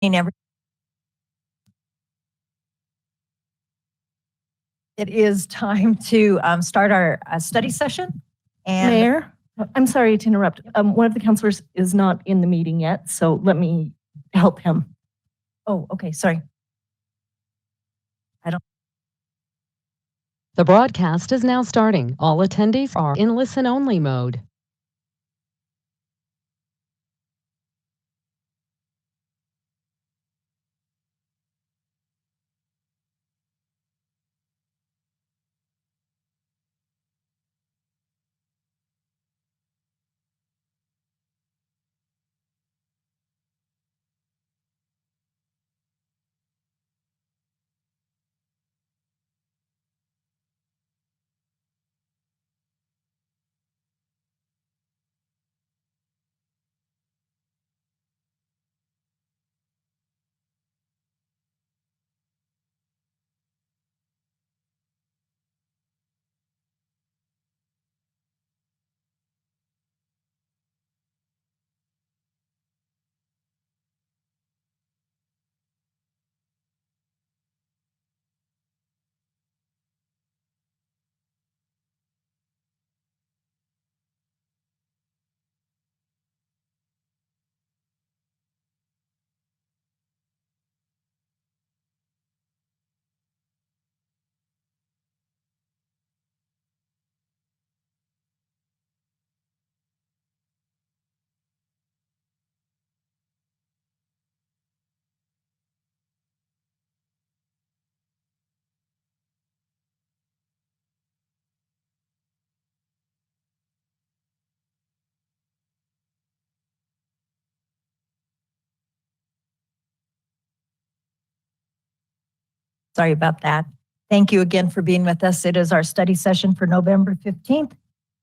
It is time to start our study session. And Mayor, I'm sorry to interrupt. One of the counselors is not in the meeting yet, so let me help him. oh, okay, sorry. The broadcast is now starting. All attendees are in listen-only mode. Sorry about that. Thank you again for being with us. It is our study session for November 15th.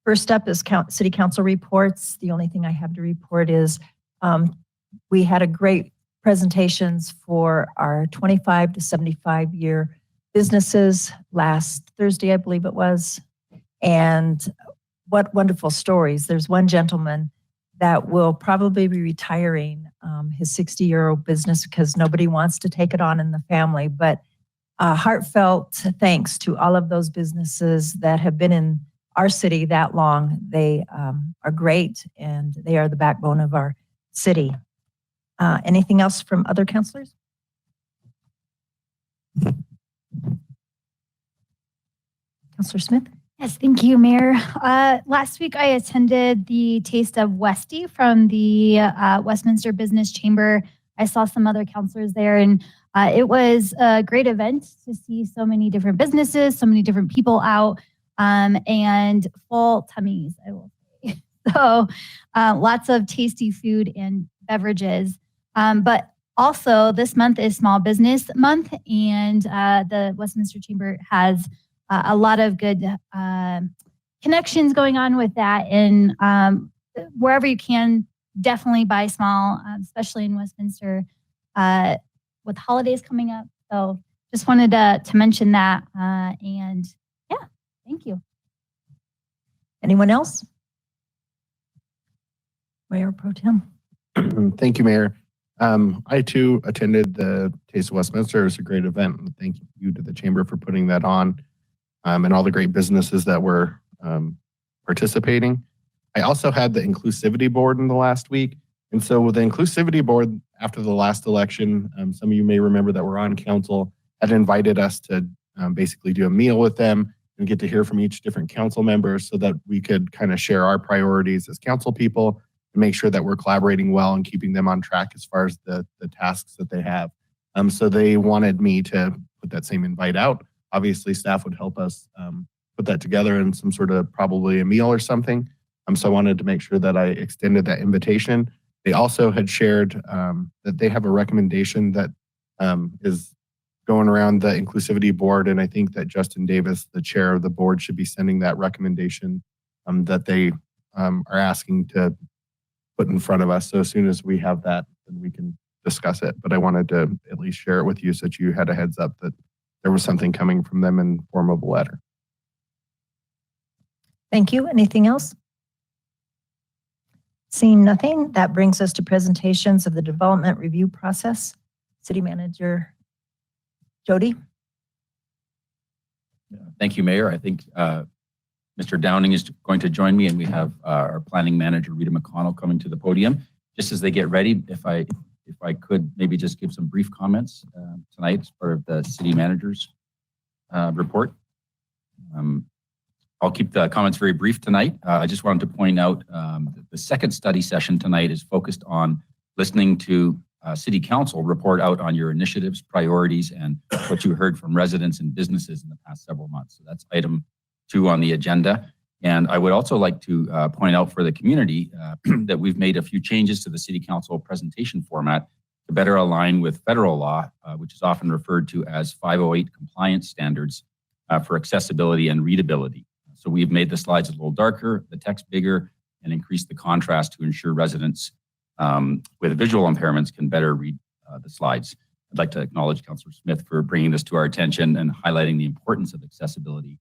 First up is City Council reports. The only thing I have to report is we had a great presentations for our 25 to 75 year businesses last Thursday, I believe it was. And what wonderful stories. There's one gentleman that will probably be retiring his 60-year-old business because nobody wants to take it on in the family, but heartfelt thanks to all of those businesses that have been in our city that long. They are great and they are the backbone of our city. Anything else from other councilors? Councilor Smith? Yes, thank you, Mayor. Last week I attended the Taste of Westy from the Westminster Business Chamber. I saw some other councilors there, and it was a great event to see so many different businesses, so many different people out, and full tummies, I will say. So lots of tasty food and beverages. But also this month is Small Business Month, and the Westminster Chamber has a lot of good connections going on with that. And wherever you can, definitely buy small, especially in Westminster with holidays coming up. So just wanted to mention that. And yeah, thank you. Anyone else? Mayor Pro Tem. Thank you, Mayor. I too attended the Taste of Westminster. It was a great event. And thank you to the Chamber for putting that on and all the great businesses that were participating. I also had the Inclusivity Board in the last week. And so with the Inclusivity Board, after the last election, some of you may remember that we're on council, had invited us to basically do a meal with them and get to hear from each different council member so that we could kind of share our priorities as council people and make sure that we're collaborating well and keeping them on track as far as the tasks that they have. So they wanted me to put that same invite out. Obviously, staff would help us put that together in some sort of probably a meal or something. So I wanted to make sure that I extended that invitation. They also had shared that they have a recommendation that is going around the Inclusivity Board, and I think that Justin Davis, the chair of the board, should be sending that recommendation that they are asking to put in front of us. So as soon as we have that, then we can discuss it. But I wanted to at least share it with you so that you had a heads up that there was something coming from them in form of a letter. Thank you. Anything else? Seeing nothing, that brings us to presentations of the development review process. City Manager Jody. Thank you, Mayor. I think Mr. Downing is going to join me, and we have our planning manager, Rita McConnell, coming to the podium. Just as they get ready, if I could maybe just give some brief comments tonight as part of the city manager's report. I'll keep the comments very brief tonight. I just wanted to point out that the second study session tonight is focused on listening to City Council report out on your initiatives, priorities, and what you heard from residents and businesses in the past several months. So that's item 2 on the agenda. And I would also like to point out for the community that we've made a few changes to the City Council presentation format to better align with federal law, which is often referred to as 508 compliance standards for accessibility and readability. So we've made the slides a little darker, the text bigger, and increased the contrast to ensure residents with visual impairments can better read the slides. I'd like to acknowledge Councillor Smith for bringing this to our attention and highlighting the importance of accessibility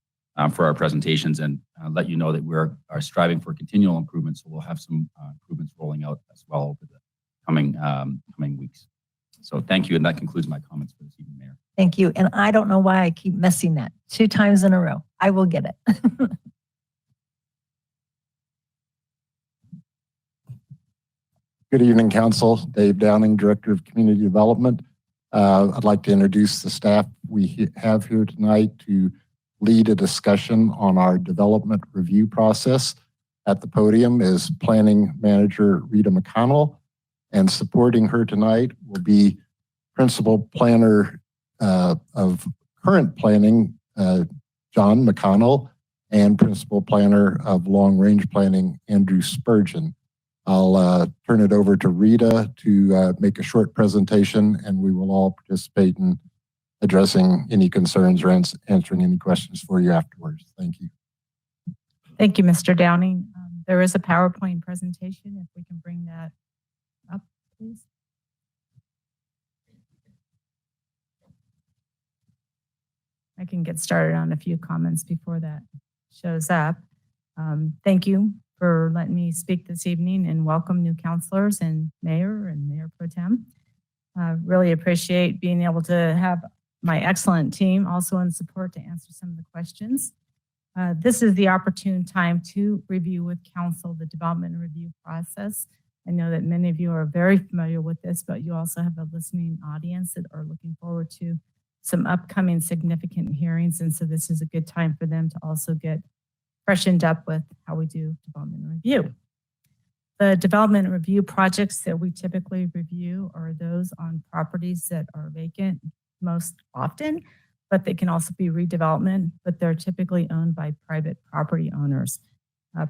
for our presentations, and let you know that we are striving for continual improvements. So we'll have some improvements rolling out as well over the coming weeks. So thank you, and that concludes my comments for this evening, Mayor. Thank you. And I don't know why I keep missing that 2 times in a row. I will get it. Good evening, Council. Dave Downing, Director of Community Development. I'd like to introduce the staff we have here tonight to lead a discussion on our development review process. At the podium is Planning Manager Rita McConnell, and supporting her tonight will be Principal Planner of Current Planning, John McConnell, and Principal Planner of Long Range Planning, Andrew Spurgeon. I'll turn it over to Rita to make a short presentation, and we will all participate in addressing any concerns or answering any questions for you afterwards. Thank you. Thank you, Mr. Downing. There is a PowerPoint presentation. If we can bring that up, please. I can get started on a few comments before that shows up. Thank you for letting me speak this evening, and welcome new councilors and Mayor Pro Tem. Really appreciate being able to have my excellent team also in support to answer some of the questions. This is the opportune time to review with council the development review process. I know that many of you are very familiar with this, but you also have a listening audience that are looking forward to some upcoming significant hearings. And so this is a good time for them to also get freshened up with how we do development review. The development review projects that we typically review are those on properties that are vacant most often, but they can also be redevelopment, but they're typically owned by private property owners.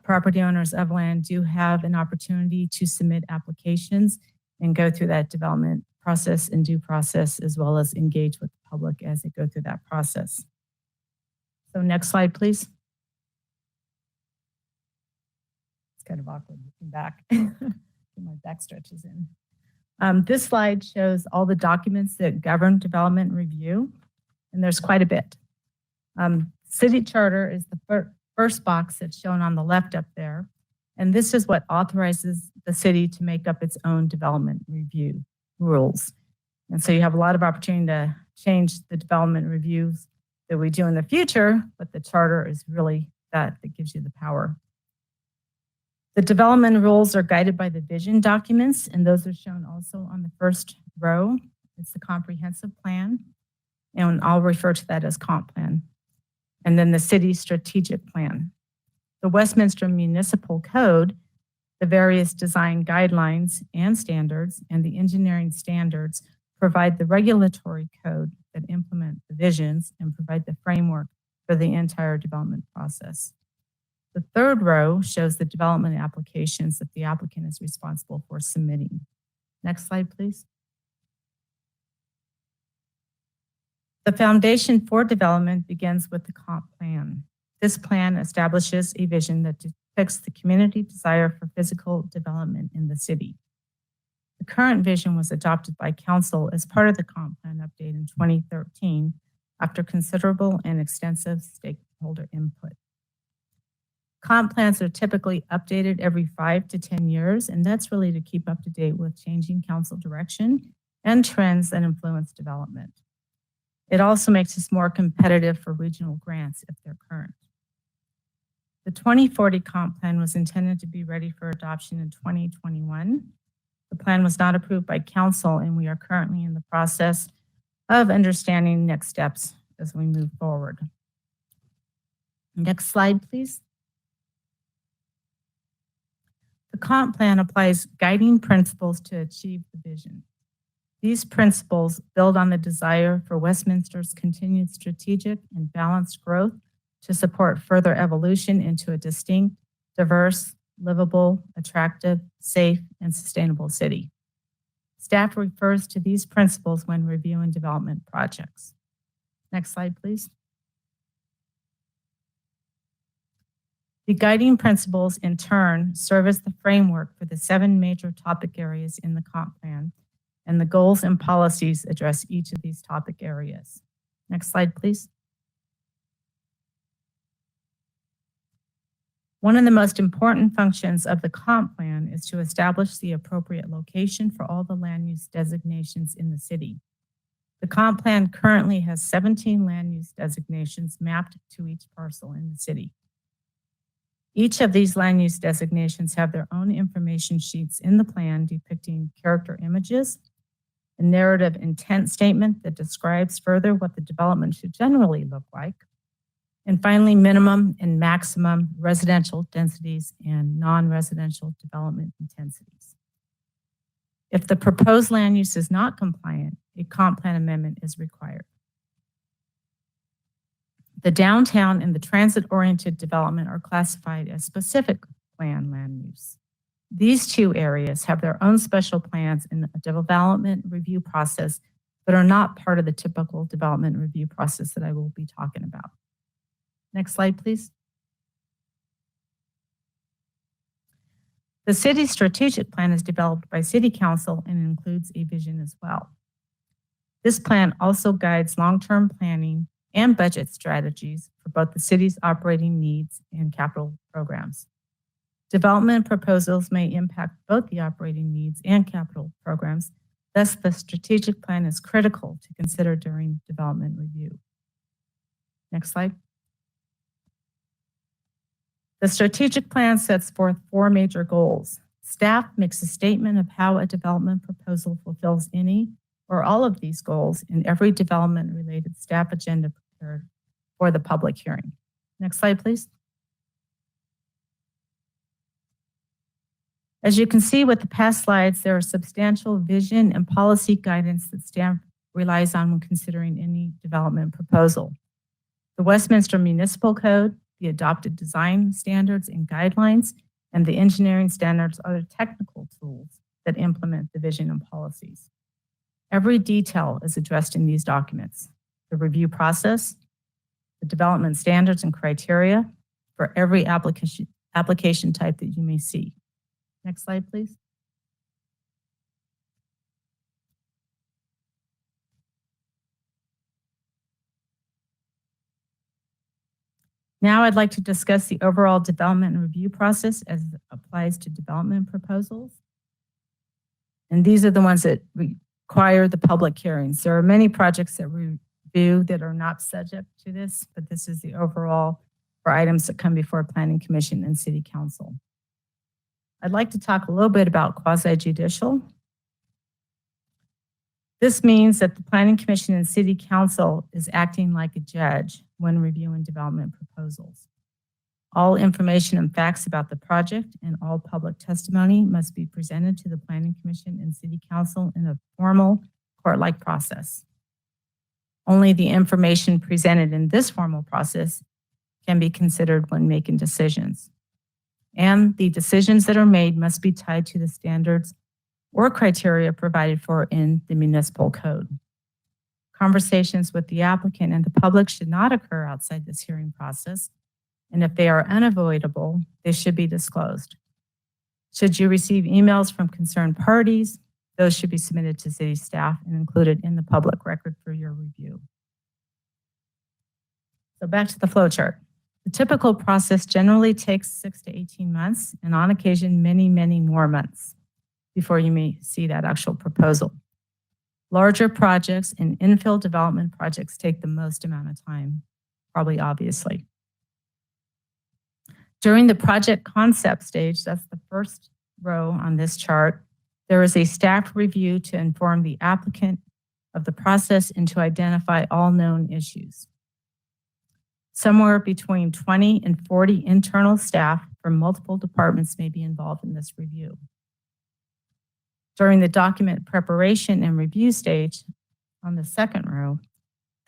Property owners of land do have an opportunity to submit applications and go through that development process and due process, as well as engage with the public as they go through that process. So next slide, please. Kind of awkward looking back. My back stretches in. This slide shows all the documents that govern development review, and there's quite a bit. City charter is the first box that's shown on the left up there, and this is what authorizes the city to make up its own development review rules. And so you have a lot of opportunity to change the development reviews that we do in the future, but the charter is really that gives you the power. The development rules are guided by the vision documents, and those are shown also on the first row. It's the comprehensive plan, and I'll refer to that as comp plan. And then the city strategic plan. The Westminster Municipal Code, the various design guidelines and standards, and the engineering standards provide the regulatory code that implement the visions and provide the framework for the entire development process. The third row shows the development applications that the applicant is responsible for submitting. Next slide, please. The foundation for development begins with the comp plan. This plan establishes a vision that depicts the community desire for physical development in the city. The current vision was adopted by council as part of the comp plan update in 2013 after considerable and extensive stakeholder input. Comp plans are typically updated every 5 to 10 years, and that's really to keep up to date with changing council direction and trends that influence development. It also makes us more competitive for regional grants if they're current. The 2040 comp plan was intended to be ready for adoption in 2021. The plan was not approved by council, and we are currently in the process of understanding next steps as we move forward. Next slide, please. The comp plan applies guiding principles to achieve the vision. These principles build on the desire for Westminster's continued strategic and balanced growth to support further evolution into a distinct, diverse, livable, attractive, safe, and sustainable city. Staff refers to these principles when reviewing development projects. Next slide, please. The guiding principles, in turn, serve as the framework for the 7 major topic areas in the comp plan, and the goals and policies address each of these topic areas. Next slide, please. One of the most important functions of the comp plan is to establish the appropriate location for all the land use designations in the city. The comp plan currently has 17 land use designations mapped to each parcel in the city. Each of these land use designations have their own information sheets in the plan depicting character images, a narrative intent statement that describes further what the development should generally look like, and finally, minimum and maximum residential densities and non-residential development intensities. If the proposed land use is not compliant, a comp plan amendment is required. The downtown and the transit-oriented development are classified as specific plan land use. These 2 areas have their own special plans in a development review process that are not part of the typical development review process that I will be talking about. Next slide, please. The city's strategic plan is developed by City Council and includes a vision as well. This plan also guides long-term planning and budget strategies for both the city's operating needs and capital programs. Development proposals may impact both the operating needs and capital programs. Thus, the strategic plan is critical to consider during development review. Next slide. The strategic plan sets forth 4 major goals. Staff makes a statement of how a development proposal fulfills any or all of these goals in every development-related staff agenda prepared for the public hearing. Next slide, please. As you can see with the past slides, there are substantial vision and policy guidance that staff relies on when considering any development proposal. The Westminster Municipal Code, the adopted design standards and guidelines, and the engineering standards are the technical tools that implement the vision and policies. Every detail is addressed in these documents: the review process, the development standards and criteria for every application type that you may see. Next slide, please. Now I'd like to discuss the overall development and review process as it applies to development proposals. And these are the ones that require the public hearings. There are many projects that we review that are not subject to this, but this is the overall for items that come before Planning Commission and City Council. I'd like to talk a little bit about quasi-judicial. This means that the Planning Commission and City Council is acting like a judge when reviewing development proposals. All information and facts about the project and all public testimony must be presented to the Planning Commission and City Council in a formal court-like process. Only the information presented in this formal process can be considered when making decisions. And the decisions that are made must be tied to the standards or criteria provided for in the municipal code. Conversations with the applicant and the public should not occur outside this hearing process, and if they are unavoidable, they should be disclosed. Should you receive emails from concerned parties, those should be submitted to city staff and included in the public record for your review. So back to the flow chart. The typical process generally takes 6 to 18 months, and on occasion, many, many more months before you may see that actual proposal. Larger projects and infill development projects take the most amount of time, probably obviously. During the project concept stage, that's the first row on this chart, there is a staff review to inform the applicant of the process and to identify all known issues. Somewhere between 20 and 40 internal staff from multiple departments may be involved in this review. During the document preparation and review stage, on the second row,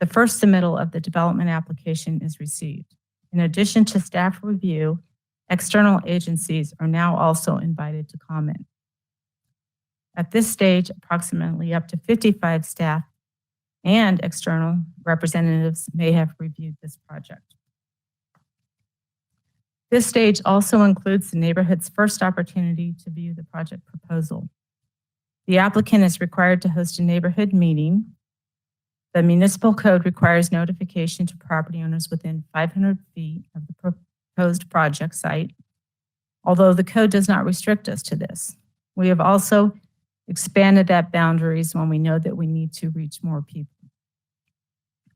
the first submittal of the development application is received. In addition to staff review, external agencies are now also invited to comment. At this stage, approximately up to 55 staff and external representatives may have reviewed this project. This stage also includes the neighborhood's first opportunity to view the project proposal. The applicant is required to host a neighborhood meeting. The municipal code requires notification to property owners within 500 feet of the proposed project site, although the code does not restrict us to this. We have also expanded that boundaries when we know that we need to reach more people.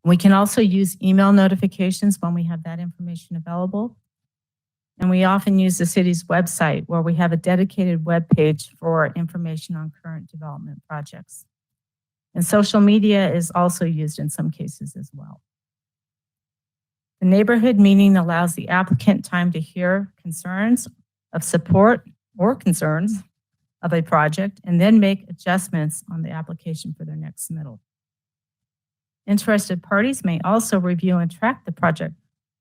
We can also use email notifications when we have that information available. And we often use the city's website where we have a dedicated web page for information on current development projects. And social media is also used in some cases as well. The neighborhood meeting allows the applicant time to hear concerns of support or concerns of a project and then make adjustments on the application for their next submittal. Interested parties may also review and track the project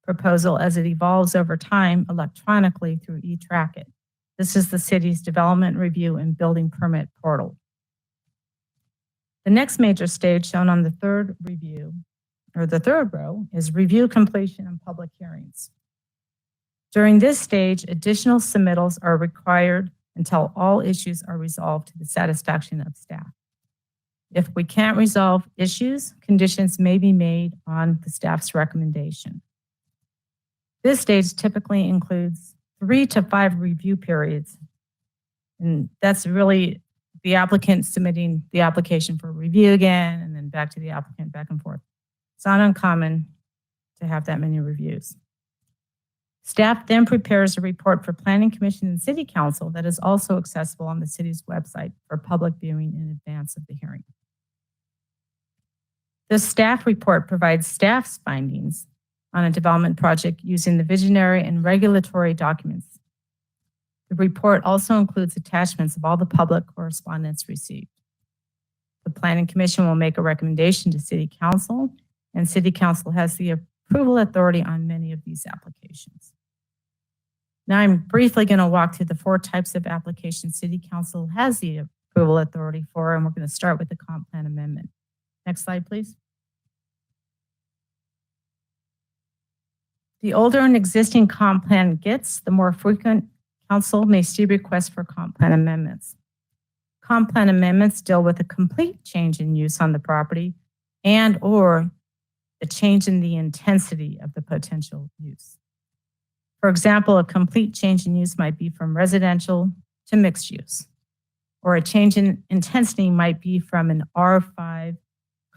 proposal as it evolves over time electronically through eTrackIt. This is the city's development review and building permit portal. The next major stage shown on the third review, or the third row, is review completion and public hearings. During this stage, additional submittals are required until all issues are resolved to the satisfaction of staff. If we can't resolve issues, conditions may be made on the staff's recommendation. This stage typically includes 3 to 5 review periods. And that's really the applicant submitting the application for review again, and then back to the applicant, back and forth. It's not uncommon to have that many reviews. Staff then prepares a report for Planning Commission and City Council that is also accessible on the city's website for public viewing in advance of the hearing. This staff report provides staff's findings on a development project using the visionary and regulatory documents. The report also includes attachments of all the public correspondence received. The Planning Commission will make a recommendation to City Council, and City Council has the approval authority on many of these applications. Now I'm briefly going to walk through the 4 types of applications City Council has the approval authority for, and we're going to start with the comp plan amendment. Next slide, please. The older an existing comp plan gets, the more frequent Council may see requests for comp plan amendments. Comp plan amendments deal with a complete change in use on the property and or a change in the intensity of the potential use. For example, a complete change in use might be from residential to mixed use, or a change in intensity might be from an R5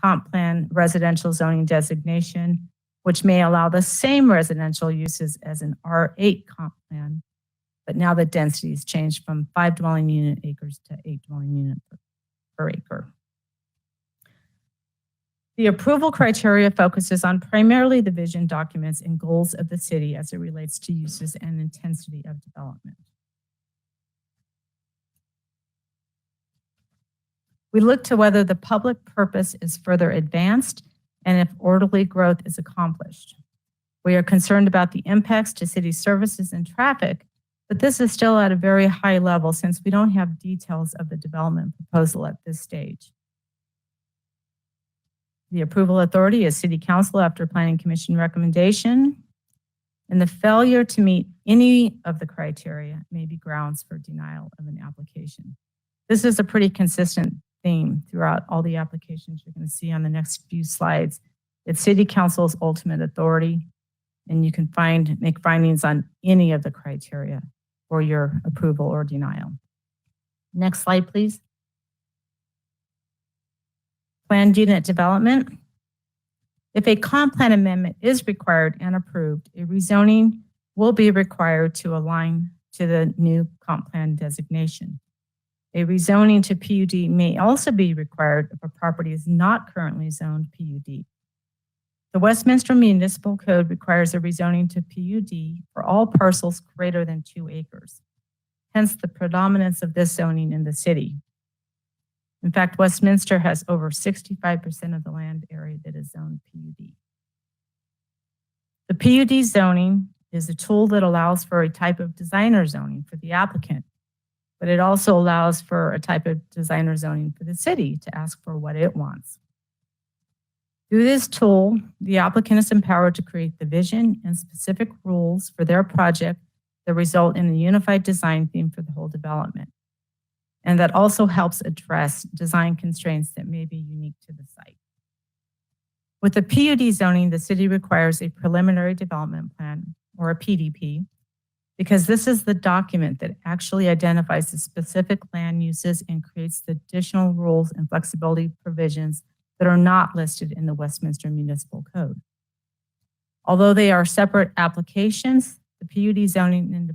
comp plan residential zoning designation, which may allow the same residential uses as an R8 comp plan, but now the density has changed from 5 dwelling unit acres to 8 dwelling unit per acre. The approval criteria focuses on primarily the vision documents and goals of the city as it relates to uses and intensity of development. We look to whether the public purpose is further advanced and if orderly growth is accomplished. We are concerned about the impacts to city services and traffic, but this is still at a very high level since we don't have details of the development proposal at this stage. The approval authority is City Council after Planning Commission recommendation, and the failure to meet any of the criteria may be grounds for denial of an application. This is a pretty consistent theme throughout all the applications you're going to see on the next few slides. It's City Council's ultimate authority, and you can make findings on any of the criteria for your approval or denial. Next slide, please. Planned unit development. If a comp plan amendment is required and approved, a rezoning will be required to align to the new comp plan designation. A rezoning to PUD may also be required if a property is not currently zoned PUD. The Westminster Municipal Code requires a rezoning to PUD for all parcels greater than 2 acres. Hence the predominance of this zoning in the city. In fact, Westminster has over 65% of the land area that is zoned PUD. The PUD zoning is a tool that allows for a type of designer zoning for the applicant, but it also allows for a type of designer zoning for the city to ask for what it wants. Through this tool, the applicant is empowered to create the vision and specific rules for their project that result in a unified design theme for the whole development. And that also helps address design constraints that may be unique to the site. With the PUD zoning, the city requires a preliminary development plan, or a PDP, because this is the document that actually identifies the specific land uses and creates the additional rules and flexibility provisions that are not listed in the Westminster Municipal Code. Although they are separate applications, the PUD zoning and the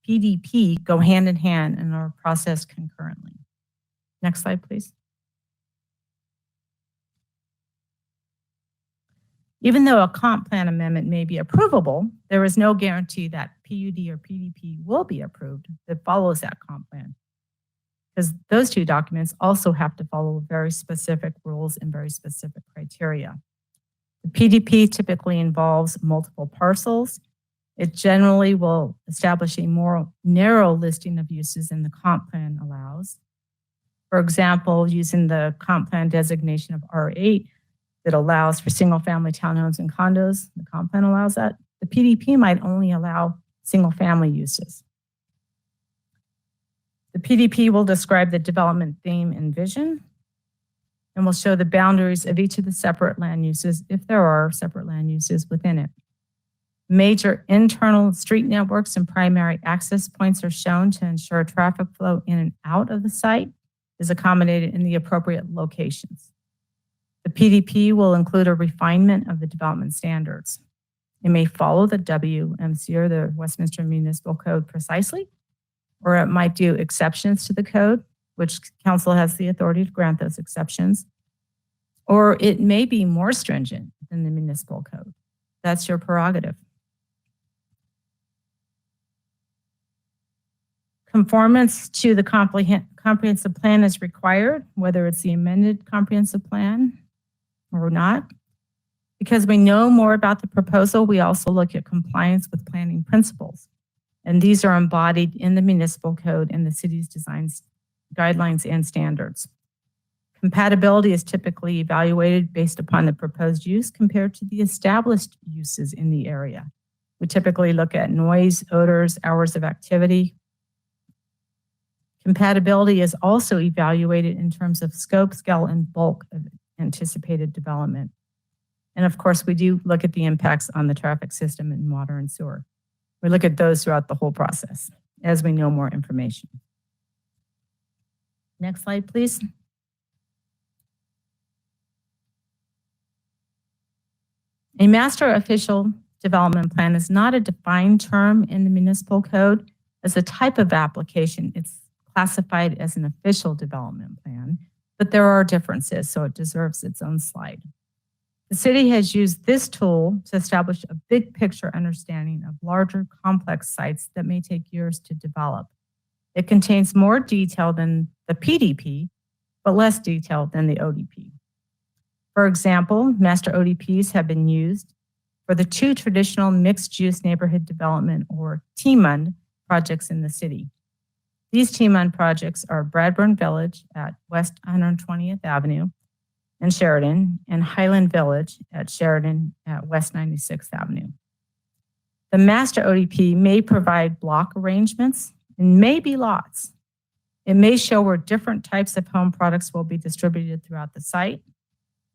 PDP go hand in hand and are processed concurrently. Next slide, please. Even though a comp plan amendment may be approvable, there is no guarantee that PUD or PDP will be approved that follows that comp plan, because those two documents also have to follow very specific rules and very specific criteria. The PDP typically involves multiple parcels. It generally will establish a more narrow listing of uses than the comp plan allows. For example, using the comp plan designation of R8 that allows for single-family townhomes and condos, the comp plan allows that. The PDP might only allow single-family uses. The PDP will describe the development theme and vision, and will show the boundaries of each of the separate land uses, if there are separate land uses within it. Major internal street networks and primary access points are shown to ensure traffic flow in and out of the site is accommodated in the appropriate locations. The PDP will include a refinement of the development standards. It may follow the WMC or the Westminster Municipal Code precisely, or it might do exceptions to the code, which council has the authority to grant those exceptions, or it may be more stringent than the municipal code. That's your prerogative. Conformance to the comprehensive plan is required, whether it's the amended comprehensive plan or not. Because we know more about the proposal, we also look at compliance with planning principles. And these are embodied in the municipal code and the city's design guidelines and standards. Compatibility is typically evaluated based upon the proposed use compared to the established uses in the area. We typically look at noise, odors, hours of activity. Compatibility is also evaluated in terms of scope, scale, and bulk of anticipated development. And of course, we do look at the impacts on the traffic system and water and sewer. We look at those throughout the whole process as we know more information. Next slide, please. A master official development plan is not a defined term in the municipal code. As a type of application, it's classified as an official development plan, but there are differences, so it deserves its own slide. The city has used this tool to establish a big picture understanding of larger complex sites that may take years to develop. It contains more detail than the PDP, but less detail than the ODP. For example, master ODPs have been used for the 2 traditional mixed-use neighborhood development, or TMUND, projects in the city. These TMUND projects are Bradburn Village at West 120th Avenue and Sheridan, and Highland Village at Sheridan at West 96th Avenue. The master ODP may provide block arrangements and may be lots. It may show where different types of home products will be distributed throughout the site.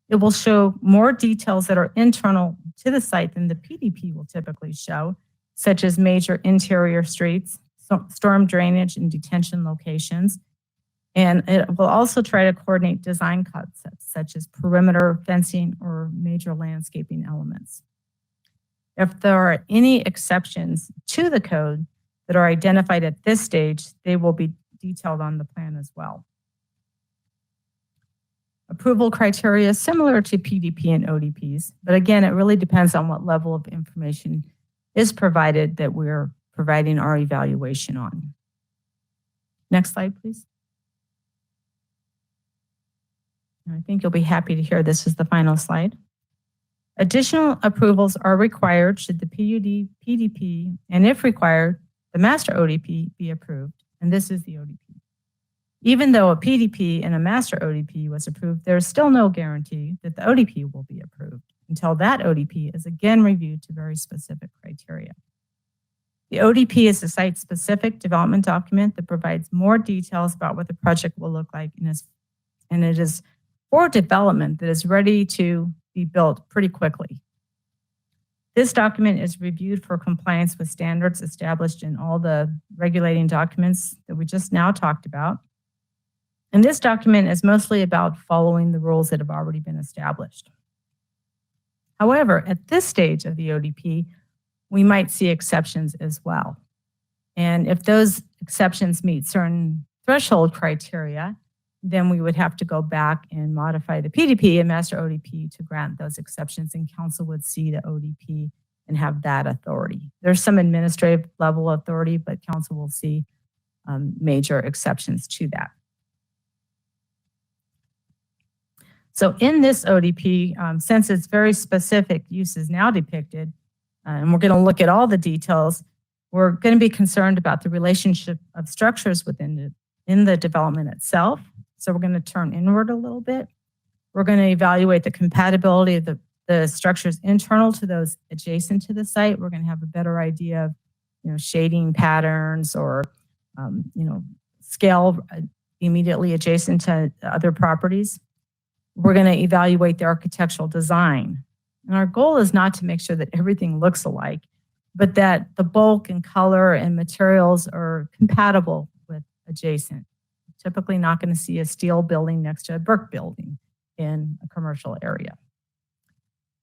It will show more details that are internal to the site than the PDP will typically show, such as major interior streets, storm drainage and detention locations, And it will also try to coordinate design concepts such as perimeter fencing or major landscaping elements. If there are any exceptions to the code that are identified at this stage, they will be detailed on the plan as well. Approval criteria is similar to PDP and ODPs, but again, it really depends on what level of information is provided that we're providing our evaluation on. Next slide, please. I think you'll be happy to hear this is the final slide. Additional approvals are required should the PUD, PDP, and if required, the master ODP be approved. And this is the ODP. Even though a PDP and a master ODP was approved, there is still no guarantee that the ODP will be approved until that ODP is again reviewed to very specific criteria. The ODP is a site-specific development document that provides more details about what the project will look like, and it is for development that is ready to be built pretty quickly. This document is reviewed for compliance with standards established in all the regulating documents that we just now talked about. And this document is mostly about following the rules that have already been established. However, at this stage of the ODP, we might see exceptions as well. And if those exceptions meet certain threshold criteria, then we would have to go back and modify the PDP and master ODP to grant those exceptions, and council would see the ODP and have that authority. There's some administrative level authority, but council will see major exceptions to that. So in this ODP, since it's very specific uses now depicted, and we're going to look at all the details, we're going to be concerned about the relationship of structures within the development itself. So we're going to turn inward a little bit. We're going to evaluate the compatibility of the structures internal to those adjacent to the site. We're going to have a better idea of, shading patterns or, scale immediately adjacent to other properties. We're going to evaluate the architectural design. And our goal is not to make sure that everything looks alike, but that the bulk and color and materials are compatible with adjacent. Typically not going to see a steel building next to a brick building in a commercial area.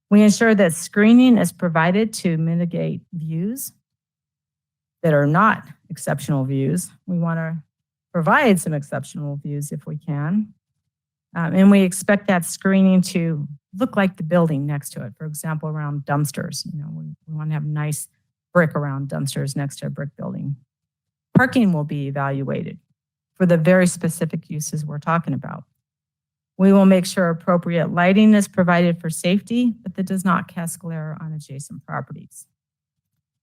We ensure that screening is provided to mitigate views that are not exceptional views. We want to provide some exceptional views if we can. And we expect that screening to look like the building next to it. For example, around dumpsters, we want to have nice brick around dumpsters next to a brick building. Parking will be evaluated for the very specific uses we're talking about. We will make sure appropriate lighting is provided for safety, but that does not cast glare on adjacent properties.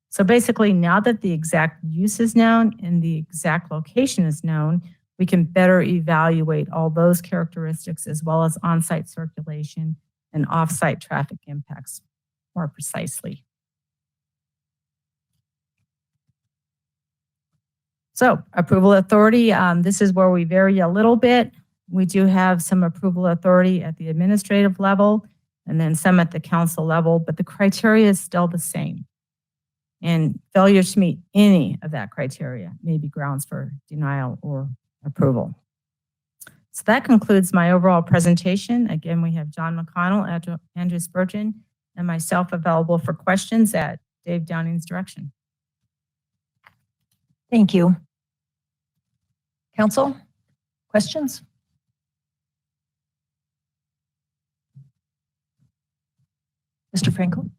So basically, now that the exact use is known and the exact location is known, we can better evaluate all those characteristics as well as on-site circulation and off-site traffic impacts more precisely. So approval authority, this is where we vary a little bit. We do have some approval authority at the administrative level and then some at the council level, but the criteria is still the same. And failure to meet any of that criteria may be grounds for denial or approval. So that concludes my overall presentation. Again, we have John McConnell, Andrew Spurgeon, and myself available for questions at Dave Downing's direction. Thank you. Council, questions? Mr. Frankel?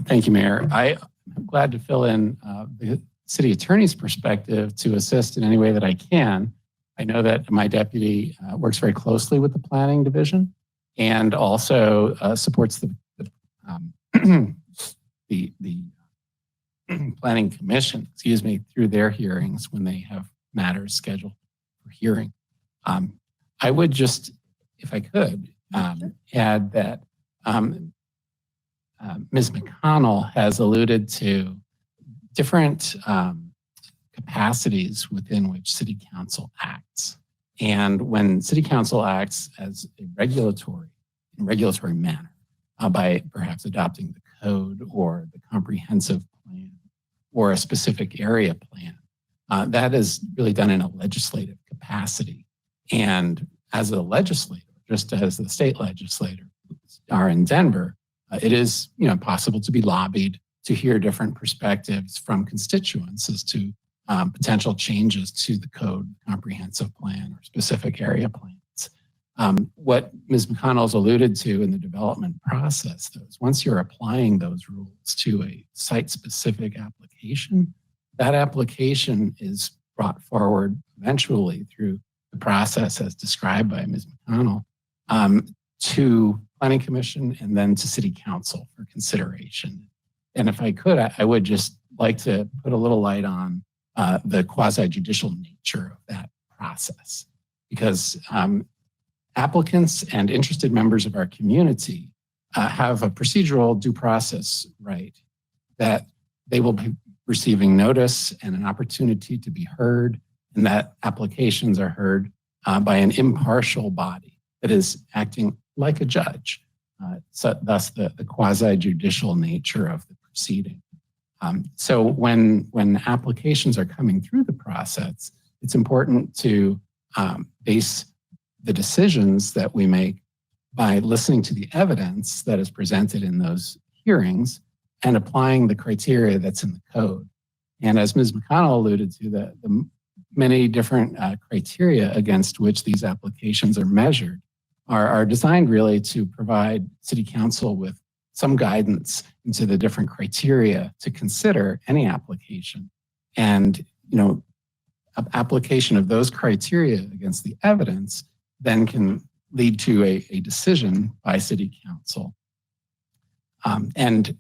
Thank you, Mayor. I'm glad to fill in the city attorney's perspective to assist in any way that I can. I know that my deputy works very closely with the planning division and also supports the planning commission, through their hearings when they have matters scheduled for hearing. I would just, if I could, add that Ms. McConnell has alluded to different capacities within which City Council acts. And when City Council acts as a regulatory manner, by perhaps adopting the code or the comprehensive plan or a specific area plan, that is really done in a legislative capacity. And as a legislator, just as the state legislators are in Denver, it is possible to be lobbied to hear different perspectives from constituents as to potential changes to the code comprehensive plan or specific area plans. What Ms. McConnell's alluded to in the development process, though, is once you're applying those rules to a site-specific application, that application is brought forward eventually through the process as described by Ms. McConnell to Planning Commission and then to City Council for consideration. And if I could, I would just like to put a little light on the quasi-judicial nature of that process, because applicants and interested members of our community have a procedural due process right that they will be receiving notice and an opportunity to be heard, and that applications are heard by an impartial body that is acting like a judge. So thus the quasi-judicial nature of the proceeding. So when applications are coming through the process, it's important to base the decisions that we make by listening to the evidence that is presented in those hearings and applying the criteria that's in the code. And as Ms. McConnell alluded to, the many different criteria against which these applications are measured are designed really to provide City Council with some guidance into the different criteria to consider any application. And, application of those criteria against the evidence then can lead to a decision by City Council. And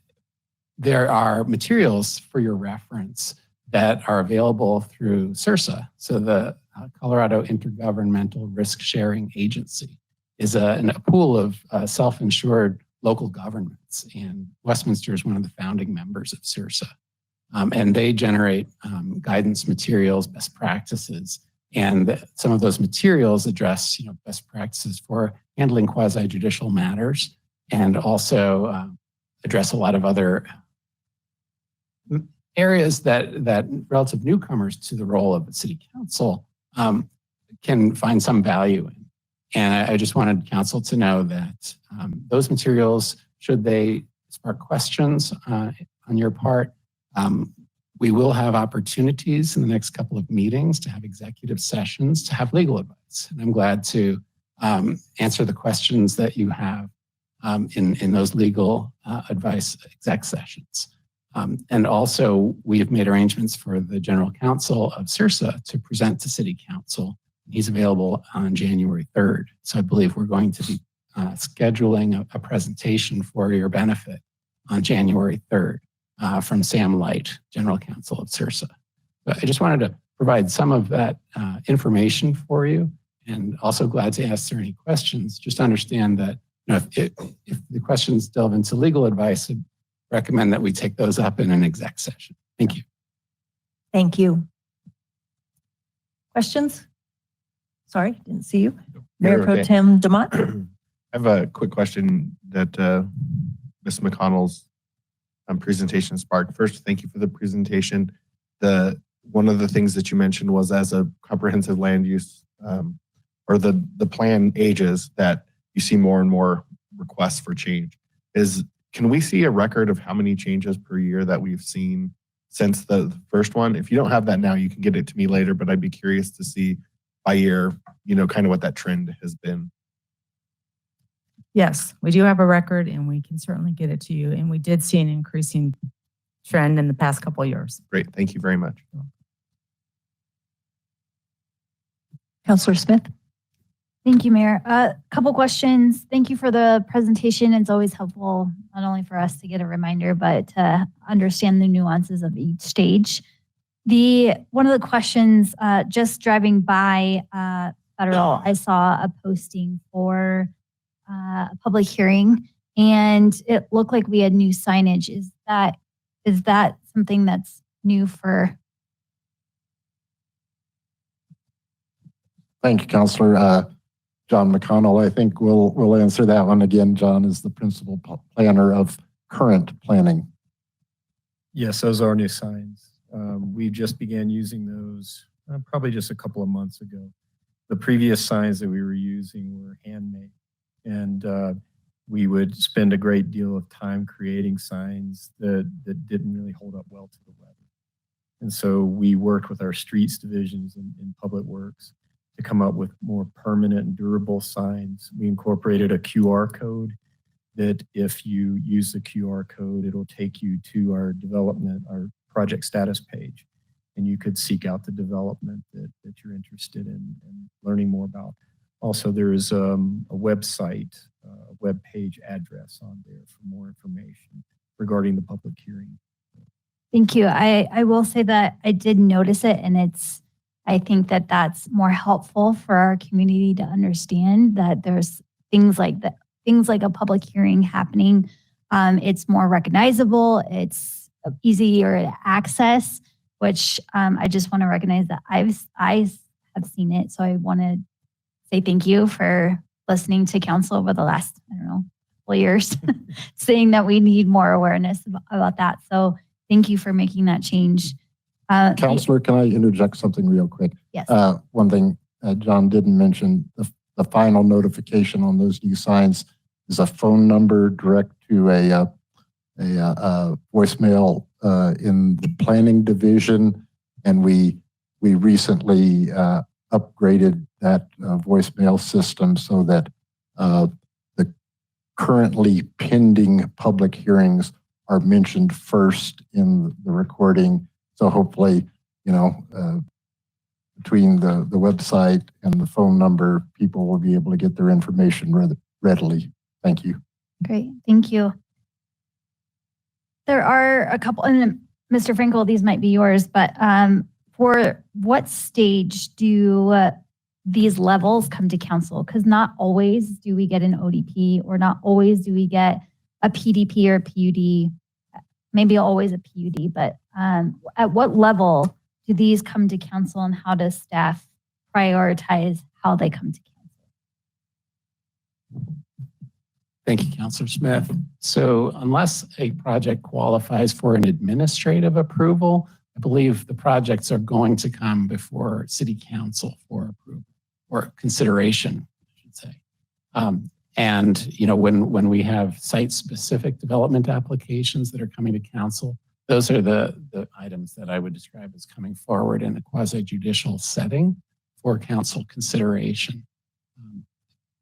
there are materials for your reference that are available through CIRSA. So the Colorado Intergovernmental Risk Sharing Agency is a pool of self-insured local governments, and Westminster is one of the founding members of CIRSA. And they generate guidance materials, best practices, and some of those materials address best practices for handling quasi-judicial matters, and also address a lot of other areas that relative newcomers to the role of the City Council can find some value in. And I just wanted Council to know that those materials, should they spark questions on your part, we will have opportunities in the next couple of meetings to have executive sessions to have legal advice. And I'm glad to answer the questions that you have in those legal advice exec sessions. And also, we have made arrangements for the General Counsel of CIRSA to present to City Council. He's available on January 3rd. So I believe we're going to be scheduling a presentation for your benefit on January 3rd from Sam Light, General Counsel of CIRSA. But I just wanted to provide some of that information for you, and also glad to answer any questions. Just understand that if the questions delve into legal advice, I recommend that we take those up in an exec session. Thank you. Thank you. Questions? Sorry, didn't see you. Mayor Pro Tem Demott. I have a quick question that Ms. McConnell's presentation sparked. First, thank you for the presentation. One of the things that you mentioned was, as a comprehensive land use or the plan ages, that you see more and more requests for change. Can we see a record of how many changes per year that we've seen since the first one? If you don't have that now, you can get it to me later, but I'd be curious to see by year, kind of what that trend has been. Yes, we do have a record, and we can certainly get it to you. And we did see an increasing trend in the past couple of years. Great. Thank you very much. Councilor Smith. Thank you, Mayor. A couple questions. Thank you for the presentation. It's always helpful, not only for us to get a reminder, but to understand the nuances of each stage. One of the questions, just driving by Federal, I saw a posting for a public hearing, and it looked like we had new signage. Is that something that's new for? Thank you, Councilor. John McConnell, I think we'll answer that one again. John is the principal planner of current planning. Yes, those are new signs. We just began using those probably just a couple of months ago. the previous signs that we were using were handmade. And we would spend a great deal of time creating signs that didn't really hold up well to the weather. And so we worked with our streets divisions in Public Works to come up with more permanent and durable signs. We incorporated a QR code that if you use the QR code, it'll take you to our project status page. And you could seek out the development that you're interested in learning more about. Also, there is a website, a web page address on there for more information regarding the public hearing. Thank you. I will say that I did notice it, and I think that that's more helpful for our community to understand that there's things like a public hearing happening. It's more recognizable. It's easier to access, which I just want to recognize that I have seen it. So I want to say thank you for listening to council over the last, couple years, saying that we need more awareness about that. So thank you for making that change. Counselor, can I interject something real quick? Yes. One thing John didn't mention, the final notification on those new signs is a phone number direct to a voicemail in the planning division. And we recently upgraded that voicemail system so that the currently pending public hearings are mentioned first in the recording. So hopefully, between the website and the phone number, people will be able to get their information readily. Thank you. Great, thank you. There are a couple, and Mr. Frankel, these might be yours, but for what stage do these levels come to council? Because not always do we get an ODP, or not always do we get a PDP or a PUD, maybe always a PUD, but at what level do these come to council, and how does staff prioritize how they come to council? Thank you, Councilor Smith. So unless a project qualifies for an administrative approval, I believe the projects are going to come before City Council for approval or consideration, I should say. When we have site-specific development applications that are coming to council, those are the items that I would describe as coming forward in a quasi-judicial setting for council consideration.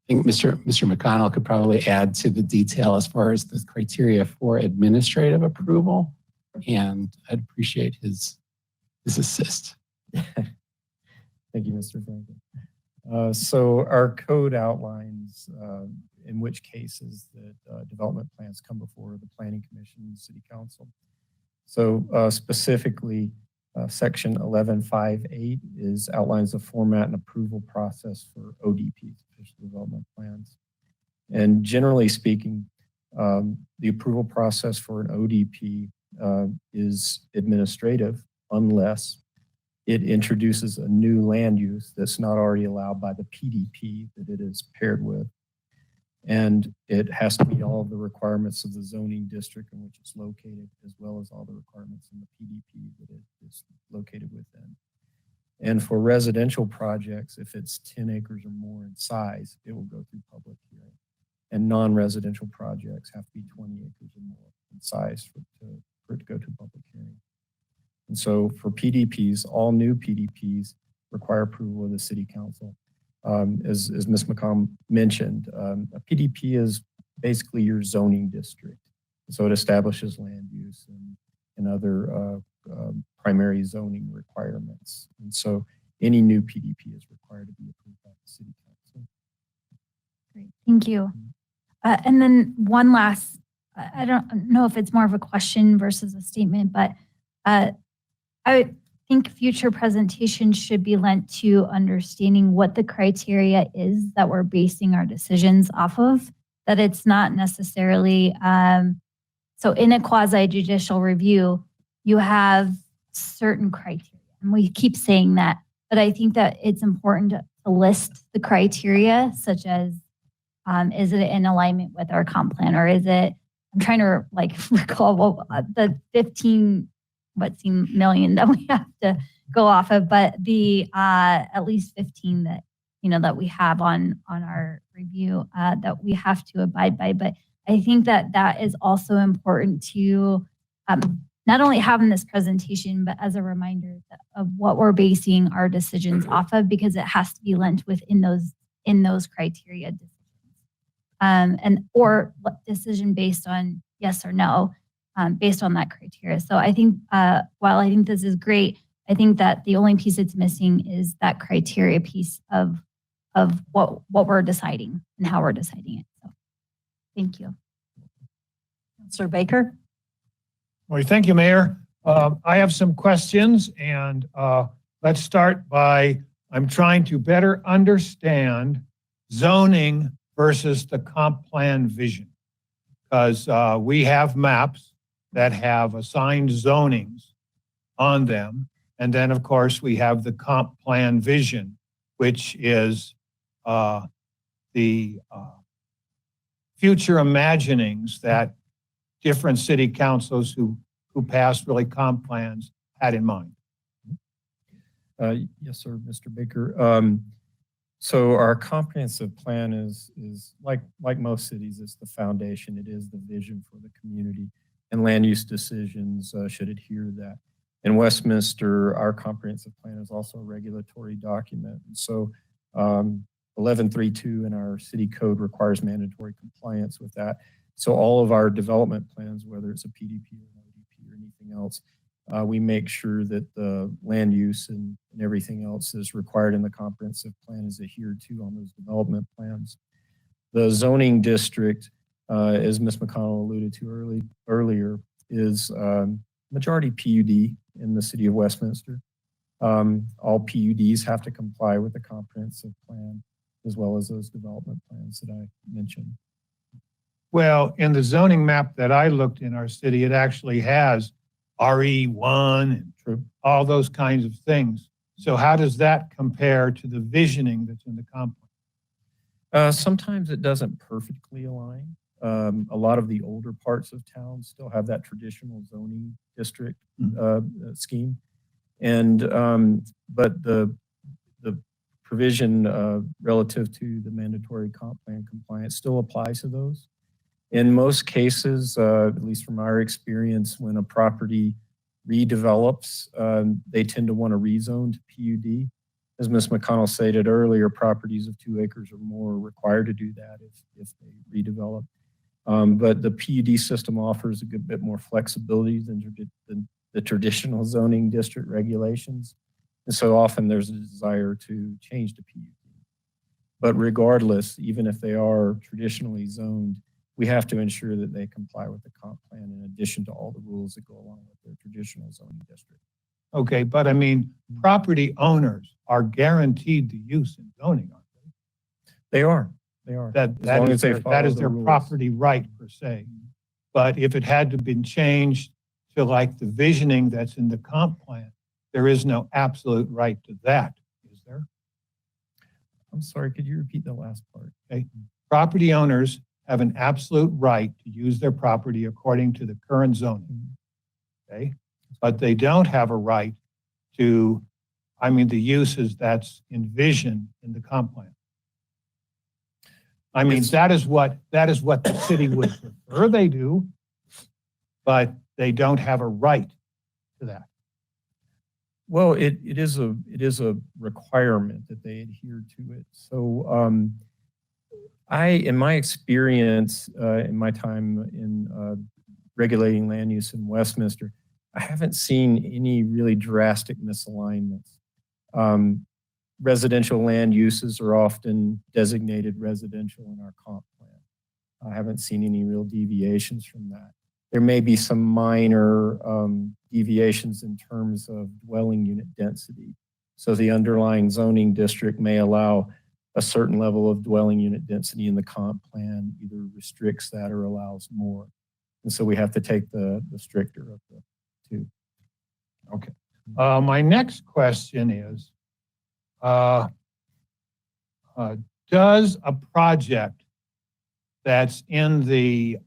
I think Mr. McConnell could probably add to the detail as far as the criteria for administrative approval, and I'd appreciate his assist. Thank you, Mr. Franklin. So our code outlines in which cases that development plans come before the Planning Commission and City Council. So specifically, Section 1158 outlines the format and approval process for ODPs, official development plans. And generally speaking, the approval process for an ODP is administrative unless it introduces a new land use that's not already allowed by the PDP that it is paired with. And it has to meet all of the requirements of the zoning district in which it's located, as well as all the requirements in the PDP that it is located within. And for residential projects, if it's 10 acres or more in size, it will go through public hearing. And non-residential projects have to be 20 acres or more in size for it to go to public hearing. And so for PDPs, all new PDPs require approval of the City Council. As Ms. McComb mentioned, a PDP is basically your zoning district. So it establishes land use and other primary zoning requirements. And so any new PDP is required to be approved by the City Council. Great, thank you. And then one last, I don't know if it's more of a question versus a statement, but I think future presentations should be lent to understanding what the criteria is that we're basing our decisions off of, that it's not necessarily, so in a quasi-judicial review, you have certain criteria, and we keep saying that, but I think that it's important to list the criteria, such as, is it in alignment with our comp plan, or is it, I'm trying to recall the 15 million that we have to go off of, but the at least 15 that that we have on our review that we have to abide by. But I think that is also important to not only have in this presentation, but as a reminder of what we're basing our decisions off of, because it has to be lent within those criteria decisions, or decision based on yes or no, based on that criteria. So I think while I think this is great, I think that the only piece it's missing is that criteria piece of what we're deciding and how we're deciding it. So thank you. Councilor Baker? Well, thank you, Mayor. I have some questions, and let's start by, I'm trying to better understand zoning versus the comp plan vision. Because we have maps that have assigned zonings on them. And then, of course, we have the comp plan vision, which is the future imaginings that different city councils who passed really comp plans had in mind. Yes, sir, Mr. Baker. So our comprehensive plan is like most cities, it's the foundation. It is the vision for the community, and land use decisions should adhere to that. In Westminster, our comprehensive plan is also a regulatory document. And so 1132 in our city code requires mandatory compliance with that. So all of our development plans, whether it's a PDP or an ODP or anything else, we make sure that the land use and everything else is required in the comprehensive plan is adhered to on those development plans. The zoning district, as Ms. McConnell alluded to earlier, is majority PUD in the city of Westminster. All PUDs have to comply with the comprehensive plan as well as those development plans that I mentioned. Well, in the zoning map that I looked in our city, it actually has RE1 and all those kinds of things. So how does that compare to the visioning that's in the comp plan? Sometimes it doesn't perfectly align. A lot of the older parts of town still have that traditional zoning district scheme. And but the provision relative to the mandatory comp plan compliance still applies to those. In most cases, at least from our experience, when a property redevelops, they tend to want to rezone to PUD. As Ms. McConnell stated earlier, properties of 2 acres or more are required to do that if they redevelop. But the PUD system offers a good bit more flexibility than the traditional zoning district regulations. And so often there's a desire to change to PUD. But regardless, even if they are traditionally zoned, we have to ensure that they comply with the comp plan in addition to all the rules that go along with their traditional zoning district. Okay, but I mean, property owners are guaranteed the use in zoning, aren't they? They are. They are. That is their property right per se. But if it had to been changed to like the visioning that's in the comp plan, there is no absolute right to that, is there? I'm sorry, could you repeat the last part? Okay. Property owners have an absolute right to use their property according to the current zoning. Okay. But they don't have a right to, the uses that's envisioned in the comp plan. That is what the city would prefer they do, but they don't have a right to that. Well, it is a requirement that they adhere to it. So in my experience, in my time in regulating land use in Westminster, I haven't seen any really drastic misalignments. Residential land uses are often designated residential in our comp plan. I haven't seen any real deviations from that. There may be some minor deviations in terms of dwelling unit density. So the underlying zoning district may allow a certain level of dwelling unit density in the comp plan, either restricts that or allows more. And so we have to take the stricter of the two. Okay. My next question is, does a project that's in the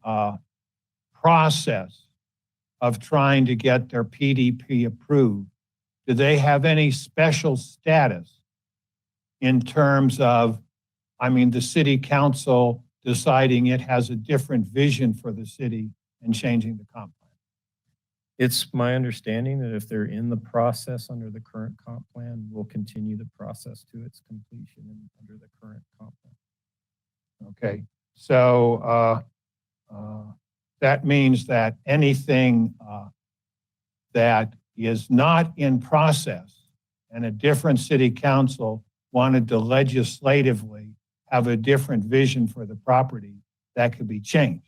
process of trying to get their PDP approved, do they have any special status in terms of, I mean, the city council deciding it has a different vision for the city and changing the comp plan? It's my understanding that if they're in the process under the current comp plan, we'll continue the process to its completion under the current comp plan. Okay, so that means that anything that is not in process and a different city council wanted to legislatively have a different vision for the property, that could be changed.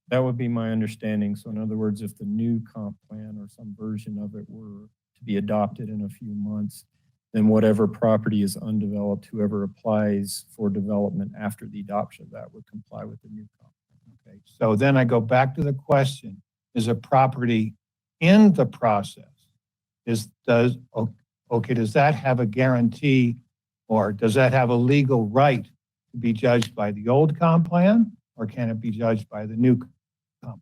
That would be my understanding. So in other words, if the new comp plan or some version of it were to be adopted in a few months, then whatever property is undeveloped, whoever applies for development after the adoption of that would comply with the new comp plan. Okay, so then I go back to the question, is a property in the process, does that have a guarantee or does that have a legal right to be judged by the old comp plan, or can it be judged by the new comp plan?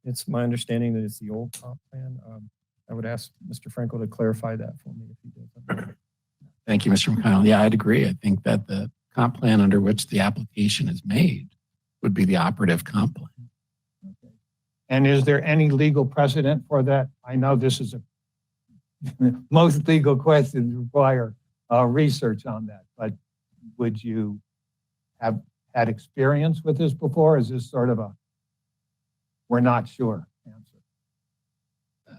It's my understanding that it's the old comp plan. I would ask Mr. Franco to clarify that for me if he does. Thank you, Mr. McConnell. Yeah, I'd agree. I think that the comp plan under which the application is made would be the operative comp plan. Okay. And is there any legal precedent for that? I know this is most legal questions require research on that, but would you have had experience with this before? Is this sort of a, we're not sure answer?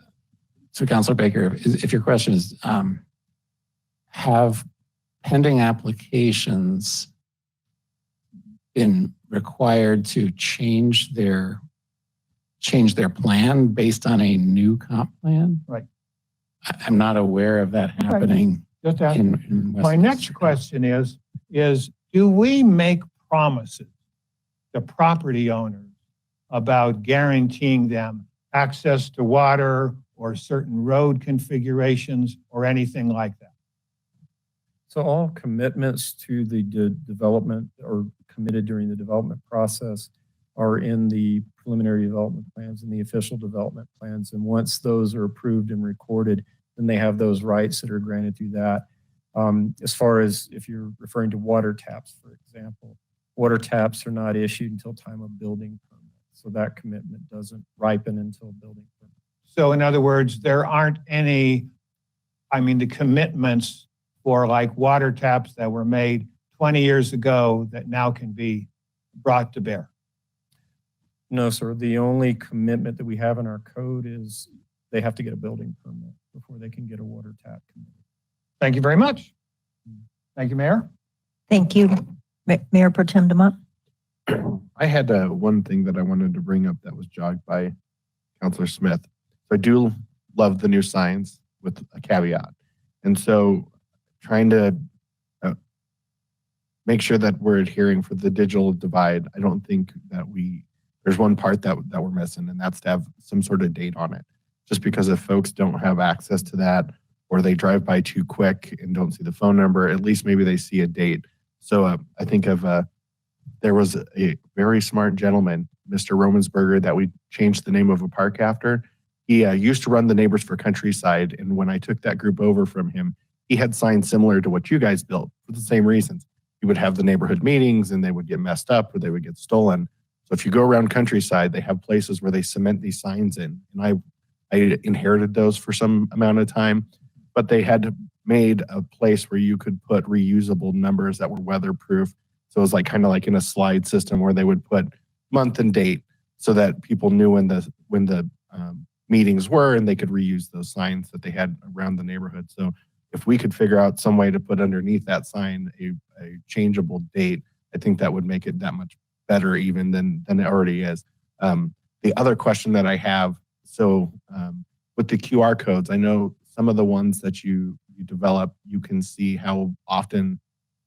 So Councilor Baker, if your question is, have pending applications been required to change their plan based on a new comp plan? Right. I'm not aware of that happening. Just ask. In My next Westminster. question is do we make promises to property owners about guaranteeing them access to water or certain road configurations or anything like that? So all commitments to the development or committed during the development process are in the preliminary development plans and the official development plans. And once those are approved and recorded, then they have those rights that are granted through that. As far as if you're referring to water taps, for example, water taps are not issued until time of building permit. So that commitment doesn't ripen until building permit. So in other words, there aren't any, I mean, the commitments for like water taps that were made 20 years ago that now can be brought to bear. No, sir. The only commitment that we have in our code is they have to get a building permit before they can get a water tap committed. Thank you very much. Thank you, Mayor. Thank you. Mayor Pro Tem DeMont. I had one thing that I wanted to bring up that was jogged by Councilor Smith. So I do love the new signs with a caveat. And so trying to make sure that we're adhering for the digital divide, I don't think that there's one part that we're missing, and that's to have some sort of date on it. Just because if folks don't have access to that or they drive by too quick and don't see the phone number, at least maybe they see a date. So I think of there was a very smart gentleman, Mr. Romansberger, that we changed the name of a park after. He used to run the Neighbors for Countryside, and when I took that group over from him, he had signs similar to what you guys built for the same reasons. He would have the neighborhood meetings and they would get messed up or they would get stolen. So if you go around Countryside, they have places where they cement these signs in. And I inherited those for some amount of time, but they had made a place where you could put reusable numbers that were weatherproof. So it was like kind of like in a slide system where they would put month and date so that people knew when the meetings were and they could reuse those signs that they had around the neighborhood. So if we could figure out some way to put underneath that sign a changeable date, I think that would make it that much better even than it already is. The other question that I have, so with the QR codes, I know some of the ones that you develop, you can see how often,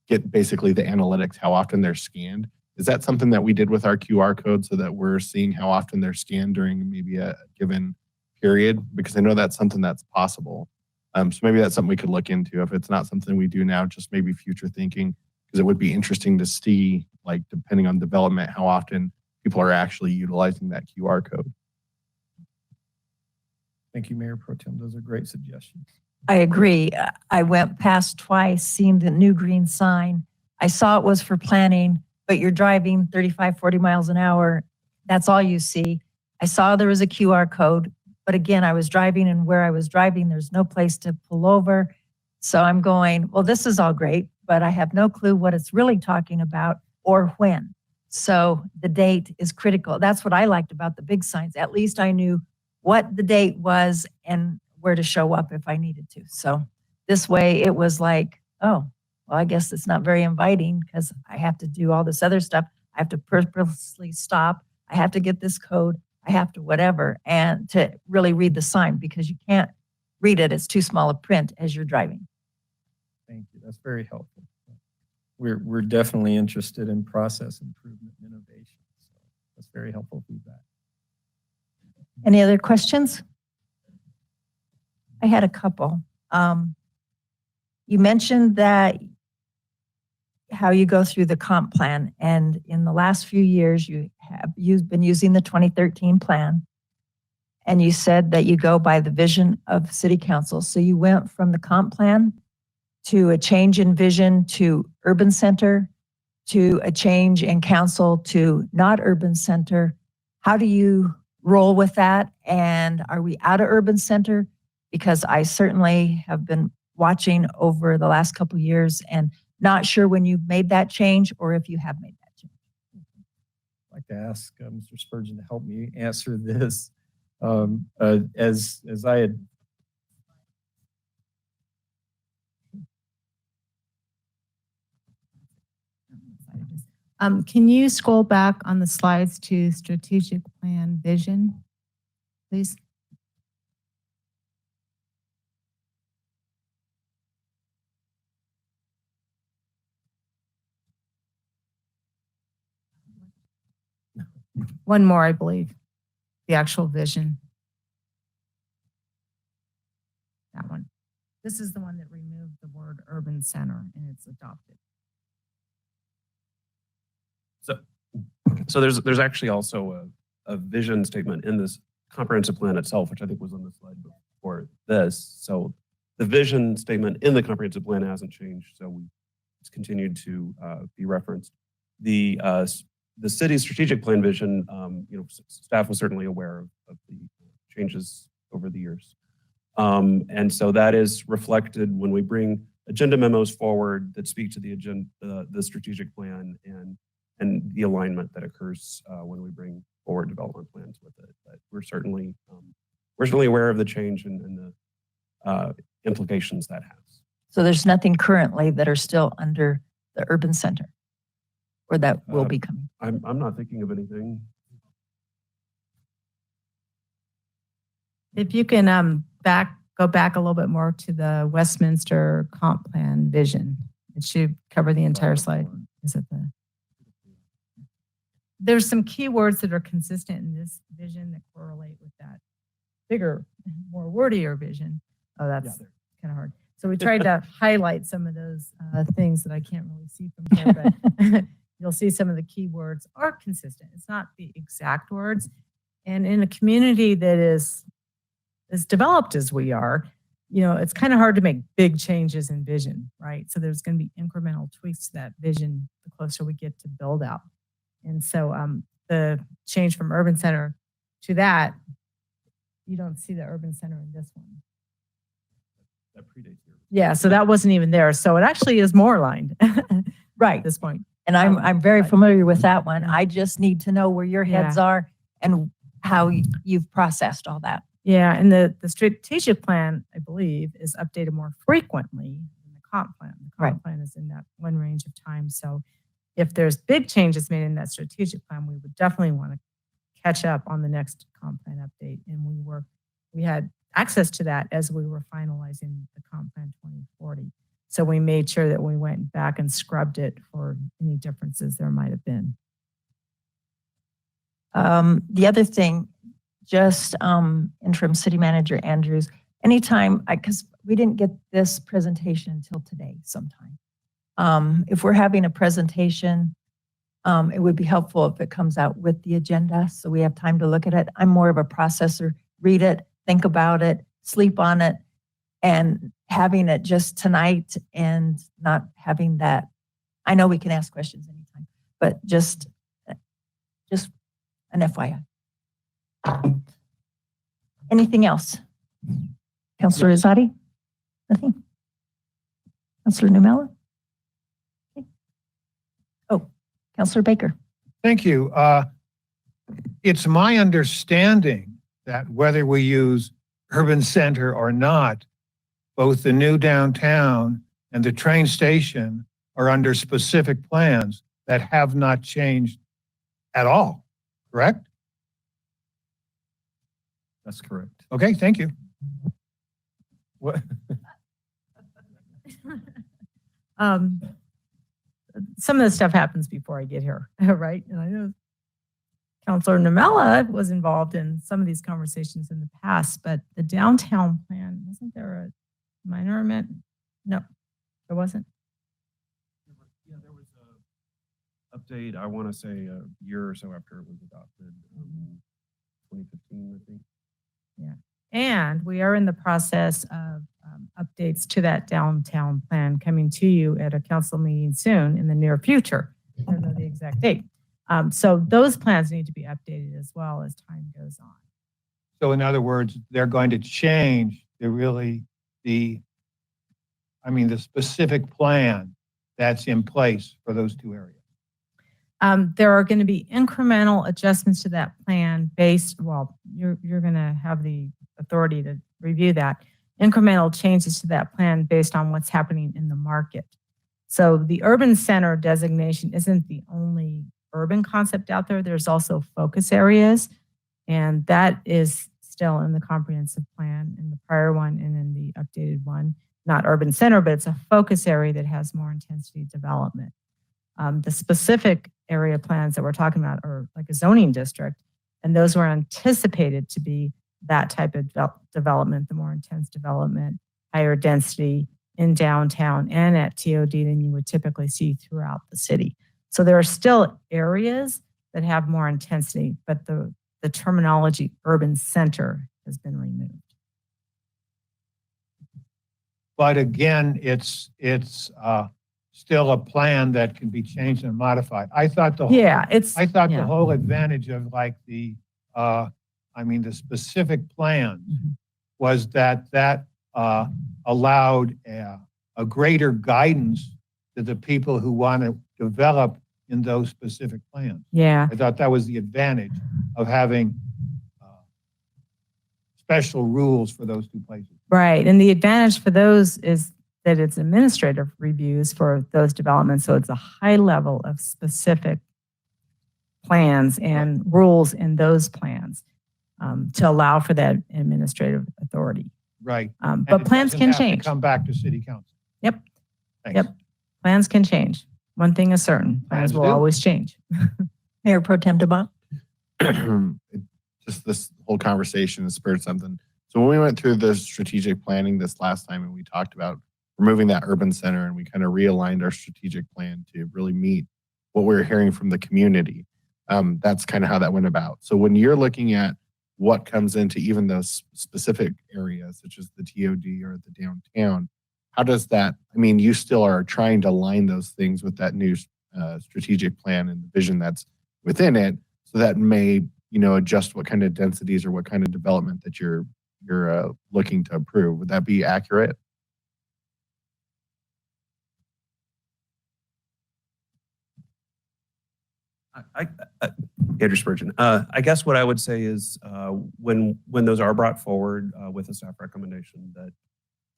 get basically the analytics, how often they're scanned. Is that something that we did with our QR code so that we're seeing how often they're scanned during maybe a given period? Because I know that's something that's possible. So maybe that's something we could look into. If it's not something we do now, just maybe future thinking, because it would be interesting to see, like, depending on development, how often people are actually utilizing that QR code. Thank you, Mayor Pro Tem. Those are great suggestions. I agree. I went past twice, seen the new green sign. I saw it was for planning, but you're driving 35, 40 miles an hour. That's all you see. I saw there was a QR code, but again, I was driving, and where I was driving, there's no place to pull over. So I'm going, well, this is all great, but I have no clue what it's really talking about or when. So the date is critical. That's what I liked about the big signs. At least I knew what the date was and where to show up if I needed to. So this way it was like, oh, well, I guess it's not very inviting because I have to do all this other stuff. I have to purposely stop. I have to get this code. I have to whatever, and to really read the sign because you can't read it. It's too small a print as you're driving. Thank you. That's very helpful. We're definitely interested in process improvement and innovation. So that's very helpful feedback. Any other questions? I had a couple. You mentioned that how you go through the comp plan, and in the last few years you've been using the 2013 plan, and you said that you go by the vision of City Council. So you went from the comp plan to a change in vision to urban center, to a change in council to not urban center. How do you roll with that? And are we out of urban center? Because I certainly have been watching over the last couple of years and not sure when you made that change or if you have made that change. I'd like to ask Mr. Spurgeon to help me answer this. As I had can you scroll back on the slides to strategic plan vision, please? One more, I believe. The actual vision. That one. This is the one that removed the word urban center and it's adopted. So there's actually also a vision statement in this comprehensive plan itself, which I think was on the slide before this. So the vision statement in the comprehensive plan hasn't changed, so it's continued to be referenced. The city's strategic plan vision, staff was certainly aware of the changes over the years. And so that is reflected when we bring agenda memos forward that speak to the agenda, the strategic plan and the alignment that occurs when we bring forward development plans with it. But we're certainly aware of the change and the implications that has. So there's nothing currently that are still under the urban center or that will be coming. I'm not thinking of anything. If you can go back a little bit more to the Westminster comp plan vision. It should cover the entire slide. Is it there's some keywords that are consistent in this vision that correlate with that bigger, more wordier vision. Oh, that's kind of hard. So we tried to highlight some of those things that I can't really see from here, but you'll see some of the keywords are consistent. It's not the exact words. And in a community that is as developed as we are, it's kind of hard to make big changes in vision, right? So there's going to be incremental tweaks to that vision the closer we get to build out. And so the change from urban center to that, you don't see the urban center in this one. That predates here. Yeah, so that wasn't even there. So it actually is more aligned Right. at this point. And I'm very familiar with that one. I just need to know where your heads are and how you've processed all that. Yeah, and the strategic plan, I believe, is updated more frequently than the comp plan. The comp plan is in that one range of time. So if there's big changes made in that strategic plan, we would definitely want to catch up on the next comp plan update. And we had access to that as we were finalizing the comp plan 2040. So we made sure that we went back and scrubbed it for any differences there might have been. The other thing, just interim city manager Andrews, anytime, because we didn't get this presentation until today sometime. If we're having a presentation, it would be helpful if it comes out with the agenda so we have time to look at it. I'm more of a processor, read it, think about it, sleep on it. And having it just tonight and not having that, I know we can ask questions anytime, but just an FYI. Anything else? Councillor Izadi? Nothing? Councillor Numella? Okay. Oh, Councillor Baker. Thank you. It's my understanding that whether we use urban center or not, both the new downtown and the train station are under specific plans that have not changed at all, correct? That's correct. Okay, thank you. What? Some of the stuff happens before I get here, right? And I know Councilor Namella was involved in some of these conversations in the past, but the downtown plan, wasn't there a minor amendment? No, there wasn't. Yeah, there was a update, I want to say a year or so after it was adopted, 2015, I think. Yeah. And we are in the process of updates to that downtown plan coming to you at a council meeting soon in the near future. I don't know the exact date. So those plans need to be updated as well as time goes on. So in other words, they're going to change the specific plan that's in place for those two areas. There are going to be incremental adjustments to that plan based, well, you're going to have the authority to review that, incremental changes to that plan based on what's happening in the market. So the urban center designation isn't the only urban concept out there. There's also focus areas, and that is still in the comprehensive plan, in the prior one and in the updated one. Not urban center, but it's a focus area that has more intensity development. The specific area plans that we're talking about are like a zoning district, and those were anticipated to be that type of development, the more intense development, higher density in downtown and at TOD than you would typically see throughout the city. So there are still areas that have more intensity, but the terminology urban center has been removed. But again, it's still a plan that can be changed and modified. I thought the whole advantage of like the specific plan was that allowed a greater guidance to the people who want to develop in those specific plans. Yeah. I thought that was the advantage of having special rules for those two places. Right. And the advantage for those is that it's administrative reviews for those developments. So it's a high level of specific plans and rules in those plans to allow for that administrative authority. Right. But plans can change. Come back to city council. Yep. Thanks. Yep. Plans can change. One thing is certain, plans will always change. Mayor Pro Tem DeBont. Just this whole conversation has spurred something. So when we went through the strategic planning this last time and we talked about removing that urban center and we kind of realigned our strategic plan to really meet what we were hearing from the community, that's kind of how that went about. So when you're looking at what comes into even those specific areas, such as the TOD or the downtown, how does that, you still are trying to align those things with that new strategic plan and the vision that's within it, so that may, adjust what kind of densities or what kind of development that you're looking to approve. Would that be accurate? Andrew Spurgeon. I guess what I would say is when those are brought forward with a staff recommendation, that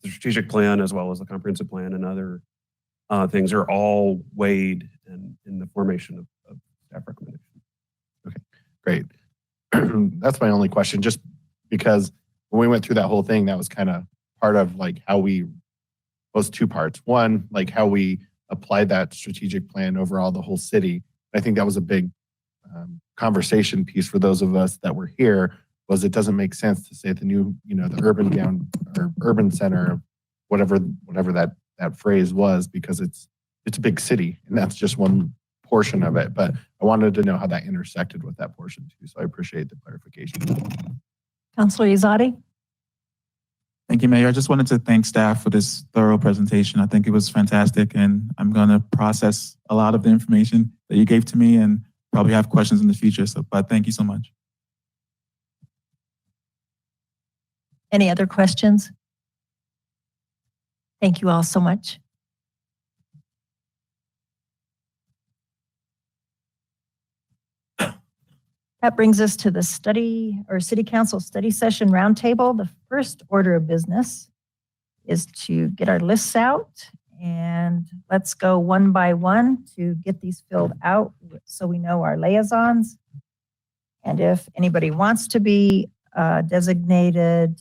the strategic plan as well as the comprehensive plan and other things are all weighed in the formation of staff recommendations. Okay, great. That's my only question, just because when we went through that whole thing, that was kind of part of like how we, those two parts. One, like how we applied that strategic plan overall the whole city. I think that was a big conversation piece for those of us that were here, was it doesn't make sense to say the new, the urban center, whatever that phrase was, because it's a big city and that's just one portion of it. But I wanted to know how that intersected with that portion too. So I appreciate the clarification. Councilor Izadi. Thank you, Mayor. I just wanted to thank staff for this thorough presentation. I think it was fantastic, and I'm going to process a lot of the information that you gave to me and probably have questions in the future. But thank you so much. Any other questions? Thank you all so much. That brings us to the City Council study session roundtable. The first order of business is to get our lists out, and let's go one by one to get these filled out so we know our liaisons. And if anybody wants to be designated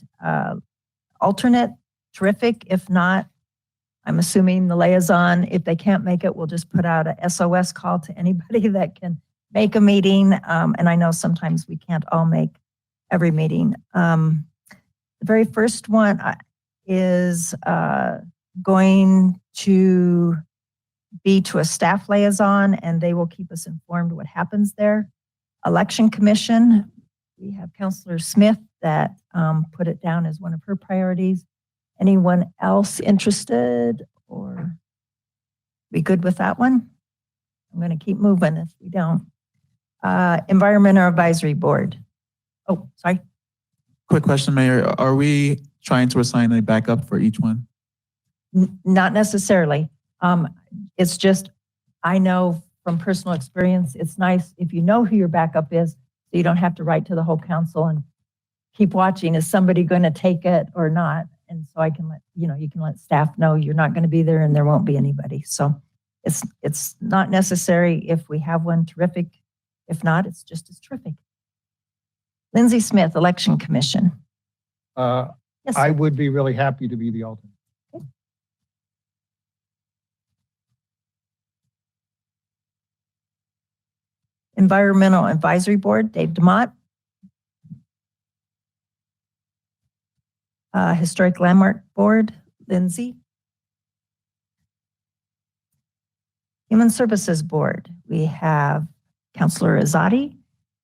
alternate, terrific. If not, I'm assuming the liaison, if they can't make it, we'll just put out a SOS call to anybody that can make a meeting. And I know sometimes we can't all make every meeting. The very first one is going to be to a staff liaison, and they will keep us informed what happens there. Election Commission, we have Councilor Smith that put it down as one of her priorities. Anyone else interested, or we good with that one? I'm going to keep moving if we don't. Environmental Advisory Board. Oh, sorry. Quick question, Mayor. Are we trying to assign a backup for each one? Not necessarily. It's just, I know from personal experience, it's nice if you know who your backup is, so you don't have to write to the whole council and keep watching. Is somebody going to take it or not? And so I can let, you can let staff know you're not going to be there and there won't be anybody. So it's not necessary. If we have one, terrific. If not, it's just as terrific. Lindsay Smith, Election Commission. Yes, I sir. would be really happy to be the alternate. Environmental Advisory Board, Dave DeMott. Historic Landmark Board, Lindsay. Human Services Board, we have Councilor Azadi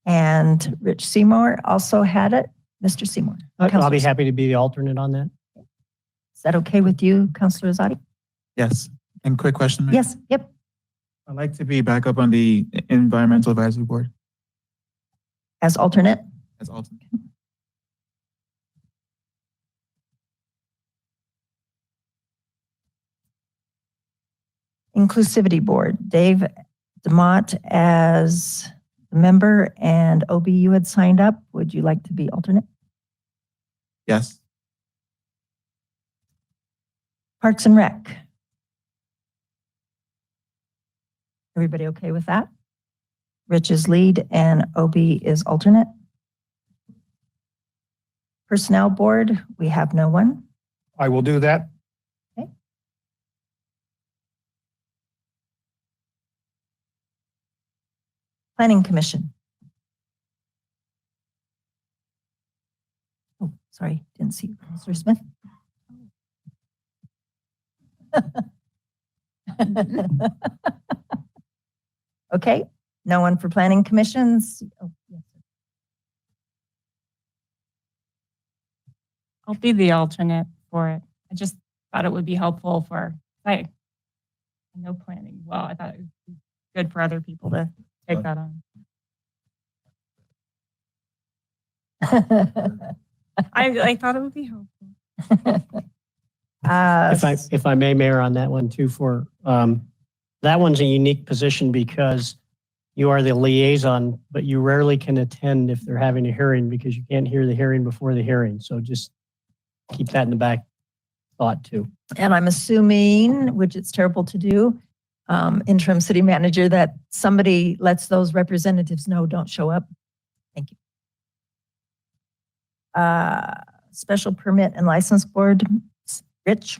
and Rich Seymour also had it. Mr. Seymour. I'll be happy to be the alternate on that. Is that okay with you, Councilor Azadi? Yes. And quick question, Mayor. Yes, yep. I'd like to be back up on the Environmental Advisory Board As alternate? as alternate. Inclusivity Board, Dave DeMott as the member, and OB, you had signed up. Would you like to be alternate? Yes. Parks and Rec. Everybody okay with that? Rich is lead and OB is alternate. Personnel Board, we have no one. I will do that. Okay. Planning Commission. Oh, sorry, didn't see you, Councilor Smith. Okay, no one for Planning Commissions. Oh, yes. I'll be the alternate for it. I just thought it would be helpful for, I know planning well. I thought it would be good for other people to take that on. I thought it would be helpful. If I may, Mayor, on that one too, for that one's a unique position because you are the liaison, but you rarely can attend if they're having a hearing because you can't hear the hearing before the hearing. So just keep that in the back thought too. And I'm assuming, which it's terrible to do, interim city manager, that somebody lets those representatives know don't show up. Thank you. Special Permit and License Board, Rich.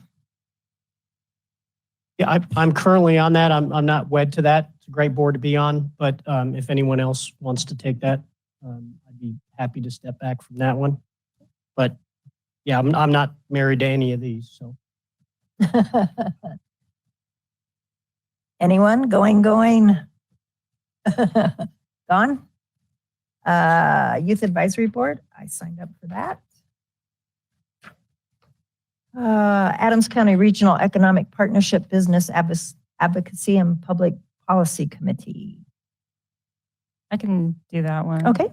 Yeah, I'm currently on that. I'm not wed to that. It's a great board to be on, but if anyone else wants to take that, I'd be happy to step back from that one. But yeah, I'm not married to any of these, so. Anyone going? Gone? Youth Advisory Board, I signed up for that. Adams County Regional Economic Partnership Business Advocacy and Public Policy Committee. I can do that one. Okay.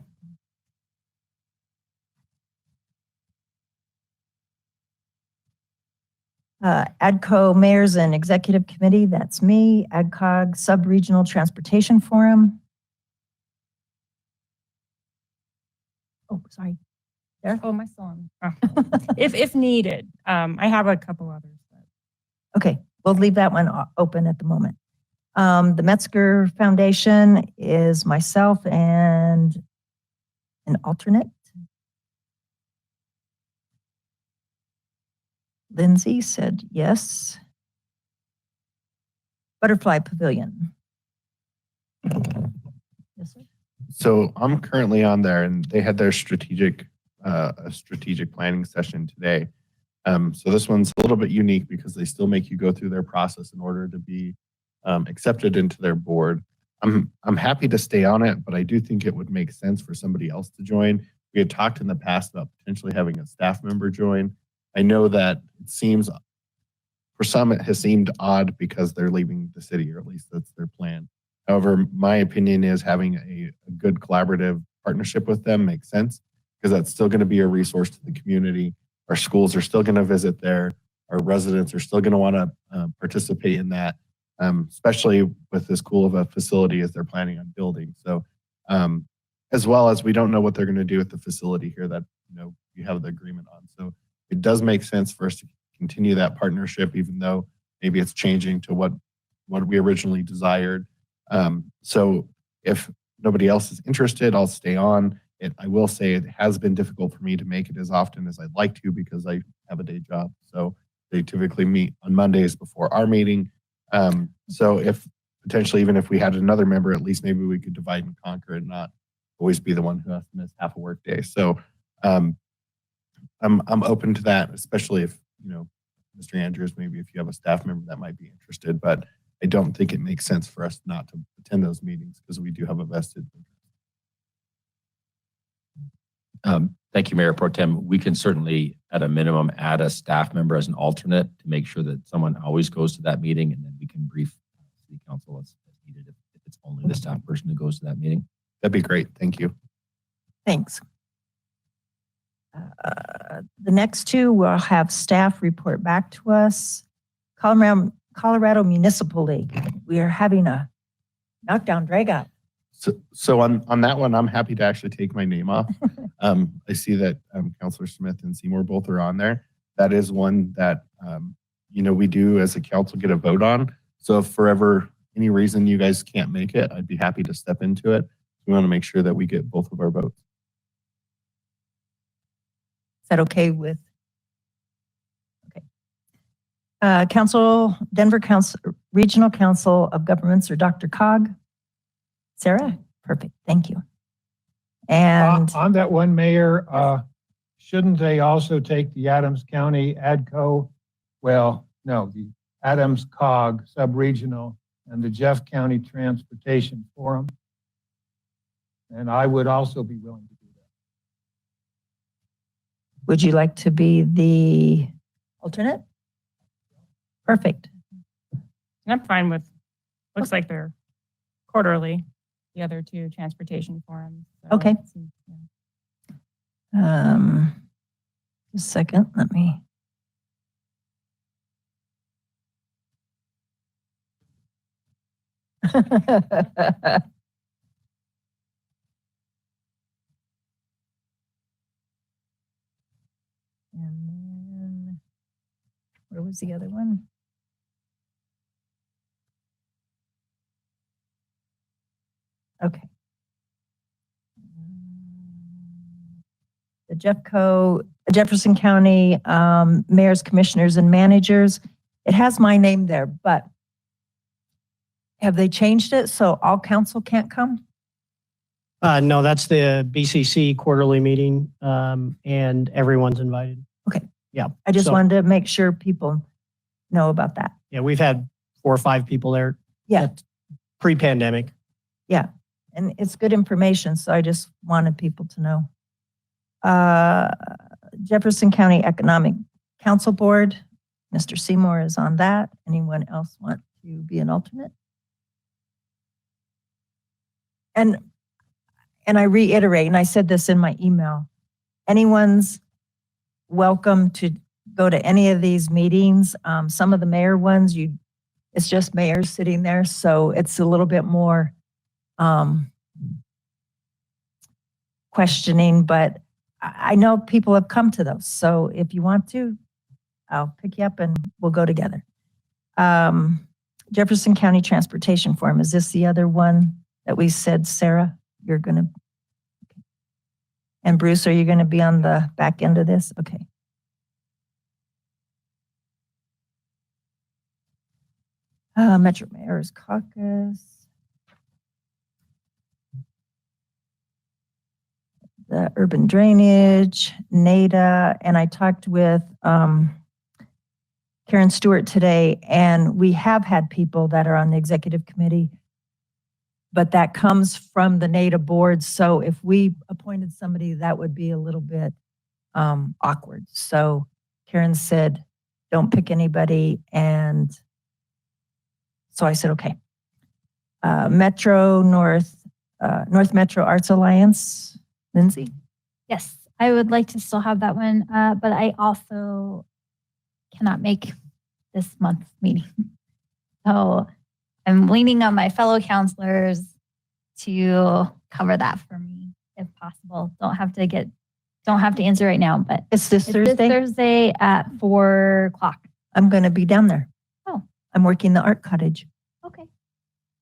ADCO Mayors and Executive Committee, that's me. ADCOG Sub-Regional Transportation Forum. Oh, sorry. There? Oh, my song. If needed. I have a couple others. Okay, we'll leave that one open at the moment. The Metzger Foundation is myself and an alternate. Lindsay said yes. Butterfly Pavilion. Yes, sir. So I'm currently on there, and they had their strategic planning session today. So this one's a little bit unique because they still make you go through their process in order to be accepted into their board. I'm happy to stay on it, but I do think it would make sense for somebody else to join. We had talked in the past about potentially having a staff member join. I know that it seems, for some, it has seemed odd because they're leaving the city, or at least that's their plan. However, my opinion is having a good collaborative partnership with them makes sense, because that's still going to be a resource to the community. Our schools are still going to visit there. Our residents are still going to want to participate in that, especially with as cool of a facility as they're planning on building. So, as well as we don't know what they're going to do with the facility here that we have the agreement on. So it does make sense for us to continue that partnership, even though maybe it's changing to what we originally desired. So if nobody else is interested, I'll stay on. I will say it has been difficult for me to make it as often as I'd like to because I have a day job. So they typically meet on Mondays before our meeting. So if potentially, even if we had another member, at least maybe we could divide and conquer and not always be the one who has to miss half a work day. So I'm open to that, especially if, Mr. Andrews, maybe if you have a staff member that might be interested, but I don't think it makes sense for us not to attend those meetings because we do have a vested interest. Thank you, Mayor Pro Tem. We can certainly, at a minimum, add a staff member as an alternate to make sure that someone always goes to that meeting, and then we can brief City Council as needed if it's only the staff person who goes to that meeting. That'd be great. Thank you. Thanks. The next two will have staff report back to us. Colorado Municipal League. We are having a knockdown drag out. So on that one, I'm happy to actually take my name off. I see that Councilor Smith and Seymour both are on there. That is one that, we do as a council get a vote on. So if for any reason you guys can't make it, I'd be happy to step into it. We want to make sure that we get both of our votes. Is that okay with? Okay. Denver Council, Regional Council of Governments, or Dr. Cog? Sarah? Perfect. Thank you. And on that one, Mayor, shouldn't they also take the Adams County ADCO? Well, no, the Adams COG Sub-Regional and the Jeff County Transportation Forum. And I would also be willing to do that. would you like to be the alternate? Perfect. I'm fine with, looks like they're quarterly, the other two transportation forums. So Okay. it seems, yeah. Just a second, let me. And then, where was the other one? Okay. The Jefferson County Mayors, Commissioners, and Managers. It has my name there, but have they changed it so all council can't come? No, that's the BCC quarterly meeting, and everyone's invited. Okay. Yeah. I just So- wanted to make sure people know about that. Yeah, we've had 4 or 5 people there. Yeah. Pre-pandemic. Yeah, and it's good information, so I just wanted people to know. Jefferson County Economic Council Board. Mr. Seymour is on that. Anyone else want to be an alternate? And I reiterate, and I said this in my email, anyone's welcome to go to any of these meetings. Some of the mayor ones, it's just mayors sitting there, so it's a little bit more questioning, but I know people have come to those. So if you want to, I'll pick you up and we'll go together. Jefferson County Transportation Forum, is this the other one that we said, Sarah, you're going to, and Bruce, are you going to be on the back end of this? Okay. Metro Mayor's Caucus. The urban drainage, NADA, and I talked with Karen Stewart today, and we have had people that are on the executive committee, but that comes from the NADA board. So if we appointed somebody, that would be a little bit awkward. So Karen said, don't pick anybody. And so I said, okay. North Metro Arts Alliance, Lindsay? Yes, I would like to still have that one, but I also cannot make this month's meeting. So I'm leaning on my fellow counselors to cover that for me if possible. Don't have to answer right now, but It's this Thursday? This Thursday at 4:00. I'm going to be down there. Oh. I'm working the art cottage. Okay.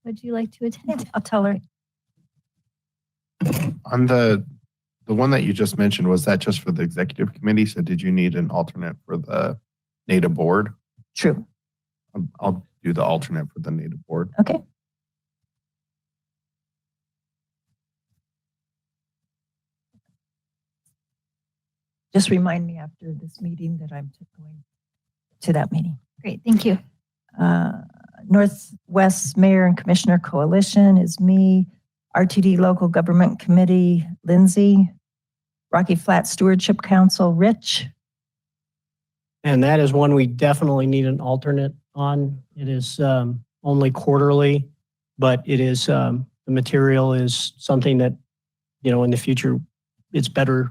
Would you like to attend? I'll tell her. On the one that you just mentioned, was that just for the executive committee? So did you need an alternate for the NADA board? True. I'll do the alternate for the NADA board. Okay. Just remind me after this meeting that I'm going to that meeting. Great, thank you. Northwest Mayor and Commissioner Coalition is me. RTD Local Government Committee, Lindsay. Rocky Flat Stewardship Council, Rich. And that is one we definitely need an alternate on. It is only quarterly, but it is the material is something that, in the future, it's better.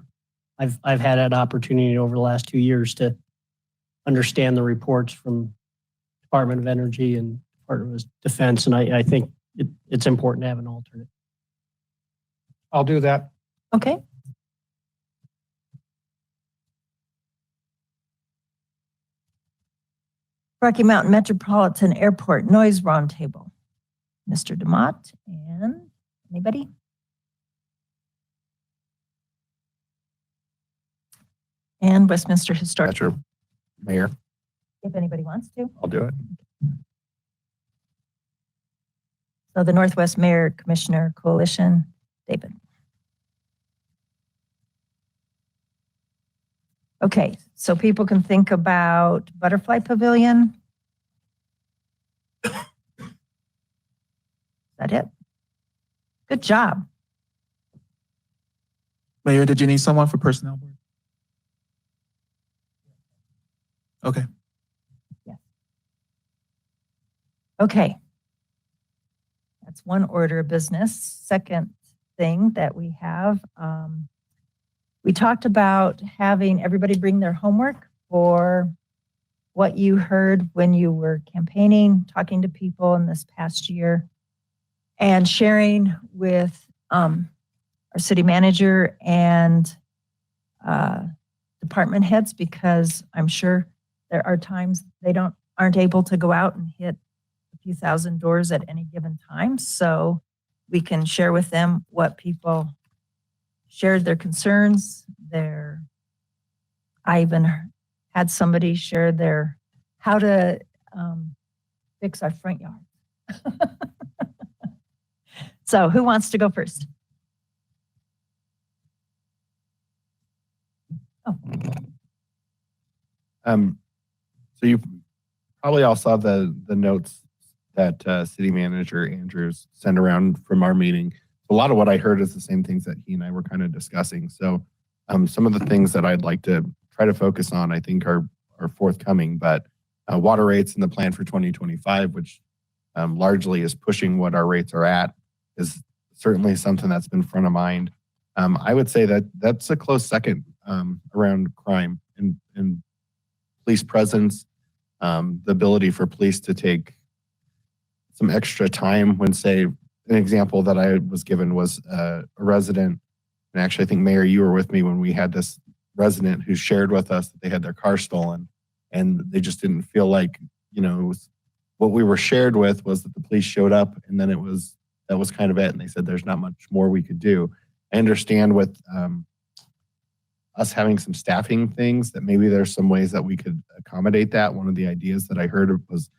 I've had that opportunity over the last 2 years to understand the reports from Department of Energy and Department of Defense, and I think it's important to have an alternate. I'll do that. Okay. Rocky Mountain Metropolitan Airport Noise Roundtable. Mr. DeMott and anybody? And Westminster Historic. Metro Mayor, If anybody wants to. I'll do it. So the Northwest Mayor Commissioner Coalition, David. Okay, so people can think about Butterfly Pavilion. Is that it? Good job. Mayor, did you need someone for personnel board? Okay. Okay. That's one order of business. Second thing that we have, we talked about having everybody bring their homework for what you heard when you were campaigning, talking to people in this past year, and sharing with our city manager and department heads, because I'm sure there are times they aren't able to go out and hit a few thousand doors at any given time. So we can share with them what people shared, their concerns, I even had somebody share how to fix our front yard. So who wants to go first? Oh. So you probably all saw the notes that City Manager Andrews sent around from our meeting. A lot of what I heard is the same things that he and I were kind of discussing. So some of the things that I'd like to try to focus on, I think are are forthcoming, but water rates in the plan for 2025, which largely is pushing what our rates are at, is certainly something that's been front of mind. I would say that that's a close second around crime and police presence, the ability for police to take some extra time when, say, an example that I was given was a resident, and actually I think, Mayor, you were with me when we had this resident who shared with us that they had their car stolen, and they just didn't feel like, it was, what we were shared with was that the police showed up, and then that was kind of it, and they said there's not much more we could do. I understand with us having some staffing things that maybe there's some ways that we could accommodate that. One of the ideas that I heard was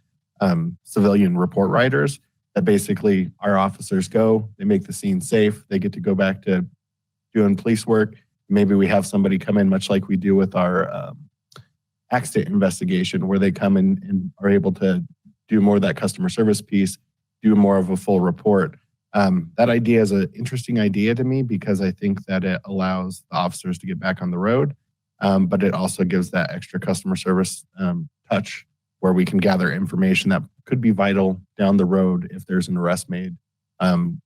civilian report writers, that basically our officers go, they make the scene safe, they get to go back to doing police work. Maybe we have somebody come in, much like we do with our accident investigation, where they come in and are able to do more of that customer service piece, do more of a full report. That idea is an interesting idea to me because I think that it allows the officers to get back on the road, but it also gives that extra customer service touch where we can gather information that could be vital down the road if there's an arrest made. And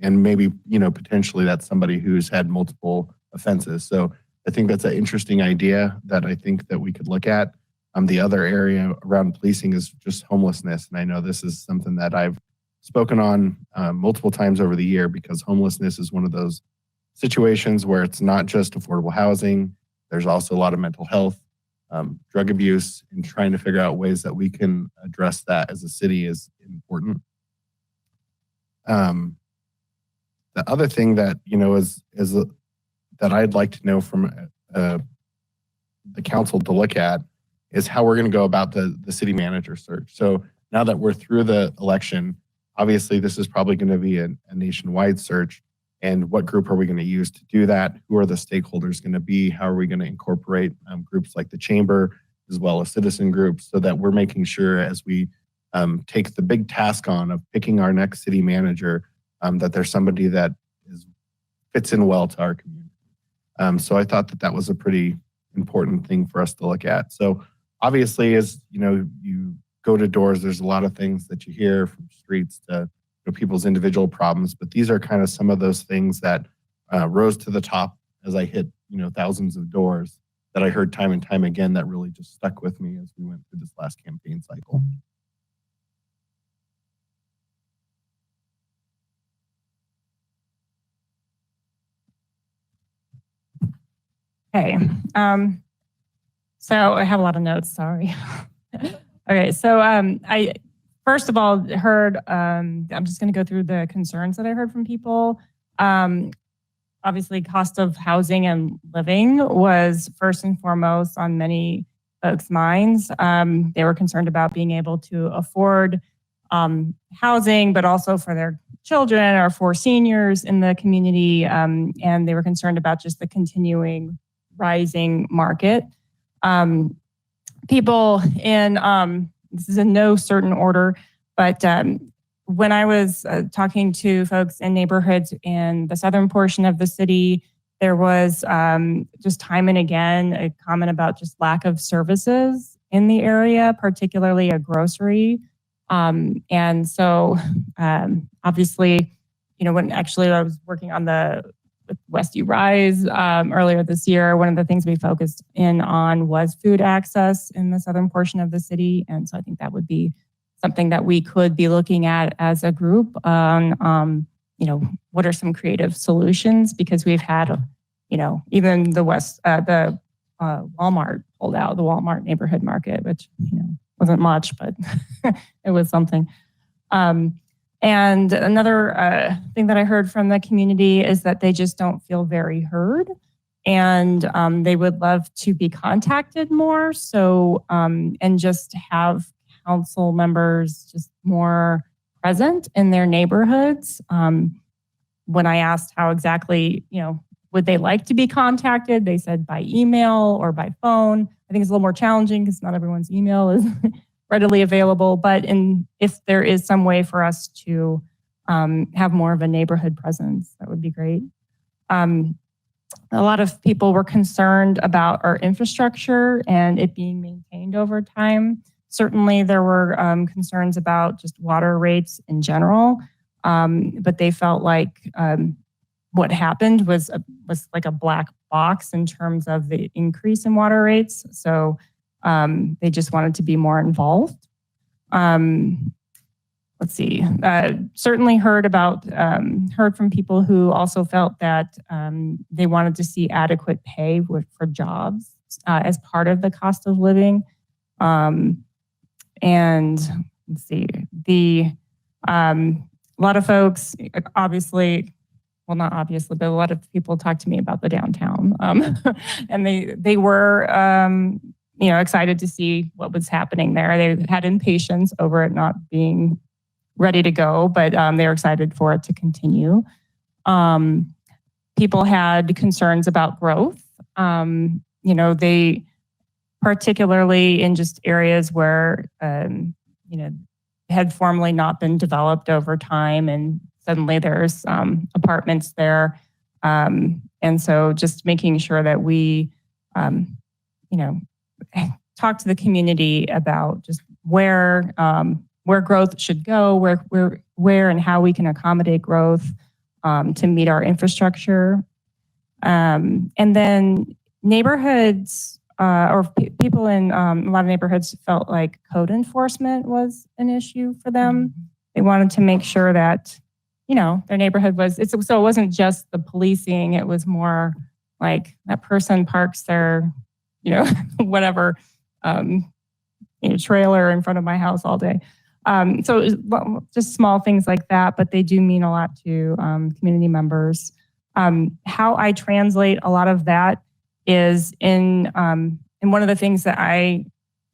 maybe, potentially that's somebody who's had multiple offenses. So I think that's an interesting idea that I think that we could look at. The other area around policing is just homelessness. And I know this is something that I've spoken on multiple times over the year, because homelessness is one of those situations where it's not just affordable housing. There's also a lot of mental health, drug abuse, and trying to figure out ways that we can address that as a city is important. The other thing that, is that I'd like to know from the council to look at is how we're going to go about the city manager search. So now that we're through the election, obviously this is probably going to be a nationwide search. And what group are we going to use to do that? Who are the stakeholders going to be? How are we going to incorporate groups like the chamber as well as citizen groups, so that we're making sure as we take the big task on of picking our next city manager, that there's somebody that fits in well to our community. So I thought that was a pretty important thing for us to look at. So obviously, as you go to doors, there's a lot of things that you hear from streets to people's individual problems, but these are kind of some of those things that rose to the top as I hit thousands of doors that I heard time and time again that really just stuck with me as we went through this last campaign cycle. Okay. So I have a lot of notes, sorry. Okay, so I first of all heard, I'm just going to go through the concerns that I heard from people. Obviously, cost of housing and living was first and foremost on many folks' minds. They were concerned about being able to afford housing, but also for their children or for seniors in the community. And they were concerned about just the continuing rising market. People in, this is in no certain order, but when I was talking to folks in neighborhoods in the southern portion of the city, there was just time and again a comment about just lack of services in the area, particularly a grocery. And so obviously, when actually I was working on the Westy Rise earlier this year, one of the things we focused in on was food access in the southern portion of the city. And so I think that would be something that we could be looking at as a group on, what are some creative solutions? Because we've had, even the Walmart pulled out, the Walmart neighborhood market, which, wasn't much, but it was something. And another thing that I heard from the community is that they just don't feel very heard, and they would love to be contacted more. So, and just have council members just more present in their neighborhoods. When I asked how exactly, would they like to be contacted, they said by email or by phone. I think it's a little more challenging because not everyone's email is readily available, but if there is some way for us to have more of a neighborhood presence, that would be great. a lot of people were concerned about our infrastructure and it being maintained over time. Certainly, there were concerns about just water rates in general, but they felt like what happened was like a black box in terms of the increase in water rates. So they just wanted to be more involved. Let's see. Certainly heard from people who also felt that they wanted to see adequate pay for jobs as part of the cost of living. And let's see, a lot of folks, obviously, well, not obviously, but a lot of people talked to me about the downtown, and they were, excited to see what was happening there. They had impatience over it not being ready to go, but they were excited for it to continue. People had concerns about growth. They particularly in just areas where, had formerly not been developed over time, and suddenly there's apartments there. And so just making sure that we, talk to the community about just where growth should go, where and how we can accommodate growth to meet our infrastructure. And then neighborhoods, people in a lot of neighborhoods felt like code enforcement was an issue for them. They wanted to make sure that, their neighborhood so it wasn't just the policing, it was more like that person parks their, whatever, trailer in front of my house all day. So it was just small things like that, but they do mean a lot to community members. How I translate a lot of that is in one of the things that I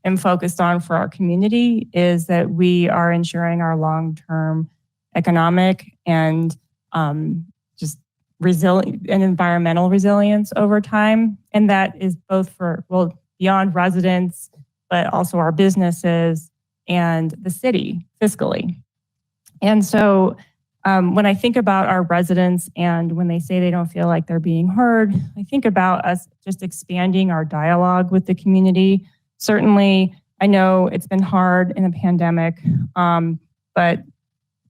am focused on for our community is that we are ensuring our long-term economic and just resilient and environmental resilience over time. And that is both for, beyond residents, but also our businesses and the city fiscally. And so when I think about our residents and when they say they don't feel like they're being heard, I think about us just expanding our dialogue with the community. Certainly, I know it's been hard in the pandemic, but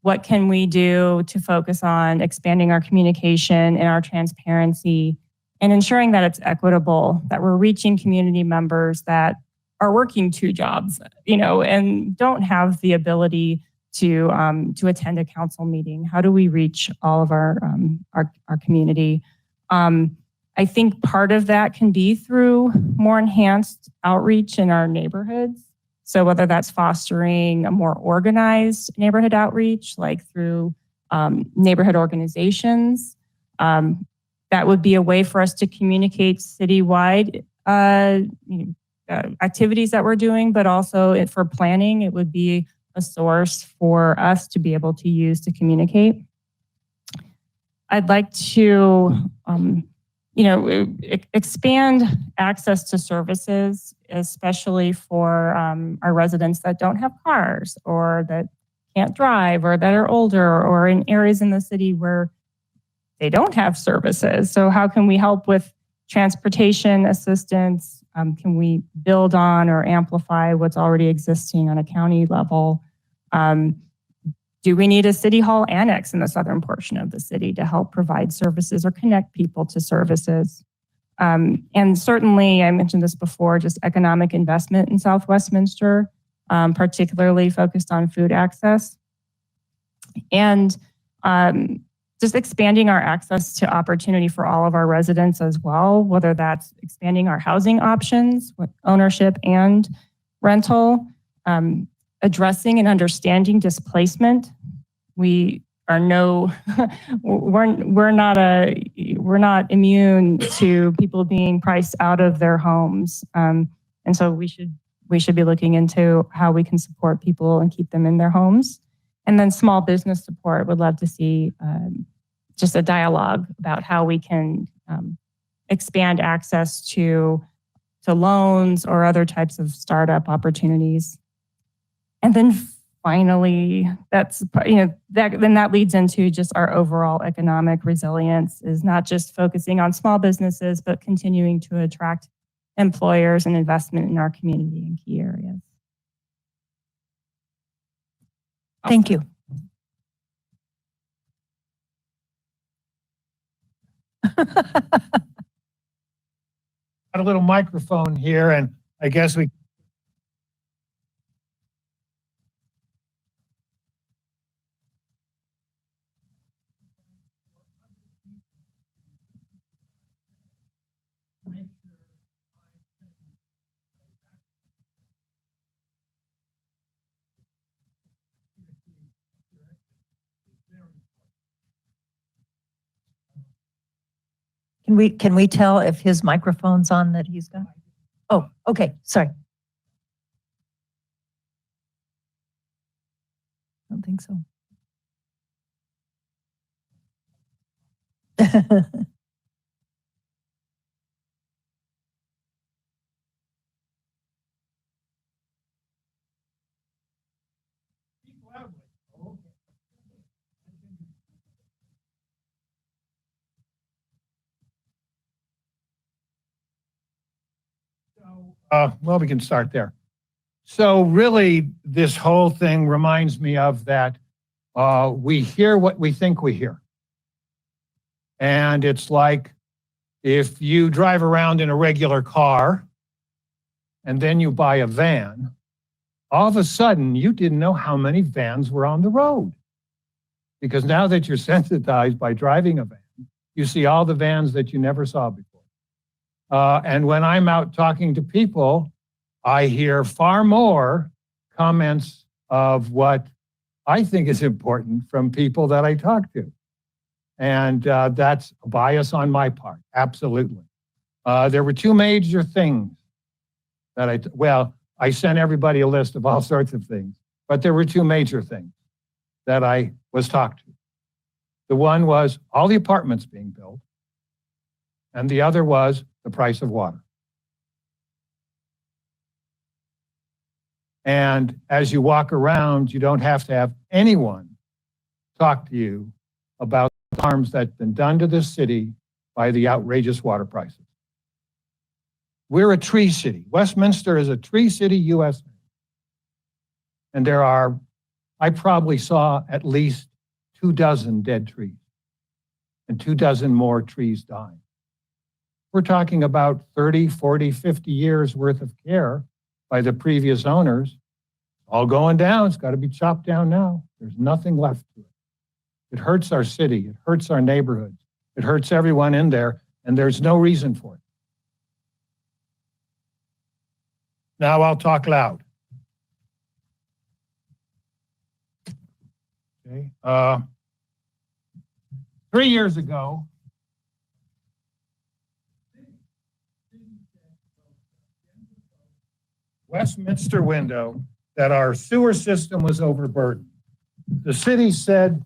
what can we do to focus on expanding our communication and our transparency and ensuring that it's equitable, that we're reaching community members that are working 2 jobs, and don't have the ability to attend a council meeting? How do we reach all of our community? I think part of that can be through more enhanced outreach in our neighborhoods. So whether that's fostering a more organized neighborhood outreach, like through neighborhood organizations, that would be a way for us to communicate citywide activities that we're doing, but also for planning, it would be a source for us to be able to use to communicate. I'd like to, expand access to services, especially for our residents that don't have cars or that can't drive or that are older or in areas in the city where they don't have services. So how can we help with transportation assistance? Can we build on or amplify what's already existing on a county level? Do we need a city hall annex in the southern portion of the city to help provide services or connect people to services? And certainly, I mentioned this before, just economic investment in South Westminster, particularly focused on food access. And just expanding our access to opportunity for all of our residents as well, whether that's expanding our housing options with ownership and rental, addressing and understanding displacement. We are we're not immune to people being priced out of their homes, and so we should be looking into how we can support people and keep them in their homes. And then small business support. Would love to see just a dialogue about how we can expand access to loans or other types of startup opportunities. And then finally, that's, that leads into just our overall economic resilience, is not just focusing on small businesses, but continuing to attract employers and investment in our community in key areas. Thank you. Got a little microphone here, and I guess we. Can we tell if his microphone's on that he's got? Oh, okay, sorry. I don't think so. Well, we can start there. So really, this whole thing reminds me of that we hear what we think we hear. And it's like if you drive around in a regular car and then you buy a van, all of a sudden you didn't know how many vans were on the road. Because now that you're sensitized by driving a van, you see all the vans that you never saw before. And when I'm out talking to people, I hear far more comments of what I think is important from people that I talk to. And that's a bias on my part, absolutely. There were two major things that I sent everybody a list of all sorts of things, but there were two major things that I was talked to. The one was all the apartments being built, and the other was the price of water. And as you walk around, you don't have to have anyone talk to you about the harms that's been done to this city by the outrageous water prices. We're a tree city. Westminster is a tree city, USA. And I probably saw at least 24 dead trees and 24 more trees dying. We're talking about 30, 40, 50 years worth of care by the previous owners. All going down. It's got to be chopped down now. There's nothing left to it. It hurts our city. It hurts our neighborhoods. It hurts everyone in there, and there's no reason for it. Now I'll talk loud. Okay. 3 years ago, Westminster window that our sewer system was overburdened. The city said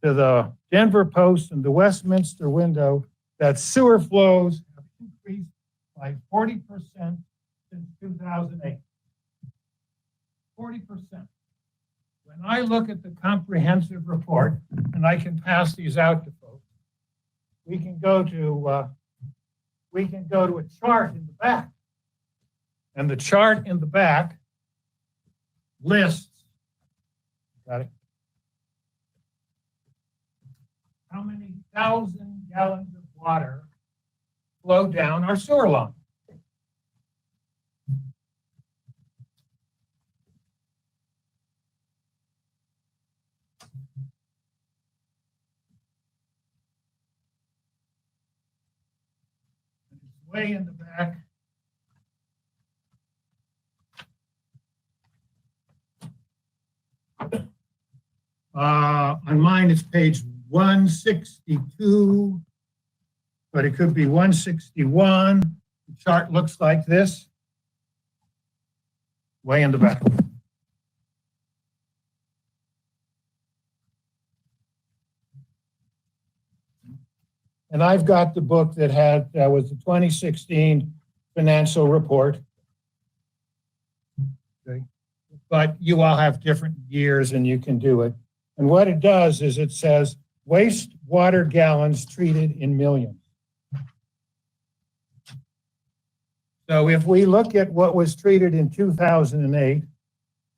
to the Denver Post and the Westminster window that sewer flows have increased by 40% since 2008. 40%. When I look at the comprehensive report, and I can pass these out to folks, we can go to a chart in the back. And the chart in the back lists, got it? How many thousand gallons of water flow down our sewer line. It's way in the back. On mine, it's page 162, but it could be 161. The chart looks like this, way in the back. And I've got the book that was the 2016 financial report. Okay. but you all have different years and you can do it. And what it does is it says wastewater gallons treated in millions. So if we look at what was treated in 2008,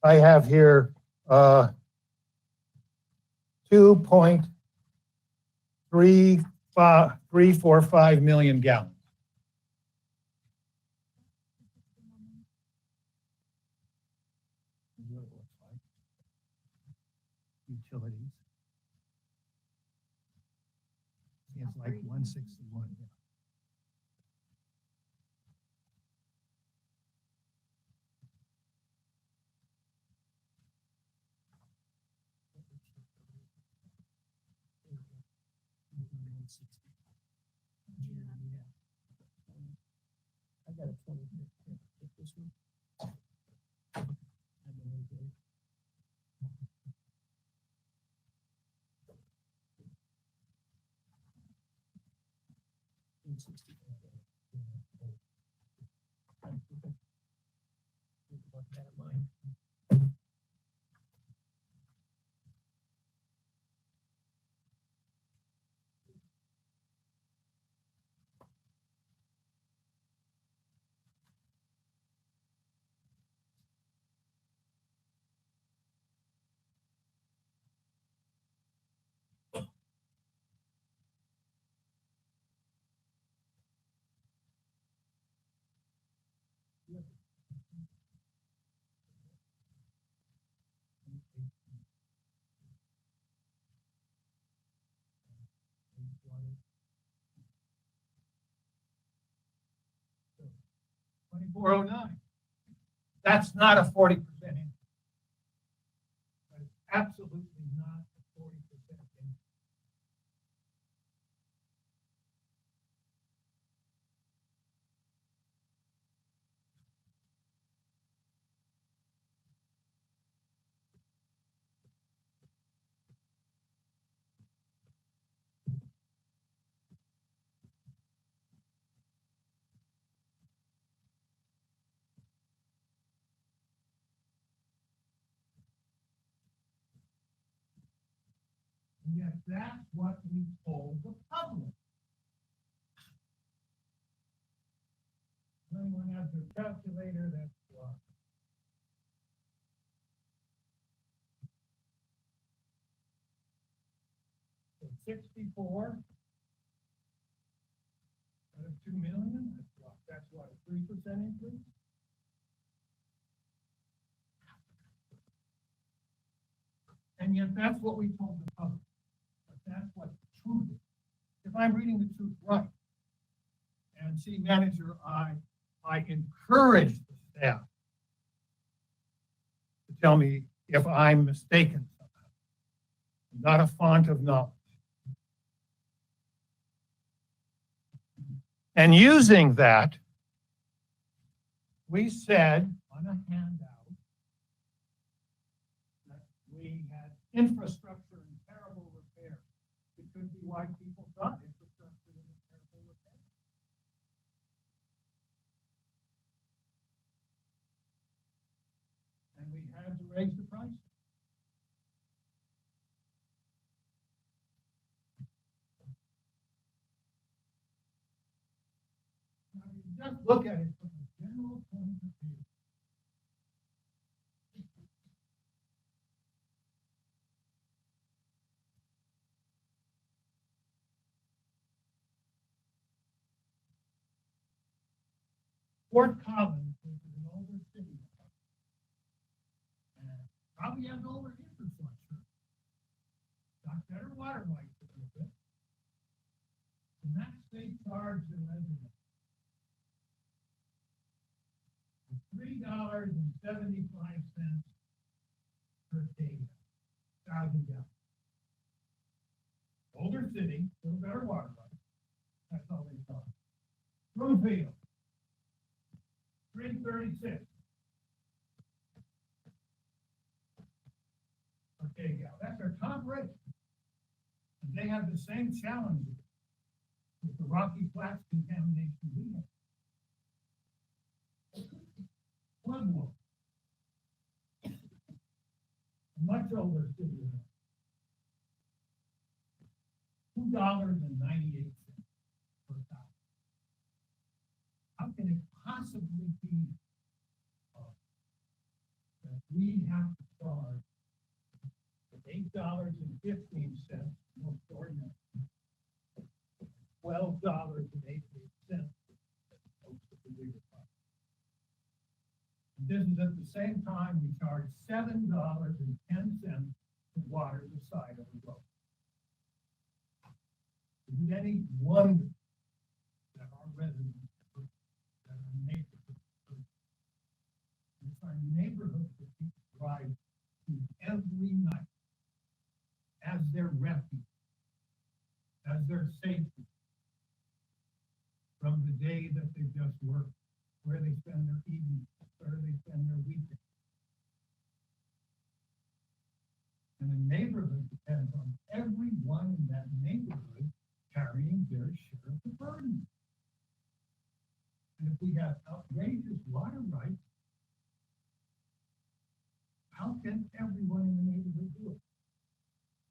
I have here 2.345 million gallons. Utilities. It's like 161. I got a 20 here. Take this one. $24.09. That's not a 40% increase. That is absolutely not a 40% increase. And yet that's what we told the public. Anyone has their calculator, that's what. So 64 out of 2 million, that's what, a 3% increase? And yet that's what we told the public. But that's what the truth is. If I'm reading the truth right, and city manager, I encourage the staff to tell me if I'm mistaken somehow. I'm not a font of knowledge. And using that, we said on a handout that we had infrastructure in terrible repair. It could be why people thought infrastructure was in terrible repair. And we had to raise the price. Now, you just look at it from a general point of view. Fort Collins is an older city. And probably has older infrastructure. Got better water rights a little bit. And that state charged the residents $3.75 per day, 1,000 gallons. Older city, a little better water rights. That's all they charge. Broomfield, $3.36. Okay, yeah, that's our top rate. And they have the same challenges with the Rocky Flats contamination we have. Flood water. much older city than $2.98 per thousand. How can it possibly be that we have to charge $8.15 most ordinary, $12.88? This is at the same time we charge $7.10 to water the side of the road. Is it any wonder that our residents, that our neighborhoods, it's our neighborhoods that people drive to every night as their refuge, as their safety from the day that they just worked, where they spend their evenings, where they spend their weekends. And the neighborhood depends on everyone in that neighborhood carrying their share of the burden. And if we have outrageous water rights, how can everyone in the neighborhood do it?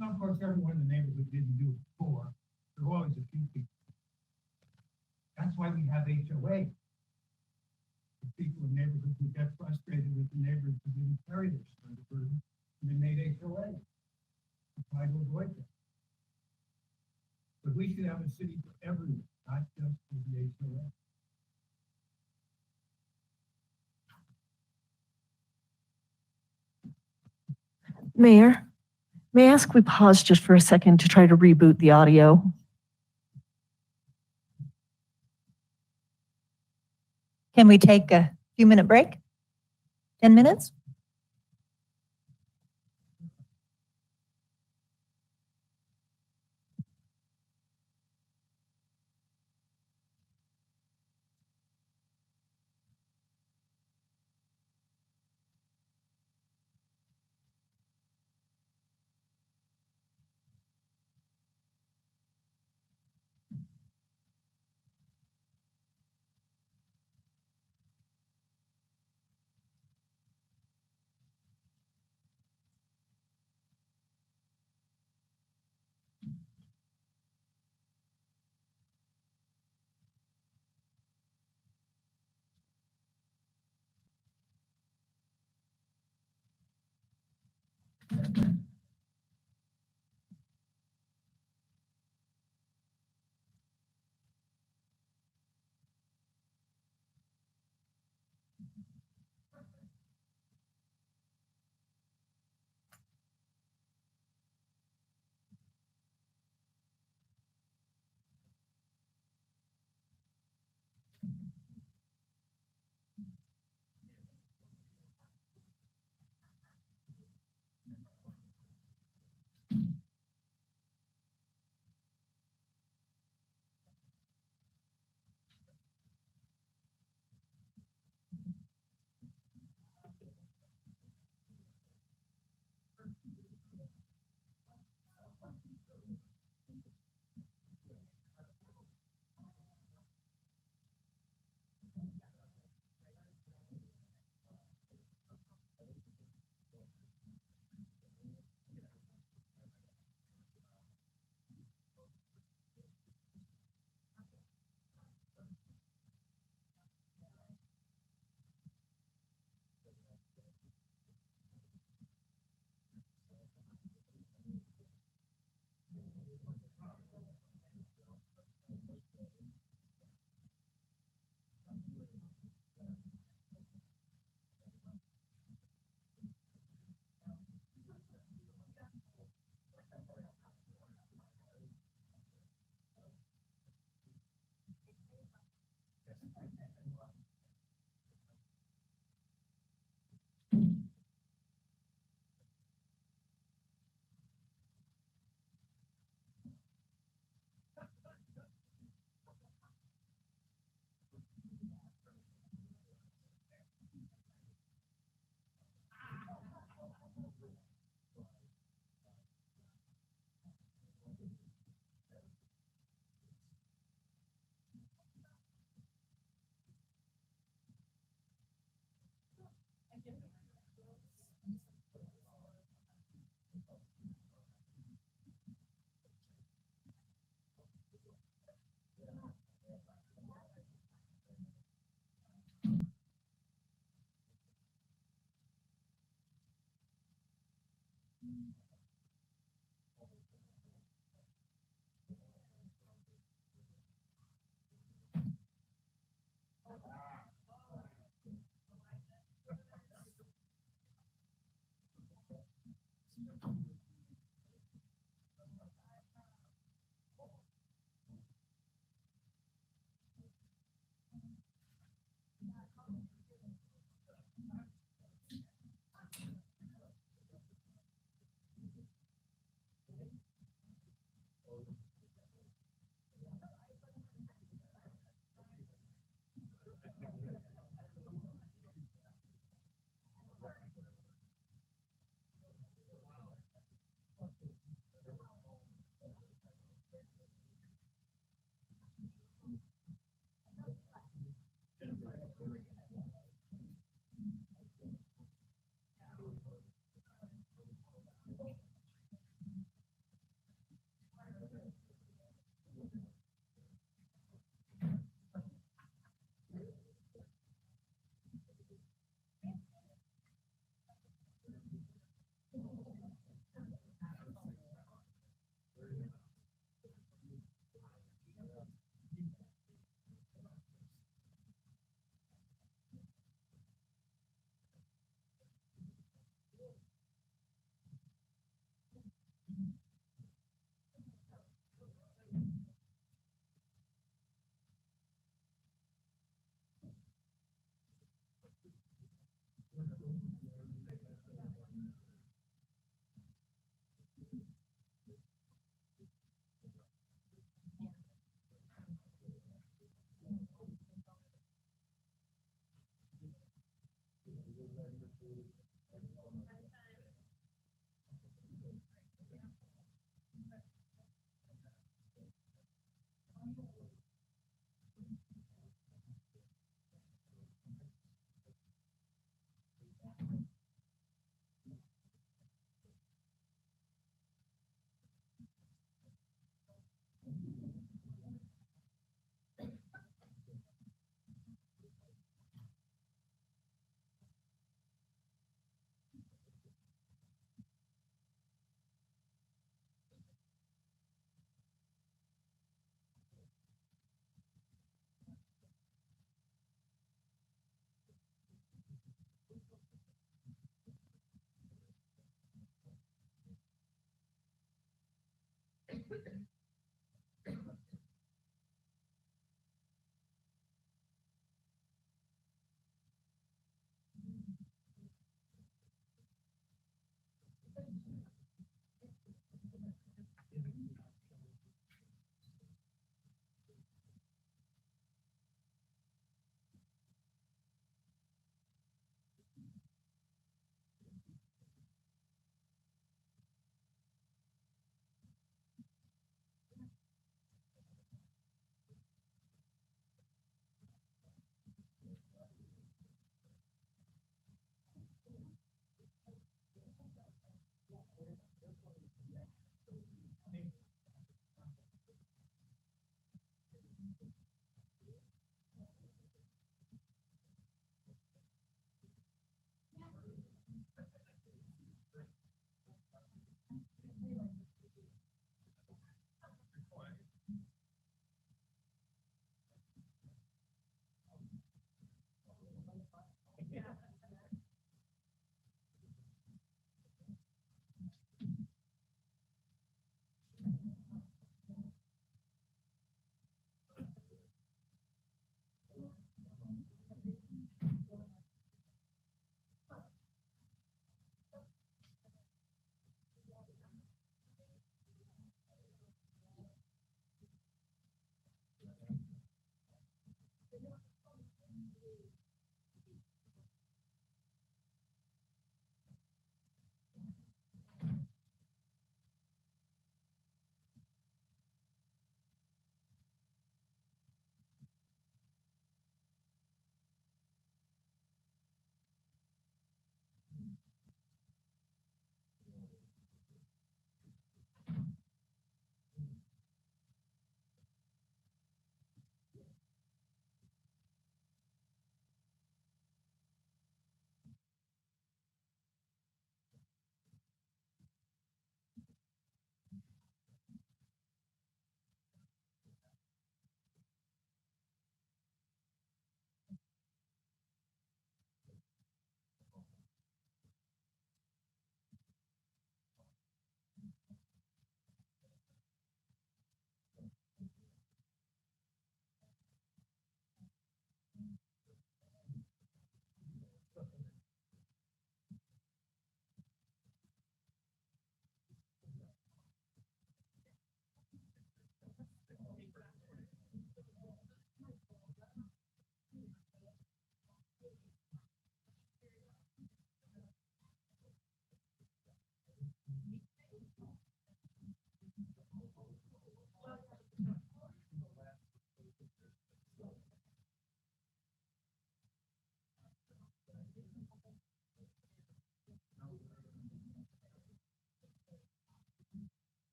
Now, of course, everyone in the neighborhood didn't do it before. There were always a few people. That's why we have HOA. The people in neighborhoods who get frustrated with the neighbors who didn't carry their share of the burden, and they made HOA to try to avoid that. But we should have a city for everyone, not just for the HOA. Mayor, may I ask we pause just for a second to try to reboot the audio? Can we take a few minute break? 10 minutes?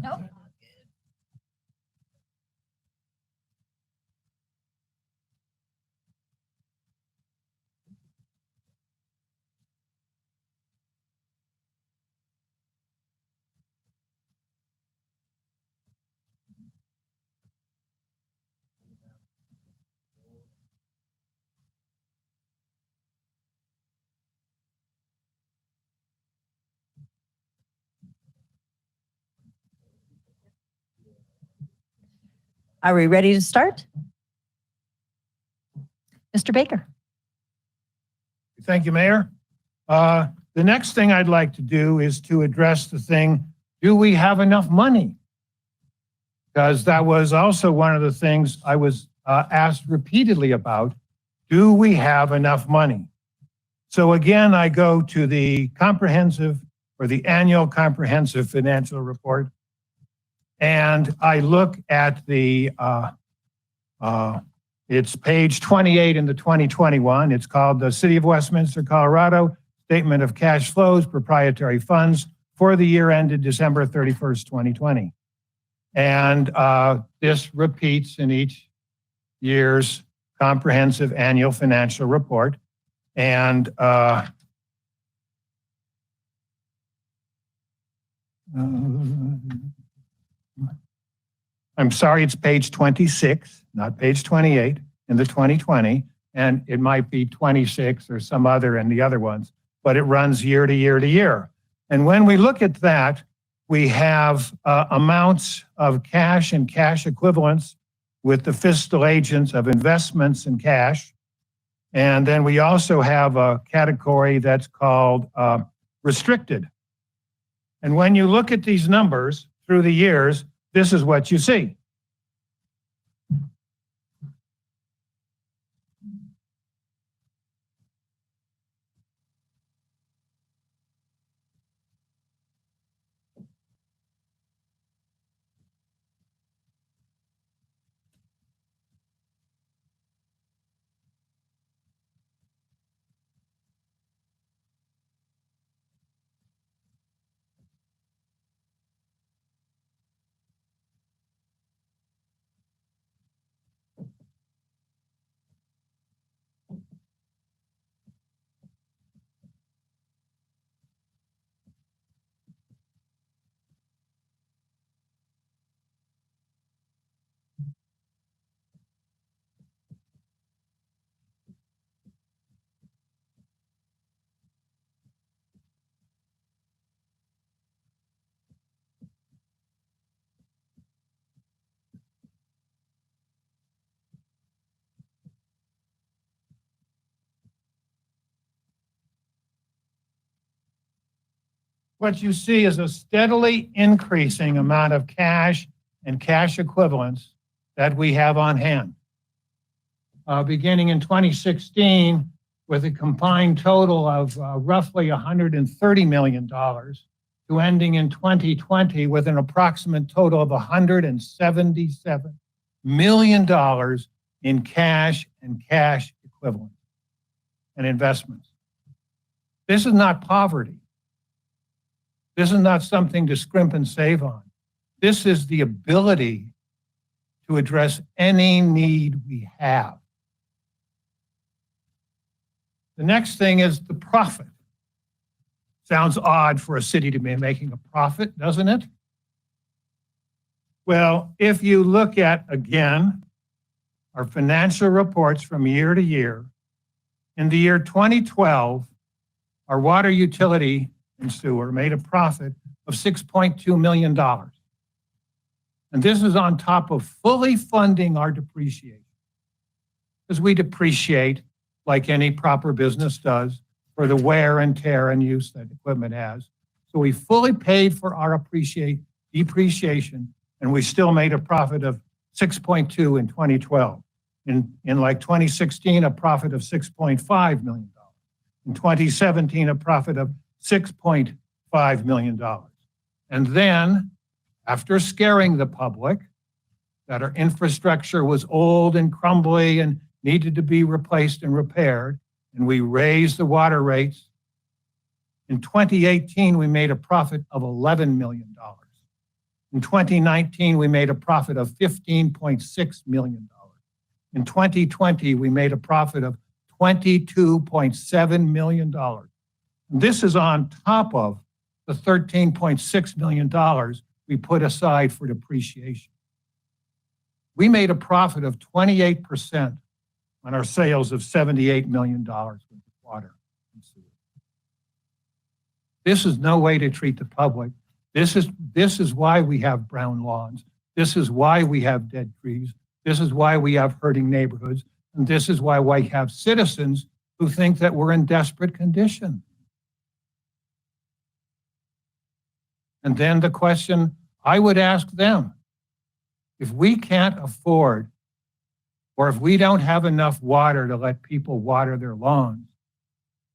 Nope. Are we ready to start? Mr. Baker. Thank you, Mayor. The next thing I'd like to do is to address the thing, do we have enough money? Because that was also one of the things I was asked repeatedly about. Do we have enough money? So again, I go to the comprehensive or the annual comprehensive financial report. and I look at it's page 28 in the 2021. It's called the City of Westminster, Colorado Statement of Cash Flows, Proprietary Funds for the year ended December 31st, 2020. And this repeats in each year's comprehensive annual financial report. And I'm sorry, it's page 26, not page 28 in the 2020, and it might be 26 or some other in the other ones, but it runs year to year to year. And when we look at that, we have amounts of cash and cash equivalents with the fiscal agents of investments and cash. And then we also have a category that's called restricted. And when you look at these numbers through the years, this is what you see. What you see is a steadily increasing amount of cash and cash equivalents that we have on hand. Beginning in 2016, with a combined total of roughly $130 million, to ending in 2020 with an approximate total of $177 million in cash and cash equivalents and investments. This is not poverty. This is not something to scrimp and save on. This is the ability to address any need we have. The next thing is the profit. Sounds odd for a city to be making a profit, doesn't it? Well, if you look at, again, our financial reports from year to year, in the year 2012, our water utility and sewer made a profit of $6.2 million. And this is on top of fully funding our depreciation. Because we depreciate like any proper business does for the wear and tear and use that equipment has. So we fully paid for our depreciation, and we still made a profit of 6.2 in 2012. In like 2016, a profit of $6.5 million. In 2017, a profit of $6.5 million. And then, after scaring the public that our infrastructure was old and crumbly and needed to be replaced and repaired, and we raised the water rates, in 2018, we made a profit of $11 million. In 2019, we made a profit of $15.6 million. In 2020, we made a profit of $22.7 million. This is on top of the $13.6 million we put aside for depreciation. We made a profit of 28% on our sales of $78 million with water and sewer. This is no way to treat the public. This is why we have brown lawns. This is why we have dead trees. This is why we have hurting neighborhoods. And this is why we have citizens who think that we're in desperate condition. And then the question I would ask them, if we can't afford, or if we don't have enough water to let people water their lawns,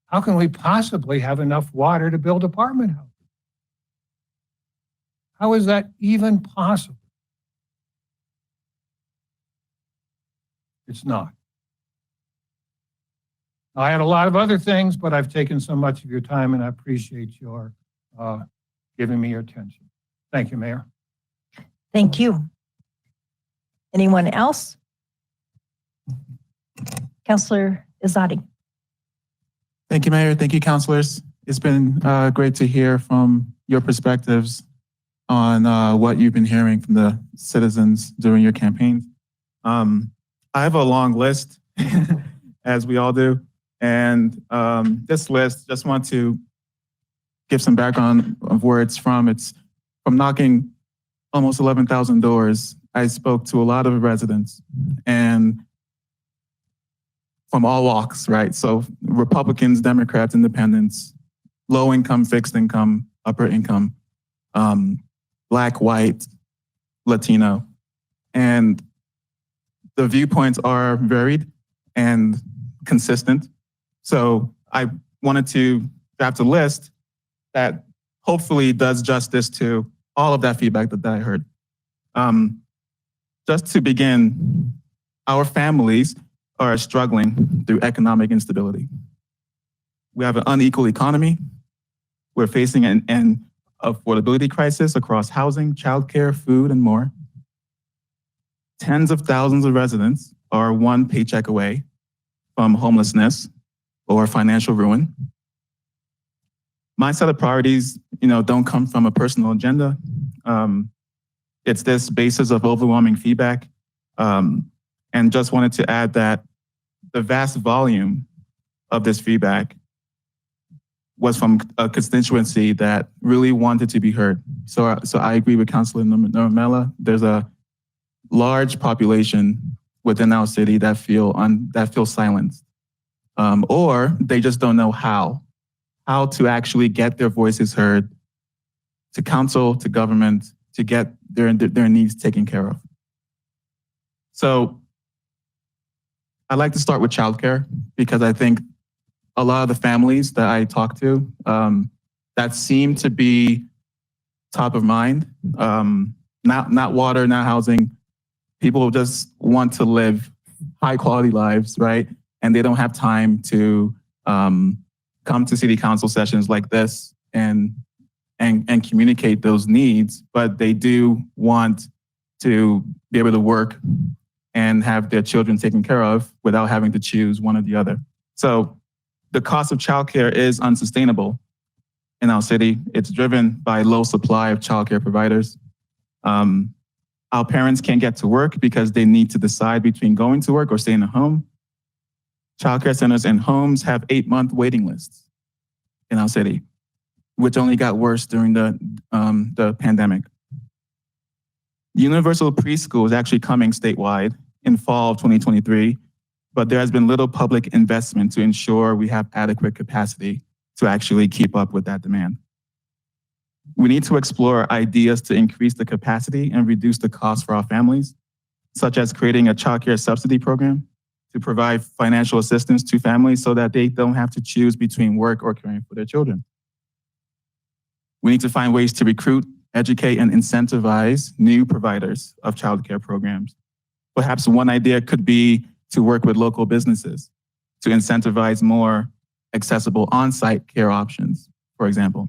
how can we possibly have enough water to build apartment houses? How is that even possible? It's not. I had a lot of other things, but I've taken so much of your time, and I appreciate your giving me your attention. Thank you, Mayor. Thank you. Anyone else? Councillor Izadi. Thank you, Mayor. Thank you, councilors. It's been great to hear from your perspectives on what you've been hearing from the citizens during your campaigns. I have a long list, as we all do. And this list, just want to give some background of where it's from. It's from knocking almost 11,000 doors. I spoke to a lot of residents and from all walks, right? So Republicans, Democrats, Independents, low income, fixed income, upper income, Black, white, Latino. And the viewpoints are varied and consistent. So I wanted to draft a list that hopefully does justice to all of that feedback that I heard. Just to begin, our families are struggling through economic instability. We have an unequal economy. We're facing an affordability crisis across housing, childcare, food, and more. Tens of thousands of residents are one paycheck away from homelessness or financial ruin. My set of priorities, don't come from a personal agenda. It's this basis of overwhelming feedback. And just wanted to add that the vast volume of this feedback was from a constituency that really wanted to be heard. So I agree with Councilor Normella. There's a large population within our city that feel silenced, or they just don't know how to actually get their voices heard to council, to government, to get their needs taken care of. So I'd like to start with childcare because I think a lot of the families that I talk to that seem to be top of mind, not water, not housing. People just want to live high quality lives, right? And they don't have time to come to city council sessions like this and communicate those needs, but they do want to be able to work and have their children taken care of without having to choose one or the other. So the cost of childcare is unsustainable in our city. It's driven by low supply of childcare providers. Our parents can't get to work because they need to decide between going to work or staying at home. Childcare centers and homes have 8-month waiting lists in our city, which only got worse during the pandemic. Universal preschool is actually coming statewide in fall of 2023, but there has been little public investment to ensure we have adequate capacity to actually keep up with that demand. We need to explore ideas to increase the capacity and reduce the cost for our families, such as creating a childcare subsidy program to provide financial assistance to families so that they don't have to choose between work or caring for their children. We need to find ways to recruit, educate, and incentivize new providers of childcare programs. Perhaps one idea could be to work with local businesses to incentivize more accessible on-site care options, for example.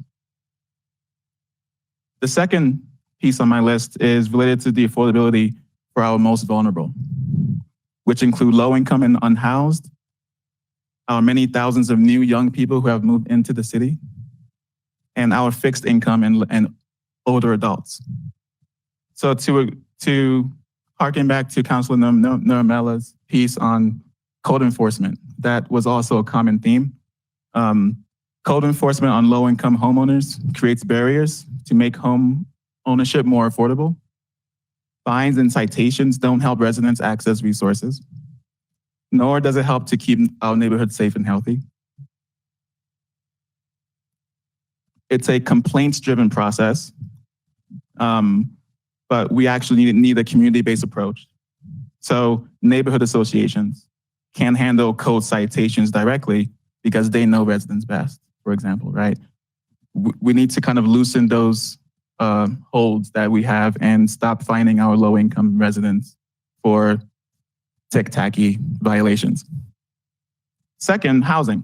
The second piece on my list is related to the affordability for our most vulnerable, which include low-income and unhoused, our many thousands of new young people who have moved into the city, and our fixed income and older adults. So to harken back to Councilor Normella's piece on code enforcement, that was also a common theme. Code enforcement on low-income homeowners creates barriers to make home ownership more affordable. Fines and citations don't help residents access resources, nor does it help to keep our neighborhood safe and healthy. It's a complaints-driven process, but we actually need a community-based approach. So neighborhood associations can handle code citations directly because they know residents best, for example, right? We need to kind of loosen those holds that we have and stop fining our low-income residents for tick-tacky violations. Second, housing.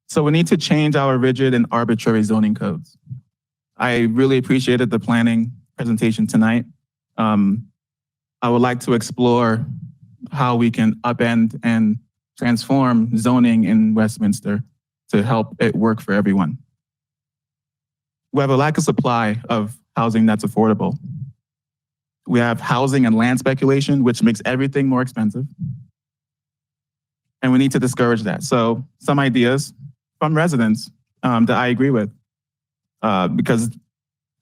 So we need to change our rigid and arbitrary zoning codes. I really appreciated the planning presentation tonight. I would like to explore how we can upend and transform zoning in Westminster to help it work for everyone. We have a lack of supply of housing that's affordable. We have housing and land speculation, which makes everything more expensive. And we need to discourage that. So some ideas from residents that I agree with, because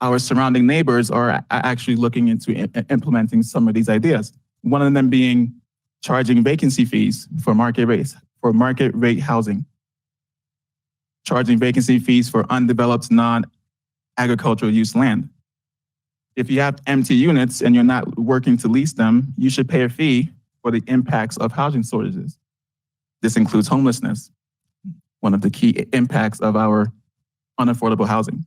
our surrounding neighbors are actually looking into implementing some of these ideas. One of them being charging vacancy fees for market rate housing, charging vacancy fees for undeveloped non-agricultural use land. If you have empty units and you're not working to lease them, you should pay a fee for the impacts of housing shortages. This includes homelessness, one of the key impacts of our unaffordable housing.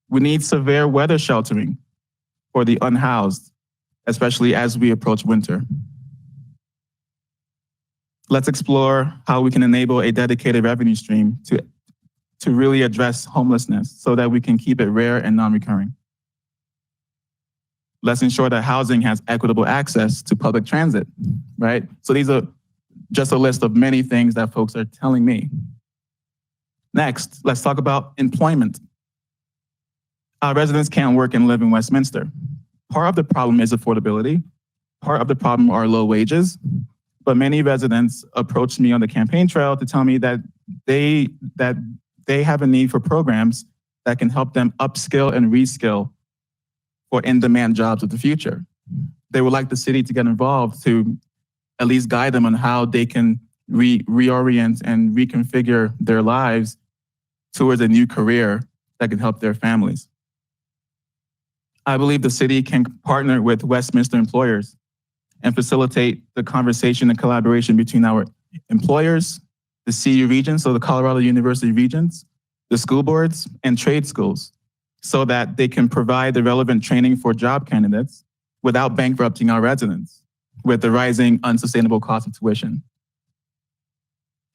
We need severe weather sheltering for the unhoused, especially as we approach winter. Let's explore how we can enable a dedicated revenue stream to really address homelessness so that we can keep it rare and non-recurring. Let's ensure that housing has equitable access to public transit, right? So these are just a list of many things that folks are telling me. Next, let's talk about employment. Our residents can't work and live in Westminster. Part of the problem is affordability. Part of the problem are low wages. But many residents approached me on the campaign trail to tell me that they have a need for programs that can help them upskill and reskill for in-demand jobs of the future. They would like the city to get involved to at least guide them on how they can reorient and reconfigure their lives towards a new career that can help their families. I believe the city can partner with Westminster employers and facilitate the conversation and collaboration between our employers, the CU region, so the Colorado University regions, the school boards, and trade schools, so that they can provide the relevant training for job candidates without bankrupting our residents with the rising unsustainable cost of tuition.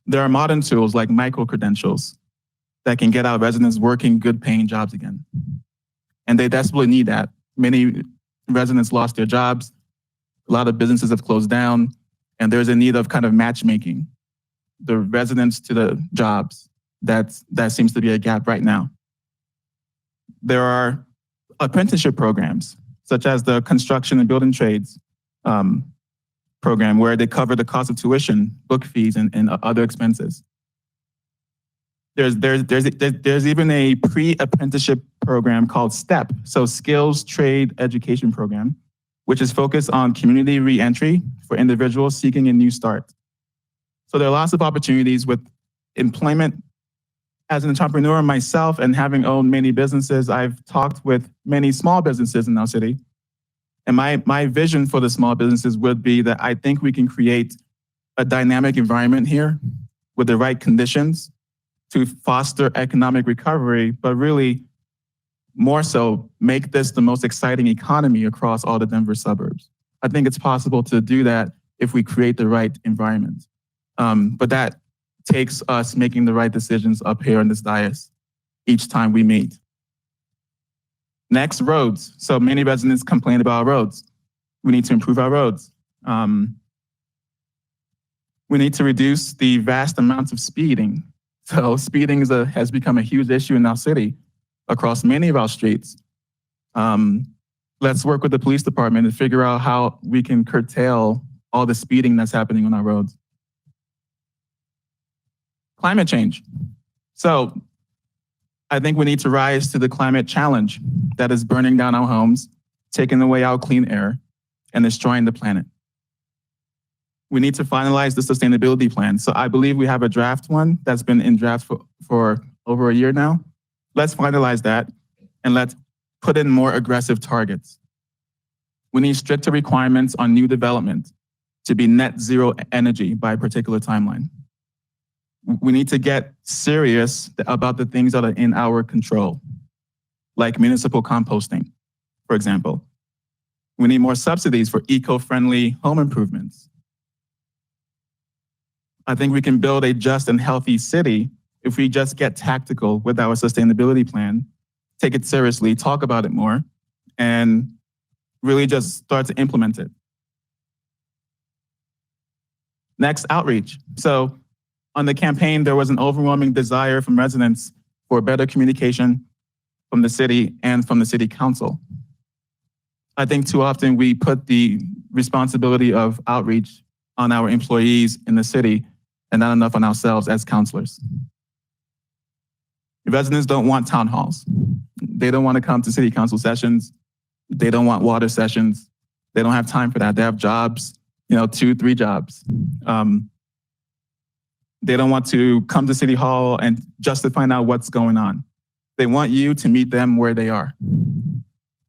There are modern tools like micro-credentials that can get our residents working good paying jobs again. And they desperately need that. Many residents lost their jobs. A lot of businesses have closed down, and there's a need of kind of matchmaking the residents to the jobs. That seems to be a gap right now. There are apprenticeship programs, such as the construction and building trades program, where they cover the cost of tuition, book fees, and other expenses. There's even a pre-apprenticeship program called STEP, so Skills Trade Education Program, which is focused on community re-entry for individuals seeking a new start. So there are lots of opportunities with employment. As an entrepreneur myself and having owned many businesses, I've talked with many small businesses in our city. And my vision for the small businesses would be that I think we can create a dynamic environment here with the right conditions to foster economic recovery, but really more so make this the most exciting economy across all the Denver suburbs. I think it's possible to do that if we create the right environment. But that takes us making the right decisions up here on this dais each time we meet. Next, roads. So many residents complain about roads. We need to improve our roads. We need to reduce the vast amounts of speeding. So speeding has become a huge issue in our city across many of our streets. Let's work with the police department to figure out how we can curtail all the speeding that's happening on our roads. Climate change. So I think we need to rise to the climate challenge that is burning down our homes, taking away our clean air, and destroying the planet. We need to finalize the sustainability plan. So I believe we have a draft one that's been in draft for over a year now. Let's finalize that and let's put in more aggressive targets. We need stricter requirements on new development to be net zero energy by a particular timeline. We need to get serious about the things that are in our control, like municipal composting, for example. We need more subsidies for eco-friendly home improvements. I think we can build a just and healthy city if we just get tactical with our sustainability plan, take it seriously, talk about it more, and really just start to implement it. Next, outreach. So on the campaign, there was an overwhelming desire from residents for better communication from the city and from the city council. I think too often we put the responsibility of outreach on our employees in the city and not enough on ourselves as councilors. Residents don't want town halls. They don't want to come to city council sessions. They don't want water sessions. They don't have time for that. They have jobs, 2, 3 jobs. They don't want to come to City Hall and just to find out what's going on. They want you to meet them where they are.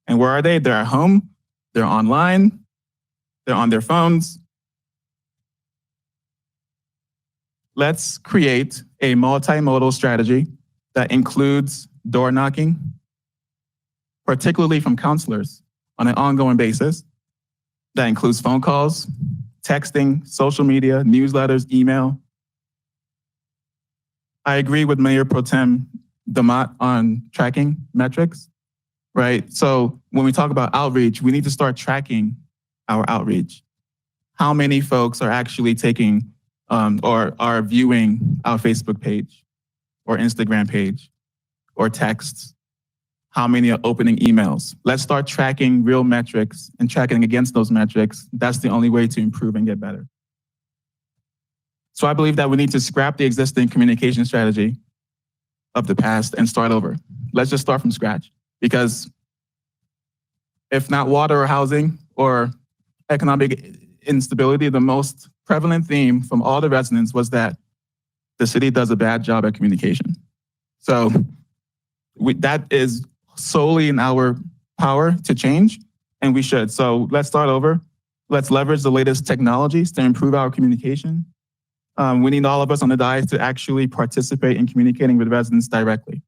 And where are they? They're at home, they're online, they're on their phones. Let's create a multimodal strategy that includes door knocking, particularly from counselors on an ongoing basis. That includes phone calls, texting, social media, newsletters, email. I agree with Mayor Pro Tem Damat on tracking metrics, right? So when we talk about outreach, we need to start tracking our outreach. How many folks are actually taking or are viewing our Facebook page or Instagram page or texts? How many are opening emails? Let's start tracking real metrics and tracking against those metrics. That's the only way to improve and get better. So I believe that we need to scrap the existing communication strategy of the past and start over. Let's just start from scratch, because if not water or housing or economic instability, the most prevalent theme from all the residents was that the city does a bad job at communication. So that is solely in our power to change, and we should. So let's start over. Let's leverage the latest technologies to improve our communication. We need all of us on the dais to actually participate in communicating with residents directly.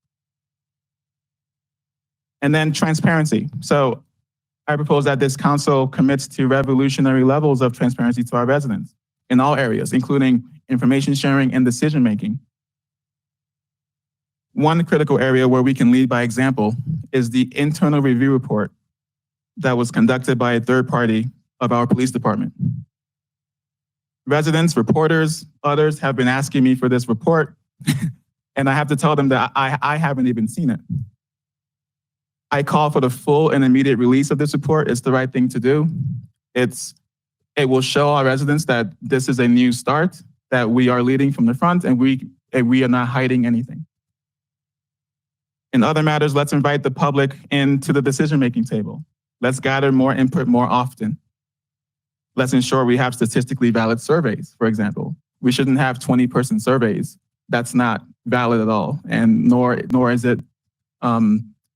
And then transparency. So I propose that this council commits to revolutionary levels of transparency to our residents in all areas, including information sharing and decision making. One critical area where we can lead by example is the internal review report that was conducted by a third party of our police department. Residents, reporters, others have been asking me for this report, and I have to tell them that I haven't even seen it. I call for the full and immediate release of this report. It's the right thing to do. It will show our residents that this is a new start, that we are leading from the front, and we are not hiding anything. In other matters, let's invite the public into the decision-making table. Let's gather more input more often. Let's ensure we have statistically valid surveys, for example. We shouldn't have 20-person surveys. That's not valid at all, and nor is it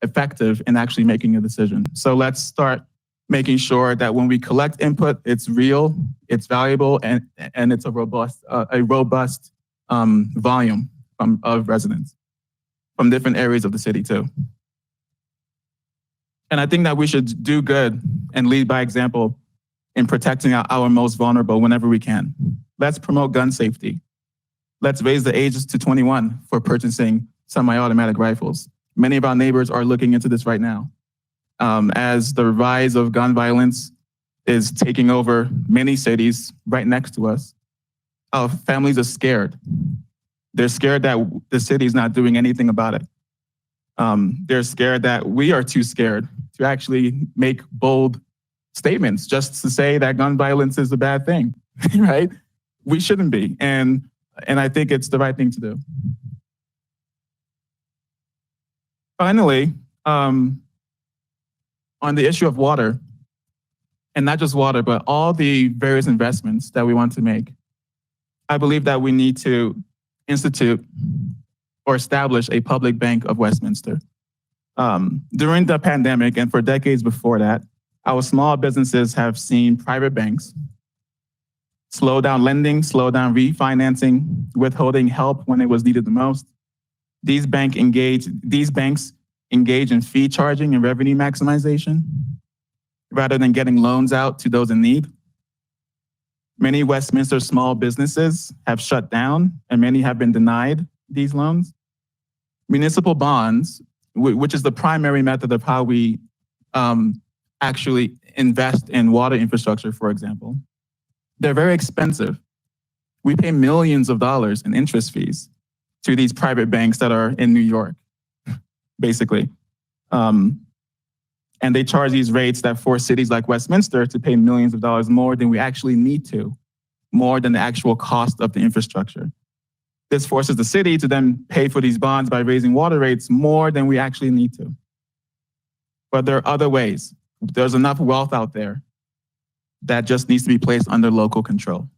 effective in actually making a decision. So let's start making sure that when we collect input, it's real, it's valuable, and it's a robust volume of residents from different areas of the city too. And I think that we should do good and lead by example in protecting our most vulnerable whenever we can. Let's promote gun safety. Let's raise the ages to 21 for purchasing semi-automatic rifles. Many of our neighbors are looking into this right now. As the rise of gun violence is taking over many cities right next to us, our families are scared. They're scared that the city is not doing anything about it. They're scared that we are too scared to actually make bold statements just to say that gun violence is a bad thing, right? We shouldn't be, and I think it's the right thing to do. Finally, on the issue of water, and not just water, but all the various investments that we want to make, I believe that we need to institute or establish a public bank of Westminster. During the pandemic and for decades before that, our small businesses have seen private banks slow down lending, slow down refinancing, withholding help when it was needed the most. These banks engage in fee charging and revenue maximization rather than getting loans out to those in need. Many Westminster small businesses have shut down and many have been denied these loans. Municipal bonds, which is the primary method of how we actually invest in water infrastructure, for example, they're very expensive. We pay millions of dollars in interest fees to these private banks that are in New York, basically. And they charge these rates that force cities like Westminster to pay millions of dollars more than we actually need to, more than the actual cost of the infrastructure. This forces the city to then pay for these bonds by raising water rates more than we actually need to. But there are other ways. There's enough wealth out there that just needs to be placed under local control.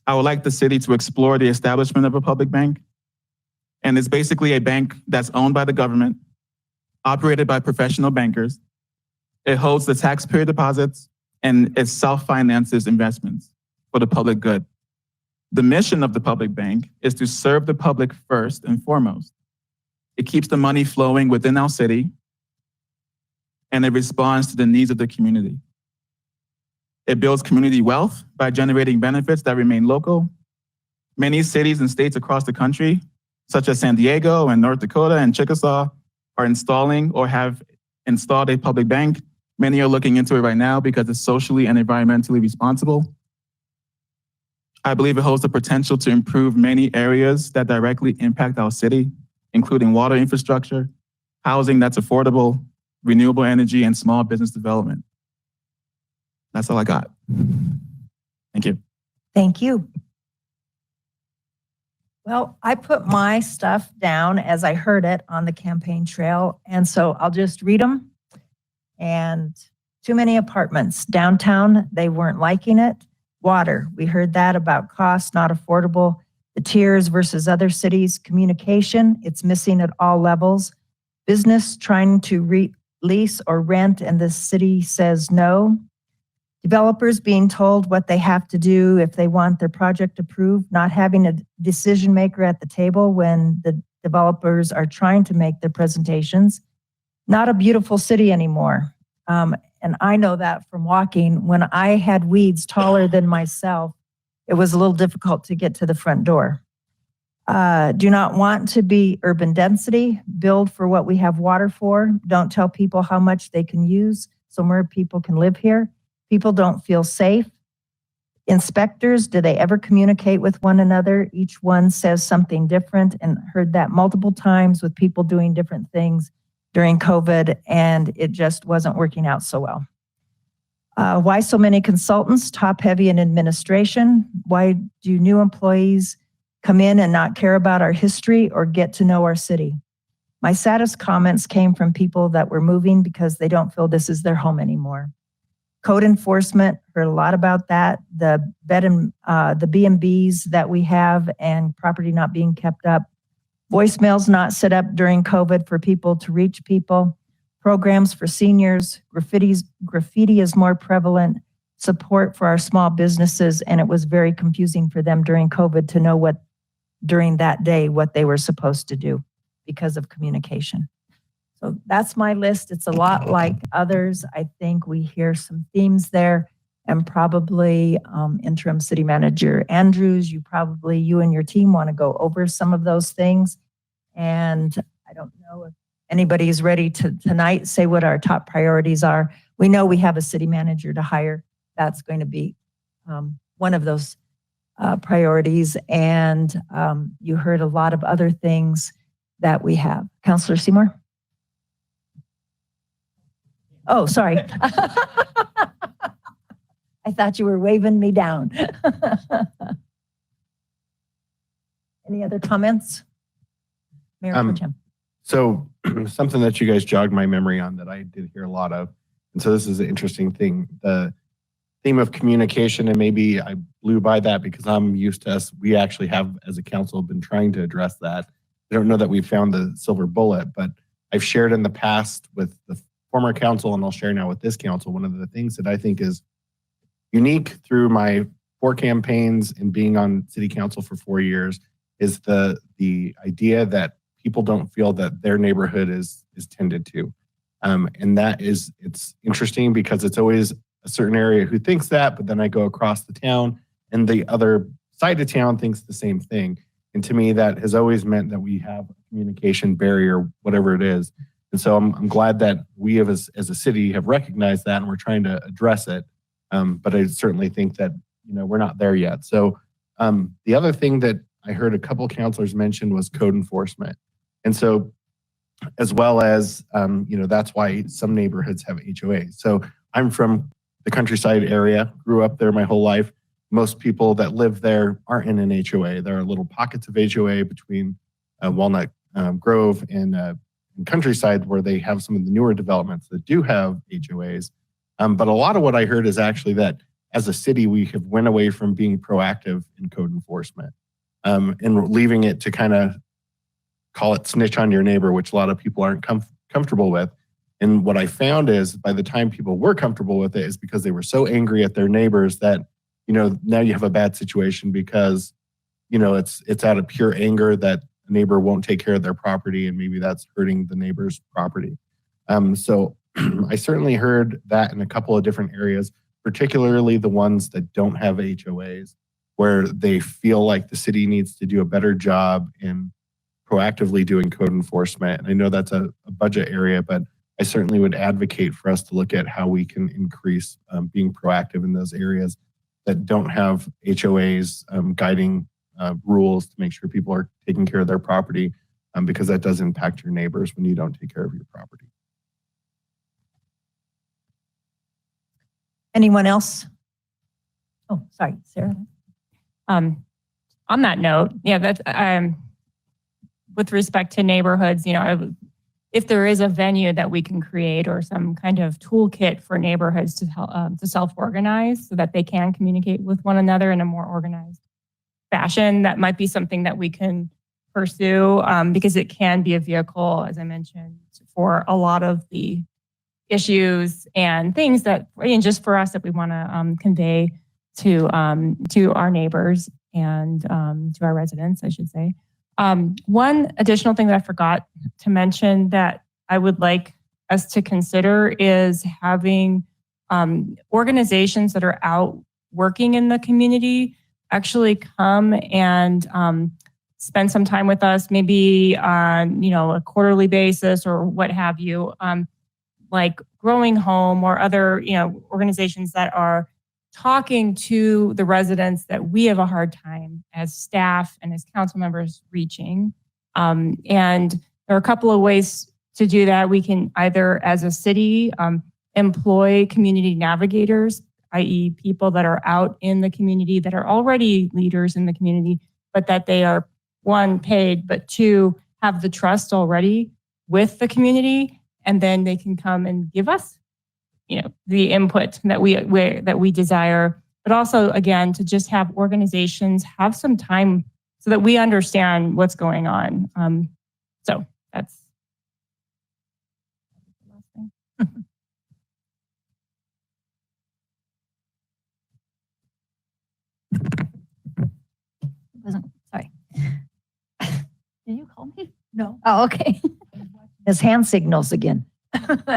I would like the city to explore the establishment of a public bank. And it's basically a bank that's owned by the government, operated by professional bankers. It holds the taxpayer deposits and it self-finances investments for the public good. The mission of the public bank is to serve the public first and foremost. It keeps the money flowing within our city and it responds to the needs of the community. It builds community wealth by generating benefits that remain local. Many cities and states across the country, such as San Diego and North Dakota and Chickasaw, are installing or have installed a public bank. Many are looking into it right now because it's socially and environmentally responsible. I believe it holds the potential to improve many areas that directly impact our city, including water infrastructure, housing that's affordable, renewable energy, and small business development. That's all I got. Thank you. Thank you. Well, I put my stuff down as I heard it on the campaign trail, and so I'll just read them. And too many apartments. Downtown, they weren't liking it. Water, we heard that about cost, not affordable. The tiers versus other cities. Communication, it's missing at all levels. Business trying to lease or rent, and the city says no. Developers being told what they have to do if they want their project approved, not having a decision maker at the table when the developers are trying to make their presentations. Not a beautiful city anymore. And I know that from walking. When I had weeds taller than myself, it was a little difficult to get to the front door. Do not want to be urban density. Build for what we have water for. Don't tell people how much they can use so more people can live here. People don't feel safe. Inspectors, do they ever communicate with one another? Each one says something different, and heard that multiple times with people doing different things during COVID, and it just wasn't working out so well. Why so many consultants, top heavy in administration? Why do new employees come in and not care about our history or get to know our city? My saddest comments came from people that were moving because they don't feel this is their home anymore. Code enforcement, heard a lot about that. The B&Bs that we have and property not being kept up. Voicemails not set up during COVID for people to reach people. Programs for seniors. Graffiti is more prevalent. Support for our small businesses, and it was very confusing for them during COVID to know what, during that day, what they were supposed to do because of communication. So that's my list. It's a lot like others. I think we hear some themes there, and probably interim city manager Andrews, you and your team want to go over some of those things. And I don't know if anybody's ready to tonight say what our top priorities are. We know we have a city manager to hire. That's going to be one of those priorities. And you heard a lot of other things that we have. Councilor Seymour? Oh, sorry. I thought you were waving me down. Any other comments? Mayor Pro Tem. So something that you guys jogged my memory on that I did hear a lot of, and so this is an interesting thing, the theme of communication, and maybe I blew by that because I'm used to us. We actually have, as a council, been trying to address that. I don't know that we've found the silver bullet, but I've shared in the past with the former council, and I'll share now with this council, one of the things that I think is unique through my 4 campaigns and being on city council for 4 years is the idea that people don't feel that their neighborhood is tended to. And that is, it's interesting because it's always a certain area who thinks that, but then I go across the town and the other side of town thinks the same thing. And to me, that has always meant that we have a communication barrier, whatever it is. And so I'm glad that we have, as a city, have recognized that and we're trying to address it. But I certainly think that, we're not there yet. So the other thing that I heard a couple councilors mention was code enforcement. And so as well as, that's why some neighborhoods have HOAs. So I'm from the countryside area, grew up there my whole life. Most people that live there aren't in an HOA. There are little pockets of HOA between Walnut Grove and countryside where they have some of the newer developments that do have HOAs. But a lot of what I heard is actually that as a city, we have went away from being proactive in code enforcement and leaving it to kind of call it snitch on your neighbor, which a lot of people aren't comfortable with. And what I found is by the time people were comfortable with it is because they were so angry at their neighbors that, now you have a bad situation because, it's out of pure anger that a neighbor won't take care of their property and maybe that's hurting the neighbor's property. So I certainly heard that in a couple of different areas, particularly the ones that don't have HOAs, where they feel like the city needs to do a better job in proactively doing code enforcement. And I know that's a budget area, but I certainly would advocate for us to look at how we can increase being proactive in those areas that don't have HOAs guiding rules to make sure people are taking care of their property, because that does impact your neighbors when you don't take care of your property. Anyone else? Oh, sorry, Sarah. On that note, that's with respect to neighborhoods, if there is a venue that we can create or some kind of toolkit for neighborhoods to self-organize so that they can communicate with one another in a more organized fashion, that might be something that we can pursue because it can be a vehicle, as I mentioned, for a lot of the issues and things that, and just for us, that we want to convey to our neighbors and to our residents, I should say. One additional thing that I forgot to mention that I would like us to consider is having organizations that are out working in the community actually come and spend some time with us, maybe on a quarterly basis or what have you, like Growing Home or other organizations that are talking to the residents that we have a hard time as staff and as council members reaching. And there are a couple of ways to do that. We can either, as a city, employ community navigators, i.e. people that are out in the community that are already leaders in the community, but that they are, one, paid, but two, have the trust already with the community. And then they can come and give us the input that we desire, but also, again, to just have organizations have some time so that we understand what's going on. So that's the last thing. Sorry. Did you call me? No. Oh, okay. His hand signals again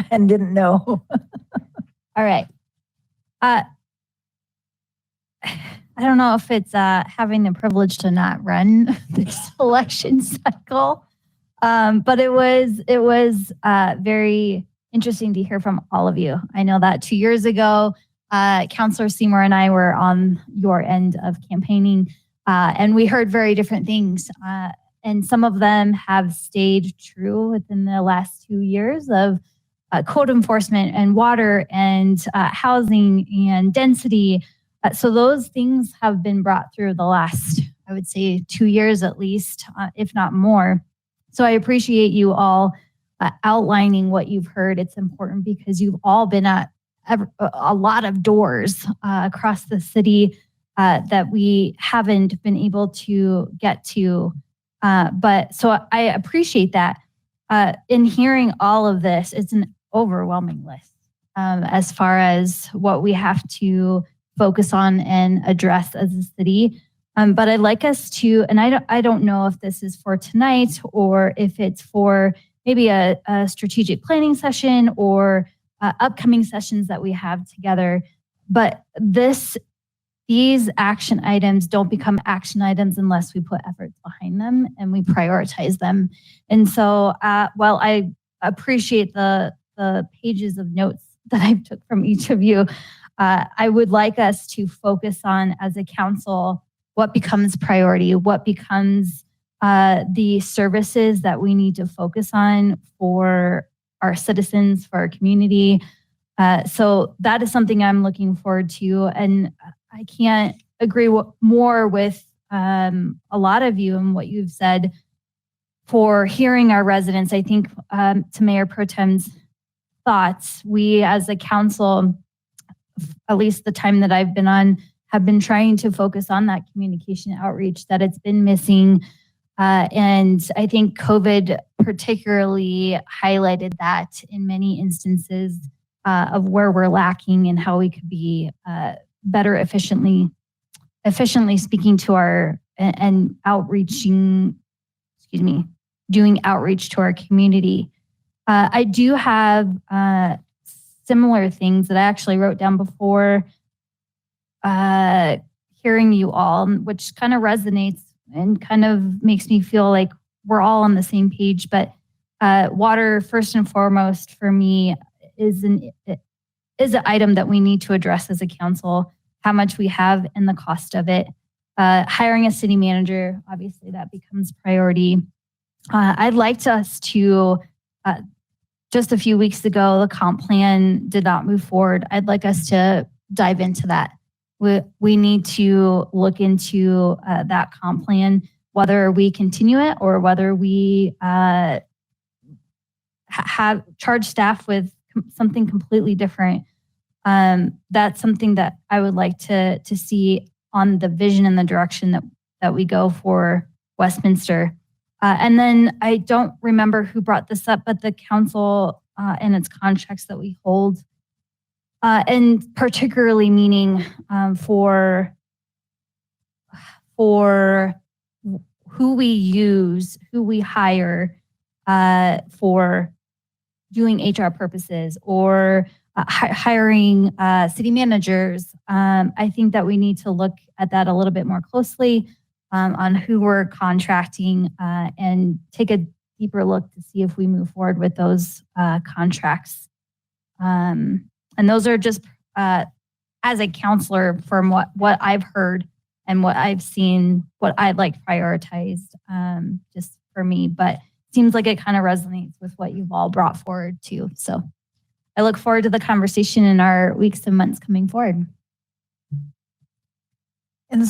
and didn't know. All right. I don't know if it's having the privilege to not run this election cycle, but it was very interesting to hear from all of you. I know that 2 years ago, Councilor Seymour and I were on your end of campaigning, and we heard very different things. And some of them have stayed true within the last 2 years of code enforcement and water and housing and density. So those things have been brought through the last, I would say, 2 years at least, if not more. So I appreciate you all outlining what you've heard. It's important because you've all been at a lot of doors across the city that we haven't been able to get to. But so I appreciate that. In hearing all of this, it's an overwhelming list as far as what we have to focus on and address as a city. But I'd like us to, and I don't know if this is for tonight or if it's for maybe a strategic planning session or upcoming sessions that we have together. But these action items don't become action items unless we put efforts behind them and we prioritize them. And so while I appreciate the pages of notes that I took from each of you, I would like us to focus on, as a council, what becomes priority, what becomes the services that we need to focus on for our citizens, for our community. So that is something I'm looking forward to. And I can't agree more with a lot of you and what you've said for hearing our residents. I think to Mayor Pro Tem's thoughts, we as a council, at least the time that I've been on, have been trying to focus on that communication outreach, that it's been missing. And I think COVID particularly highlighted that in many instances of where we're lacking and how we could be better efficiently speaking to our and doing outreach to our community. I do have similar things that I actually wrote down before hearing you all, which kind of resonates and kind of makes me feel like we're all on the same page. But water, first and foremost, for me, is an item that we need to address as a council, how much we have and the cost of it. Hiring a city manager, obviously that becomes priority. I'd like us to, just a few weeks ago, the comp plan did not move forward. I'd like us to dive into that. We need to look into that comp plan, whether we continue it or whether we have charge staff with something completely different. That's something that I would like to see on the vision and the direction that we go for Westminster. And then I don't remember who brought this up, but the council and its contracts that we hold, and particularly meaning for who we use, who we hire for doing HR purposes or hiring city managers. I think that we need to look at that a little bit more closely on who we're contracting and take a deeper look to see if we move forward with those contracts. And those are just, as a counselor, from what I've heard and what I've seen, what I'd like prioritized just for me. But it seems like it kind of resonates with what you've all brought forward too. So I look forward to the conversation in our weeks and months coming forward. And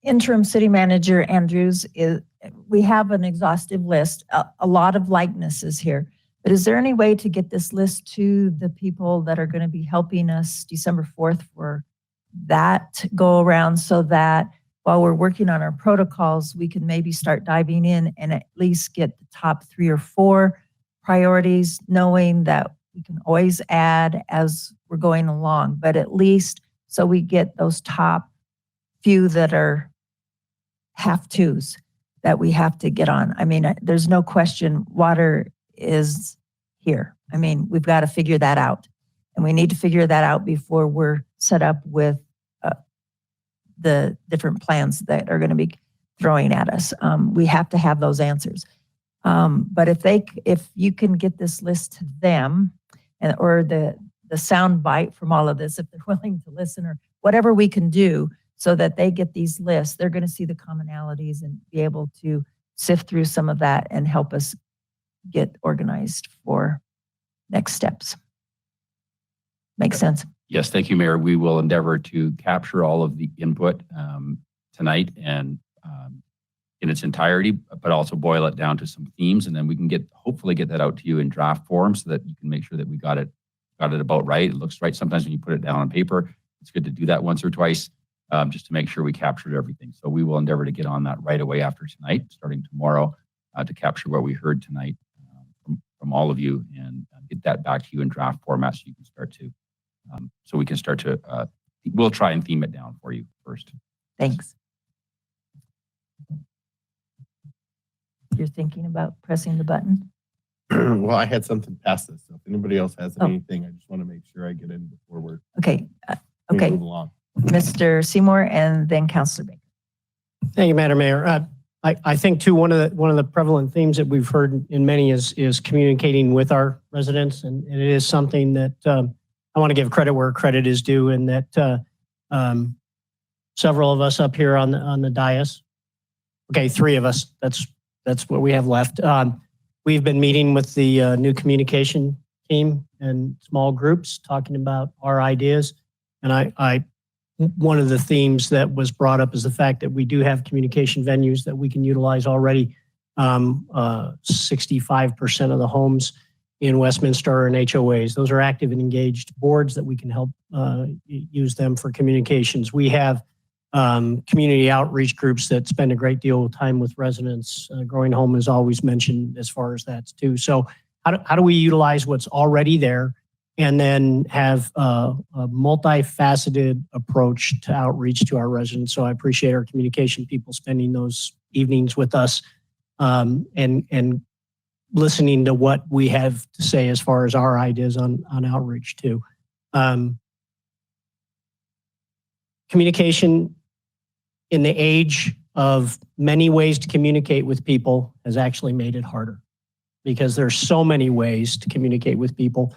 interim city manager Andrews, we have an exhaustive list, a lot of likenesses here. But is there any way to get this list to the people that are going to be helping us December 4th for that go around, so that while we're working on our protocols, we can maybe start diving in and at least get the top 3 or 4 priorities, knowing that we can always add as we're going along, but at least so we get those top few that are have-tos that we have to get on. I mean, there's no question water is here. I mean, we've got to figure that out. And we need to figure that out before we're set up with the different plans that are going to be throwing at us. We have to have those answers. But if you can get this list to them, or the sound bite from all of this, if they're willing to listen, or whatever we can do so that they get these lists, they're going to see the commonalities and be able to sift through some of that and help us get organized for next steps. Make sense? Yes, thank you, Mayor. We will endeavor to capture all of the input tonight and in its entirety, but also boil it down to some themes, and then we can hopefully get that out to you in draft form so that you can make sure that we got it about right. It looks right. Sometimes when you put it down on paper, it's good to do that once or twice just to make sure we captured everything. So we will endeavor to get on that right away after tonight, starting tomorrow, to capture what we heard tonight from all of you and get that back to you in draft format so you can start to we can start to we'll try and theme it down for you first. Thanks. You're thinking about pressing the button? Well, I had something past this, so if anybody else has Oh. anything, I just want to make sure I get in before Okay, we okay. move along. Mr. Seymour and then Councilor Baker. Thank you, Madam Mayor. I think too, one of the prevalent themes that we've heard in many is communicating with our residents, and it is something that I want to give credit where credit is due, and that several of us up here on the dais, okay, 3 of us, that's what we have left. We've been meeting with the new communication team and small groups, talking about our ideas, and one of the themes that was brought up is the fact that we do have communication venues that we can utilize already. 65% of the homes in Westminster are in HOAs. Those are active and engaged boards that we can help use them for communications. We have community outreach groups that spend a great deal of time with residents. Growing Home is always mentioned as far as that too. So how do we utilize what's already there and then have a multifaceted approach to outreach to our residents? So I appreciate our communication people spending those evenings with us and listening to what we have to say as far as our ideas on outreach too. Communication in the age of many ways to communicate with people has actually made it harder because there's so many ways to communicate with people.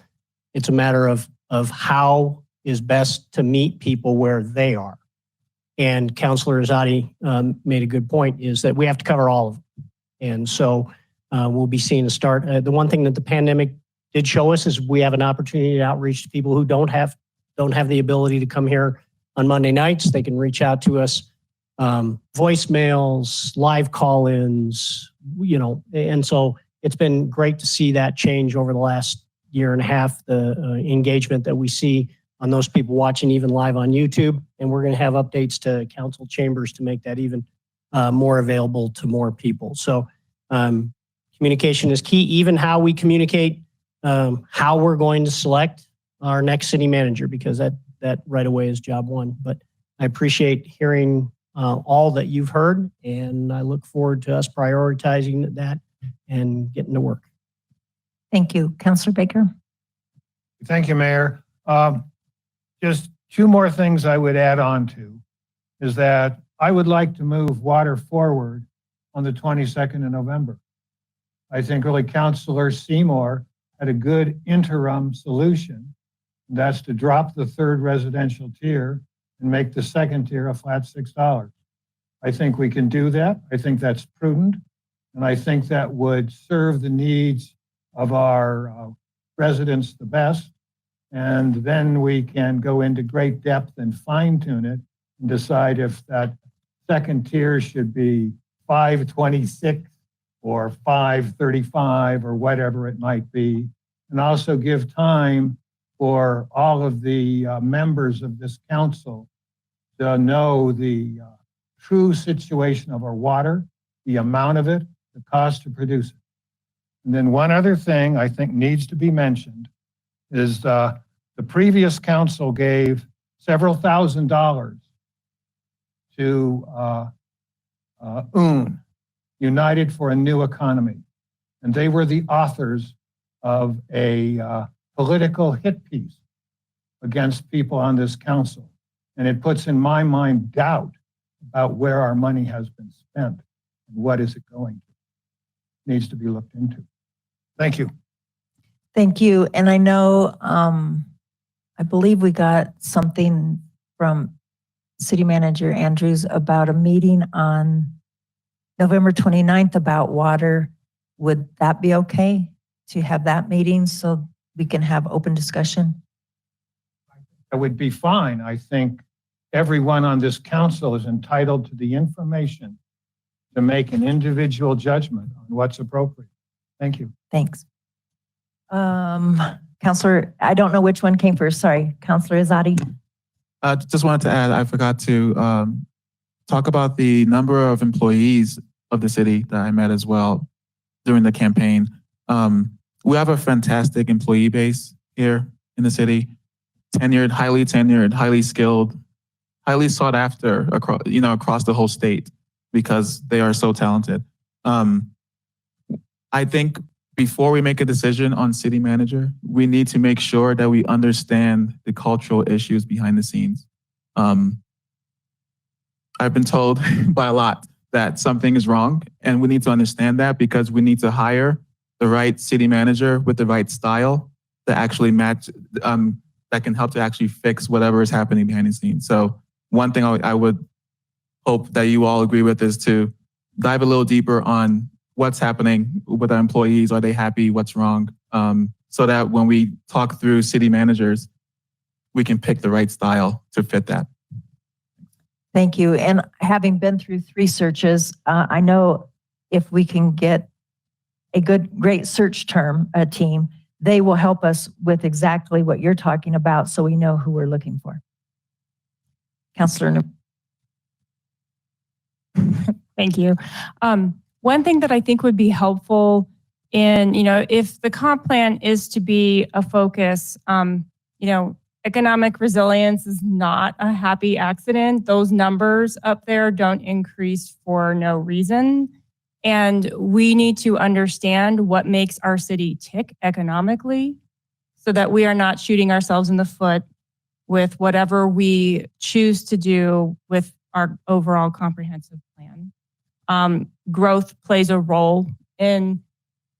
It's a matter of how is best to meet people where they are. And Councilor Azadi made a good point, is that we have to cover all of them. And so we'll be seeing a start. The one thing that the pandemic did show us is we have an opportunity to outreach to people who don't have the ability to come here on Monday nights. They can reach out to us, voicemails, live call-ins, and so it's been great to see that change over the last year and a half, the engagement that we see on those people watching even live on YouTube. And we're going to have updates to council chambers to make that even more available to more people. So communication is key, even how we communicate, how we're going to select our next city manager, because that right away is job one. But I appreciate hearing all that you've heard, and I look forward to us prioritizing that and getting to work. Thank you. Councilor Baker. Thank you, Mayor. Just 2 more things I would add on to is that I would like to move water forward on the 22nd of November. I think really Councilor Seymour had a good interim solution. That's to drop the 3rd residential tier and make the 2nd tier a flat $6. I think we can do that. I think that's prudent. And I think that would serve the needs of our residents the best. And then we can go into great depth and fine tune it and decide if that 2nd tier should be $5.26 or $5.35 or whatever it might be. And also give time for all of the members of this council to know the true situation of our water, the amount of it, the cost to produce it. And then one other thing I think needs to be mentioned is the previous council gave several $1,000s to United for a New Economy. And they were the authors of a political hit piece against people on this council. And it puts in my mind doubt about where our money has been spent and what is it going to. Needs to be looked into. Thank you. Thank you. And I know, I believe we got something from City Manager Andrews about a meeting on November 29th about water. Would that be okay to have that meeting so we can have open discussion? That would be fine. I think everyone on this council is entitled to the information to make an individual judgment on what's appropriate. Thank you. Thanks. Councilor, I don't know which one came first. Sorry, Councilor Azadi. Just wanted to add, I forgot to talk about the number of employees of the city that I met as well during the campaign. We have a fantastic employee base here in the city, highly tenured, highly skilled, highly sought after across the whole state because they are so talented. I think before we make a decision on city manager, we need to make sure that we understand the cultural issues behind the scenes. I've been told by a lot that something is wrong, and we need to understand that because we need to hire the right city manager with the right style to actually match, that can help to actually fix whatever is happening behind the scenes. So one thing I would hope that you all agree with is to dive a little deeper on what's happening with our employees. Are they happy? What's wrong? So that when we talk through city managers, we can pick the right style to fit that. Thank you. And having been through 3 searches, I know if we can get a great search team, they will help us with exactly what you're talking about so we know who we're looking for. Councilor. Thank you. One thing that I think would be helpful in, if the comp plan is to be a focus, economic resilience is not a happy accident. Those numbers up there don't increase for no reason. And we need to understand what makes our city tick economically so that we are not shooting ourselves in the foot with whatever we choose to do with our overall comprehensive plan. Growth plays a role in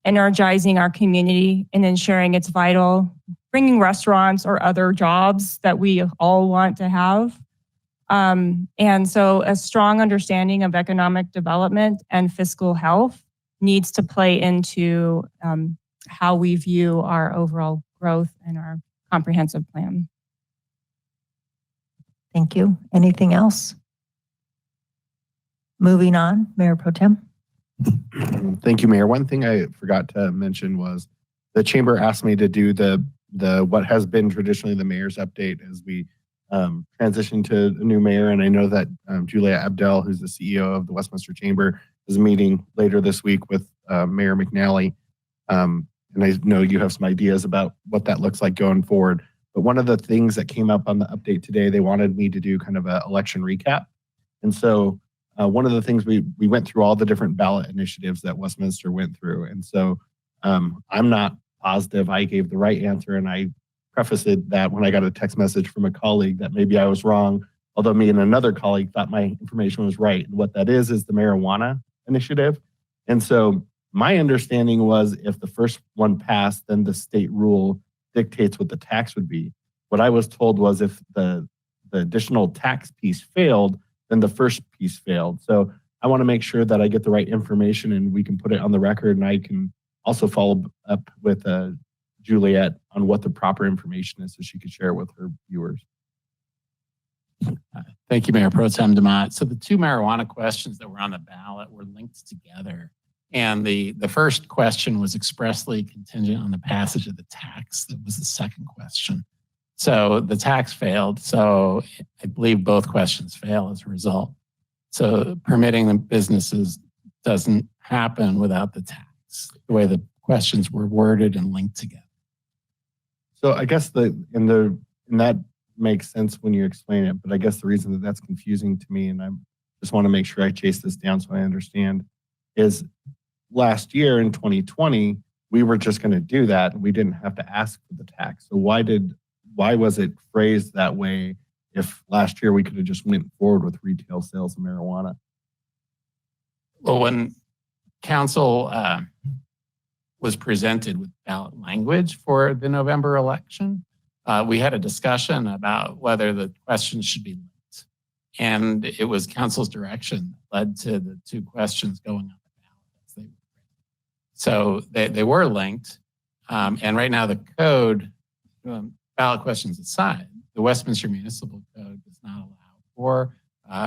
energizing our community and ensuring it's vital, bringing restaurants or other jobs that we all want to have. And so a strong understanding of economic development and fiscal health needs to play into how we view our overall growth and our comprehensive plan. Thank you. Anything else? Moving on, Mayor Pro Tem. Thank you, Mayor. One thing I forgot to mention was the chamber asked me to do the what has been traditionally the mayor's update as we transition to a new mayor. And I know that Julia Abdel, who's the CEO of the Westminster Chamber, is meeting later this week with Mayor McNally. And I know you have some ideas about what that looks like going forward. But one of the things that came up on the update today, they wanted me to do kind of an election recap. And so one of the things we went through all the different ballot initiatives that Westminster went through. And so I'm not positive I gave the right answer. And I prefaced that when I got a text message from a colleague that maybe I was wrong, although me and another colleague thought my information was right. And what that is the marijuana initiative. And so my understanding was if the first one passed, then the state rule dictates what the tax would be. What I was told was if the additional tax piece failed, then the first piece failed. So I want to make sure that I get the right information and we can put it on the record, and I can also follow up with Juliet on what the proper information is so she could share it with her viewers. Thank you, Mayor Pro Tem DeMott. So the 2 marijuana questions that were on the ballot were linked together. And the first question was expressly contingent on the passage of the tax. That was the second question. So the tax failed. So I believe both questions fail as a result. So permitting the businesses doesn't happen without the tax, the way the questions were worded and linked together. So I guess and that makes sense when you explain it, but I guess the reason that that's confusing to me, and I just want to make sure I chase this down so I understand, is last year in 2020, we were just going to do that and we didn't have to ask for the tax. So why was it phrased that way if last year we could have just went forward with retail sales of marijuana? Well, when council was presented with ballot language for the November election, we had a discussion about whether the questions should be linked. And it was council's direction that led to the 2 questions going on the ballot. So they were linked. And right now the code, ballot questions aside, the Westminster Municipal Code does not allow for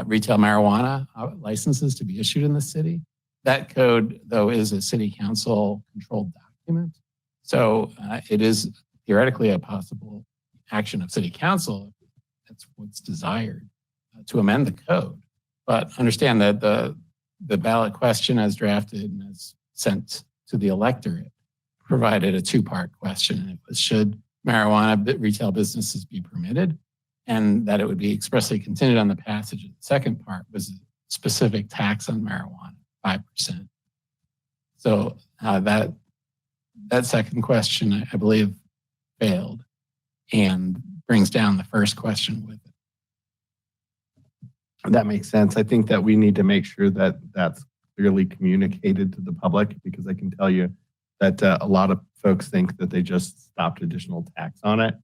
retail marijuana licenses to be issued in the city. That code, though, is a city council controlled document. So it is theoretically a possible action of city council. That's what's desired to amend the code. But understand that the ballot question as drafted and as sent to the electorate provided a 2-part question. And it was, should marijuana retail businesses be permitted, and that it would be expressly contingent on the passage of the second part was a specific tax on marijuana, 5%. So that second question, I believe, failed and brings down the first question with it. That makes sense. I think that we need to make sure that that's clearly communicated to the public, because I can tell you that a lot of folks think that they just stopped additional tax on it.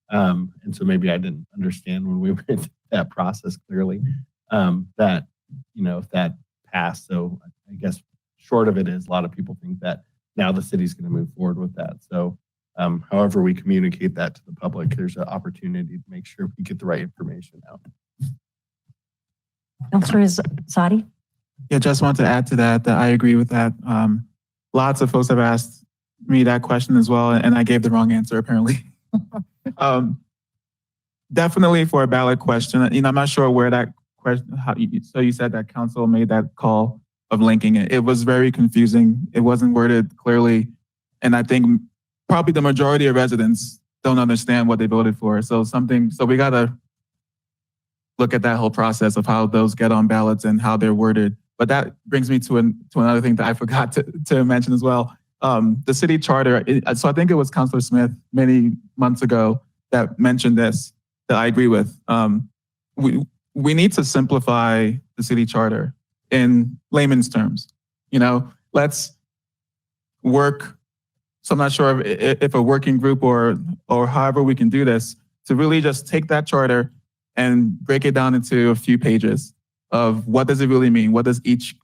And so maybe I didn't understand when we went through that process clearly, that, if that passed. So I guess short of it is a lot of people think that now the city's going to move forward with that. So however we communicate that to the public, there's an opportunity to make sure we get the right information out. Councilor Zadi? Yeah, just want to add to that I agree with that. Lots of folks have asked me that question as well, and I gave the wrong answer apparently. Definitely for a ballot question. I'm not sure where that question. So you said that council made that call of linking it. It was very confusing. It wasn't worded clearly, and I think probably the majority of residents don't understand what they voted for. So we gotta look at that whole process of how those get on ballots and how they're worded. But that brings me to another thing that I forgot to mention as well. The city charter. So I think it was Councilor Smith many months ago that mentioned this, that I agree with. We need to simplify the city charter in layman's terms. Let's work. So I'm not sure if a working group or however we can do this to really just take that charter and break it down into a few pages of what does it really mean? What does each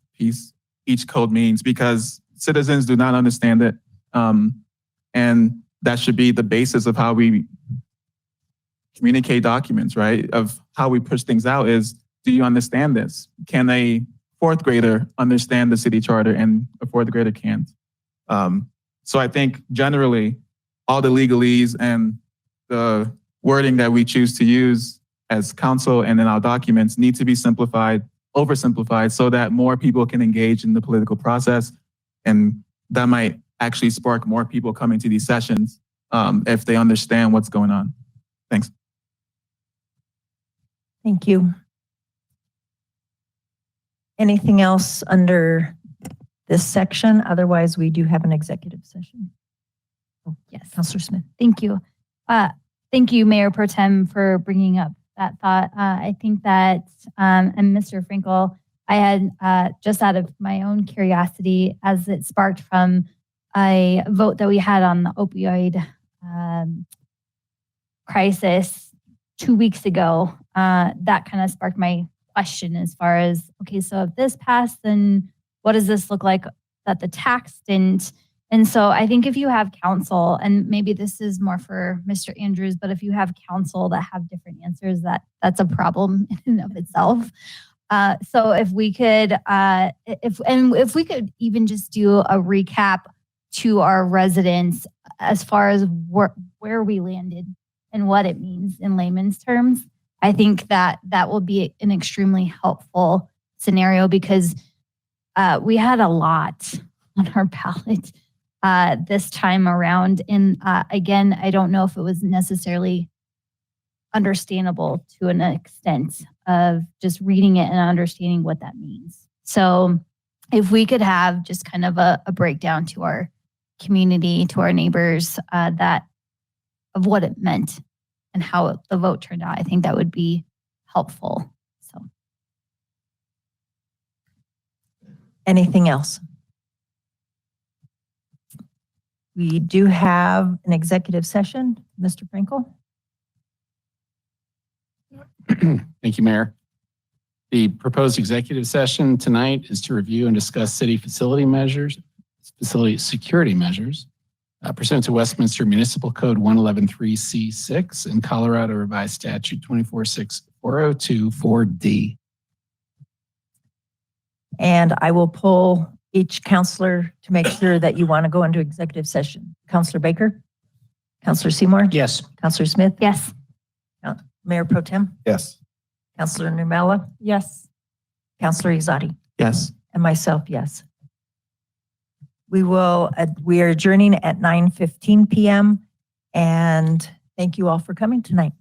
code means? Because citizens do not understand it. And that should be the basis of how we communicate documents, right? Of how we push things out is, do you understand this? Can a fourth grader understand the city charter and a fourth grader can't? So I think generally all the legalese and the wording that we choose to use as council and in our documents need to be simplified, oversimplified, so that more people can engage in the political process. And that might actually spark more people coming to these sessions if they understand what's going on. Thanks. Thank you. Anything else under this section? Otherwise, we do have an executive session. Oh, Yes. Councilor Smith. Thank you. Thank you, Mayor Pro Tem, for bringing up that thought. I think that, and Mr. Frankel, I had just out of my own curiosity, as it sparked from a vote that we had on the opioid crisis 2 weeks ago, that kind of sparked my question as far as, okay, so if this passed, then what does this look like that the tax didn't? And so I think if you have counsel, and maybe this is more for Mr. Andrews, but if you have counsel that have different answers, that's a problem in and of itself. So if we could, if we could even just do a recap to our residents as far as where we landed and what it means in layman's terms, I think that will be an extremely helpful scenario, because we had a lot on our ballot this time around. And again, I don't know if it was necessarily understandable to an extent of just reading it and understanding what that means. So if we could have just kind of a breakdown to our community, to our neighbors, that of what it meant and how the vote turned out, I think that would be helpful. So Anything else? We do have an executive session. Mr. Frankel? Thank you, Mayor. The proposed executive session tonight is to review and discuss city facility security measures pursuant to Westminster Municipal Code 1113C6 and Colorado Revised Statute 246402-4D. And I will pull each counselor to make sure that you want to go into executive session. Counselor Baker? Counselor Seymour? Yes. Counselor Smith? yes. Mayor Pro Tem? Yes. Counselor Numela? Yes. Counselor Izadi? Yes. And myself, yes. We are adjourning at 9:15 p.m. And thank you all for coming tonight.